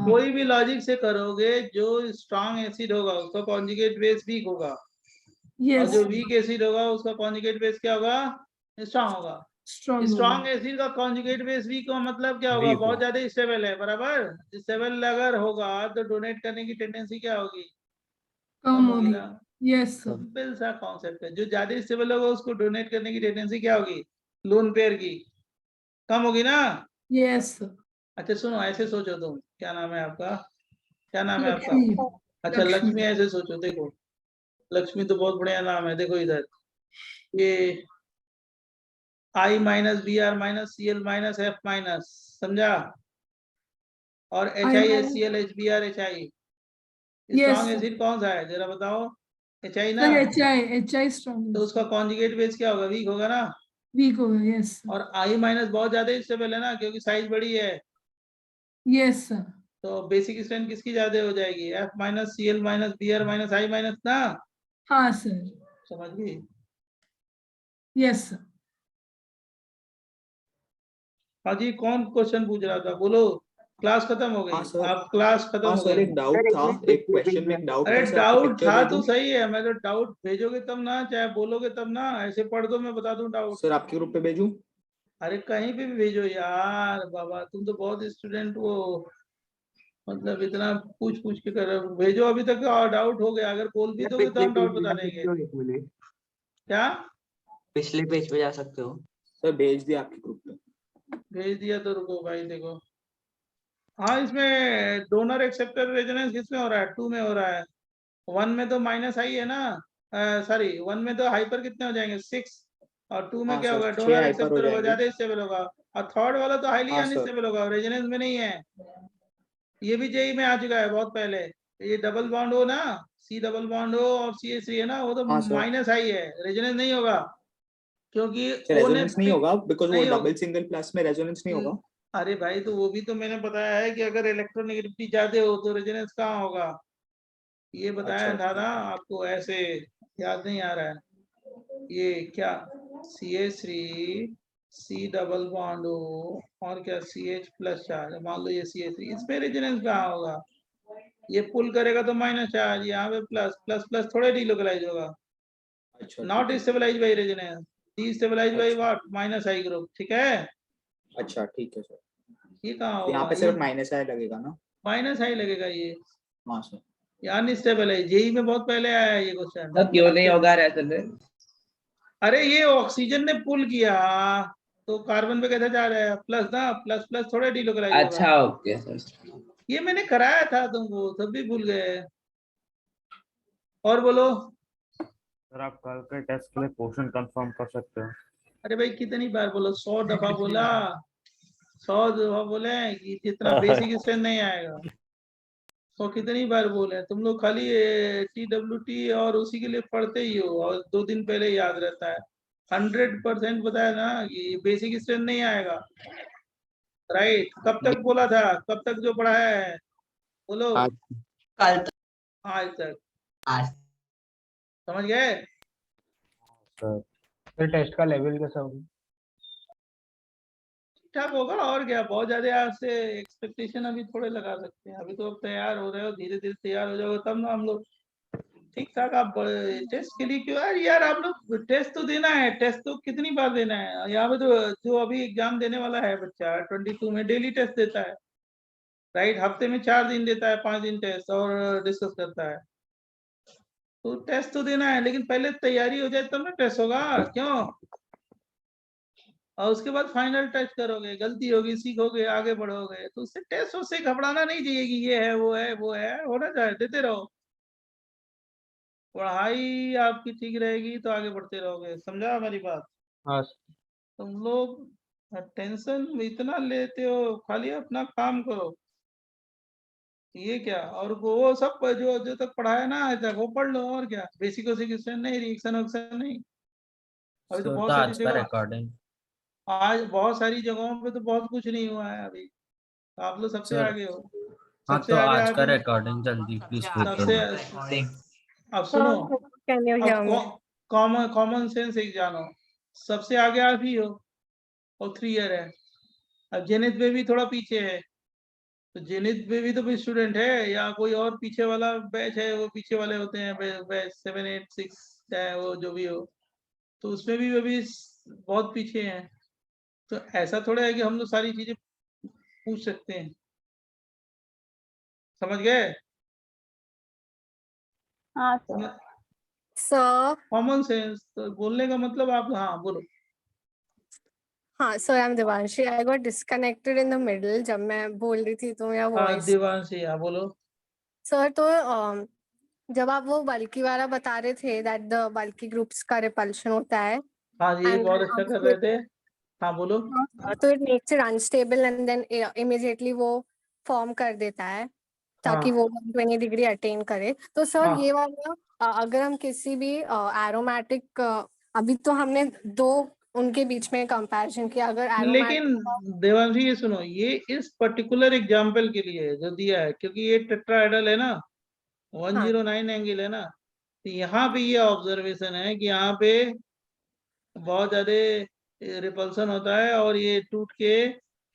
कोई भी लॉजिक से करोगे, जो स्ट्रॉन्ग एसिड होगा उसका कॉन्जुगेट बेस वीक होगा, और जो वीक एसिड होगा उसका कॉन्जुगेट बेस क्या होगा, स्ट्रॉन्ग होगा। स्ट्रॉन्ग एसिड का कॉन्जुगेट बेस वीक का मतलब क्या होगा, बहुत ज्यादा स्टेबल है। बराबर? स्टेबल अगर होगा तो डोनेट करने की टेंडेंसी क्या होगी, कम होगी ना। यस सर सिंपल सा कॉन्सेप्ट है। जो ज्यादा स्टेबल होगा उसको डोनेट करने की टेंडेंसी क्या होगी, लोन पेयर की, कम होगी ना। यस सर अच्छा सुनो, ऐसे सोचो तुम, क्या नाम है आपका, क्या नाम है आपका? लक्ष्मी अच्छा लक्ष्मी, ऐसे सोचो, देखो लक्ष्मी तो बहुत बढ़िया नाम है। देखो इधर, ये I-Br-Cl-F-, समझा? और HiHCl-HBr, स्ट्रॉन्ग एसिड कौन सा है जरा बताओ, HI ना। HI स्ट्रॉन्ग तो उसका कॉन्जुगेट बेस क्या होगा, वीक होगा ना। वीक होगा यस और I- बहुत ज्यादा स्टेबल है ना, क्योंकि साइज बड़ी है। यस सर तो बेसिक स्ट्रेंथ किसकी ज्यादा हो जाएगी, F-Cl-Br-I- ना। हाँ सर समझ गई? यस सर हाँ जी, कौन क्वेश्चन पूछ रहा था, बोलो। क्लास खत्म हो गई। हाँ सर। आप क्लास खत्म हाँ हो सर गई। एक डाउट था, एक क्वेश्चन में एक डाउट अरे था सर, आपको डाउट पिक्चर था भेजूं? तो सही है, मैं तो डाउट भेजोगे तब ना, चाहे बोलोगे तब ना, ऐसे पढ़ दो मैं बता दूं डाउट। सर आपके ग्रुप पे भेजूं? अरे कहीं पे भी भेजो यार, बाबा तुम तो बहुत स्टूडेंट हो, मतलब इतना पूछ पूछ के कर रहे हो। भेजो, अभी तक डाउट हो गया, अगर बोल भी दोगे तो हम डाउट बता देंगे। क्या पिछले पेज पे जा सकते हो। सर भेज दिया आपके ग्रुप पे। भेज दिया तो रुको भाई, देखो। हाँ इसमें डोनर एक्सेप्टर रेजोनेंस किसमें हो रहा है, 2 में हो रहा है। 1 में तो माइनस आई है ना, सॉरी 1 में तो हाइपर कितने हो जाएंगे, 6, और 2 में हाँ क्या सर होगा, 6 डोनर हाइपर हो एक्सेप्टर होगा, जाएंगे। ज्यादा स्टेबल होगा। और थर्ड वाला तो हाईली हाँ सर। अनस्टेबल होगा, रेजोनेंस में नहीं है। ये भी जेई में आ चुका है बहुत पहले। ये डबल बॉन्ड हो ना, C डबल बॉन्ड हो और CH3 है ना, वो तो हाँ सर। माइनस आई है, रेजोनेंस नहीं होगा, क्योंकि सर O ने रेजोनेंस नहीं होगा, बिकॉज वो नहीं डबल होगा। सिंगल प्लस में रेजोनेंस नहीं होगा। अरे भाई तो वो भी तो मैंने बताया है कि अगर इलेक्ट्रोनेगेटिविटी ज्यादा हो तो रेजोनेंस कहाँ होगा, ये बताया अच्छा था ना आपको, ऐसे याद नहीं आ रहा है। ये क्या, CH3 C डबल बॉन्ड हो और क्या CH+ चार्ज, मान लो ये CH3, इस पे रेजोनेंस कहाँ होगा, ये पुल करेगा तो माइनस चार्ज, यहाँ पे प्लस प्लस प्लस थोड़े डिलोकलाइज होगा, अच्छा not stabilize by resonance, destabilize by what, minus I group, ठीक है। अच्छा ठीक है सर। ये कहाँ तो यहाँ होगा, पे ये सिर्फ माइनस आई लगेगा ना? माइनस आई लगेगा ये, हाँ सर। यार अनस्टेबल है, जेई में बहुत पहले आया है ये क्वेश्चन। तो क्यों नहीं होगा रेजोनेंस? अरे ये ऑक्सीजन ने पुल किया तो कार्बन पे कैसे जा रहा है, प्लस ना, प्लस प्लस थोड़ा डिलोकलाइज होगा। अच्छा ओके सर। ये मैंने कराया था तुमको, तब भी भूल गए। और बोलो। सर आप कल के टेस्ट के लिए क्वेश्चन कंफर्म कर सकते हो। अरे भाई कितनी बार बोलो, 100 दफा बोला, 100 दफा बोले कि जितना बेसिक स्ट्रेंथ नहीं आएगा। तो कितनी बार बोले, तुम लोग खाली TWT और उसी के लिए पढ़ते ही हो, और 2 दिन पहले याद रहता है। 100% बताया ना कि बेसिक स्ट्रेंथ नहीं आएगा, राइट? कब तक बोला था, कब तक जो पढ़ाया है बोलो? कल तक। आज तक आज समझ गए? फिर टेस्ट का लेवल कैसा होगा? ठीक ठाक होगा, और क्या, बहुत ज्यादा आपसे एक्सपेक्टेशन अभी थोड़े लगा सकते हैं। अभी तो अब तैयार हो रहे हो, धीरे धीरे तैयार हो जाओगे तब ना हम लोग ठीक ठाक। आप टेस्ट के लिए क्यों यार आप लोग टेस्ट तो देना है, टेस्ट तो कितनी बार देना है? यहाँ पे तो जो अभी एग्जाम देने वाला है बच्चा 22 में डेली टेस्ट देता है, राइट? हफ्ते में 4 दिन देता है, 5 दिन टेस्ट और डिस्कस करता है। तो टेस्ट तो देना है, लेकिन पहले तैयारी हो जाए तब ना टेस्ट होगा, क्यों? और उसके बाद फाइनल टेस्ट करोगे, गलती होगी, सीखोगे, आगे बढ़ोगे। तो उससे टेस्ट उससे घबराना नहीं चाहिए कि ये है वो है वो है, होना चाहिए, देते रहो। पढ़ाई आपकी ठीक रहेगी तो आगे बढ़ते रहोगे, समझा हमारी बात? हाँ तुम लोग टेंशन इतना लेते हो, खाली अपना काम करो। ये क्या, और वो सब जो जो तक पढ़ाया ना आज तक वो पढ़ लो, और क्या। बेसिक नहीं, रिएक्शन वक्शन नहीं। अभी तो सर बहुत तो सारी आज का जगह, रिकॉर्डिंग आज बहुत सारी जगहों पे तो बहुत कुछ नहीं हुआ है अभी। आप लोग सबसे सर, आगे हो, हाँ सबसे तो आगे आज का आप। रिकॉर्डिंग जल्दी प्लीज सबसे अब सुनो, Can you hear me? अब कॉमन सेंस एक जानो, सबसे आगे आप ही हो और 3 ईयर है। अब जेनिथ में भी थोड़ा पीछे है, तो जेनिथ में भी तो कोई स्टूडेंट है या कोई और पीछे वाला बैच है, वो पीछे वाले होते हैं बैच 7, 8, 6 चाहे वो जो भी हो, तो उसमें भी वो भी बहुत पीछे हैं। तो ऐसा थोड़ा है कि हम लोग सारी चीजें पूछ सकते हैं, समझ गए? हाँ सर। कॉमन सेंस तो बोलने का मतलब आप, हाँ बोलो। हाँ sir, I am Devanshi. I got disconnected in the middle जब मैं बोल रही थी, तो मेरा हाँ वॉइस। देवांशी, हाँ बोलो। सर तो जब आप वो बल्कि वाला बता रहे थे दैट द बल्कि ग्रुप्स का रिपल्शन होता है, हाँ जी, and बहुत अच्छा कर रहे थे। हाँ बोलो। तो it makes it unstable and then immediately वो फॉर्म कर देता है ताकि हाँ वो 120 डिग्री अटेन करे। तो सर हाँ। ये वाला अगर हम किसी भी एरोमेटिक, अभी तो हमने 2 उनके बीच में कंपैरिजन किया, अगर लेकिन एरोमेटिक। देवांशी ये सुनो, ये इस पर्टिकुलर एग्जाम्पल के लिए जो दिया है, क्योंकि ये टेट्राहेड्रल है ना, 109 एंगल है ना, तो यहाँ पे ये ऑब्जर्वेशन है कि यहाँ पे बहुत ज्यादा रिपल्सन होता है और ये टूट के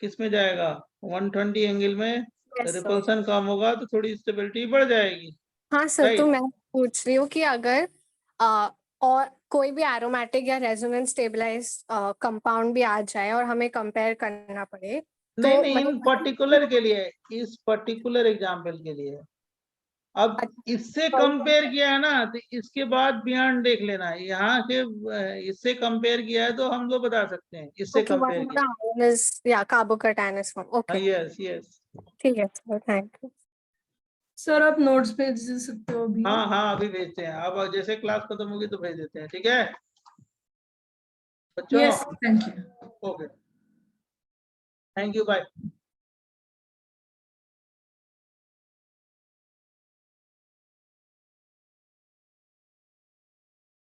किस में जाएगा, 120 एंगल में। Yes, sir. रिपल्सन कम होगा तो थोड़ी स्टेबिलिटी बढ़ जाएगी। हाँ सर, तो राइट। मैं पूछ रही हूँ कि अगर और कोई भी एरोमेटिक या रेजोनेंस स्टेबलाइज कंपाउंड भी आ जाए और हमें कंपेयर करना पड़े, तो नहीं नहीं, इन मतलब पर्टिकुलर के लिए, इस पर्टिकुलर एग्जाम्पल के लिए। अब इससे कंपेयर किया है ना, तो इसके बाद बियॉन्ड देख लेना है। यहाँ के इससे कंपेयर किया है तो हम लोग बता सकते हैं, इससे Okay, कंपेयर one किया। more ion is, yeah, carbocation form. Okay. Yes yes. ठीक है सर, थैंक यू। सर आप नोट्स भेज दे सकते हो अभी? हाँ हाँ, अभी भेजते हैं। अब जैसे क्लास खत्म होगी तो भेज देते हैं, ठीक है बच्चों? Yes, thank you. Okay, thank you, bye.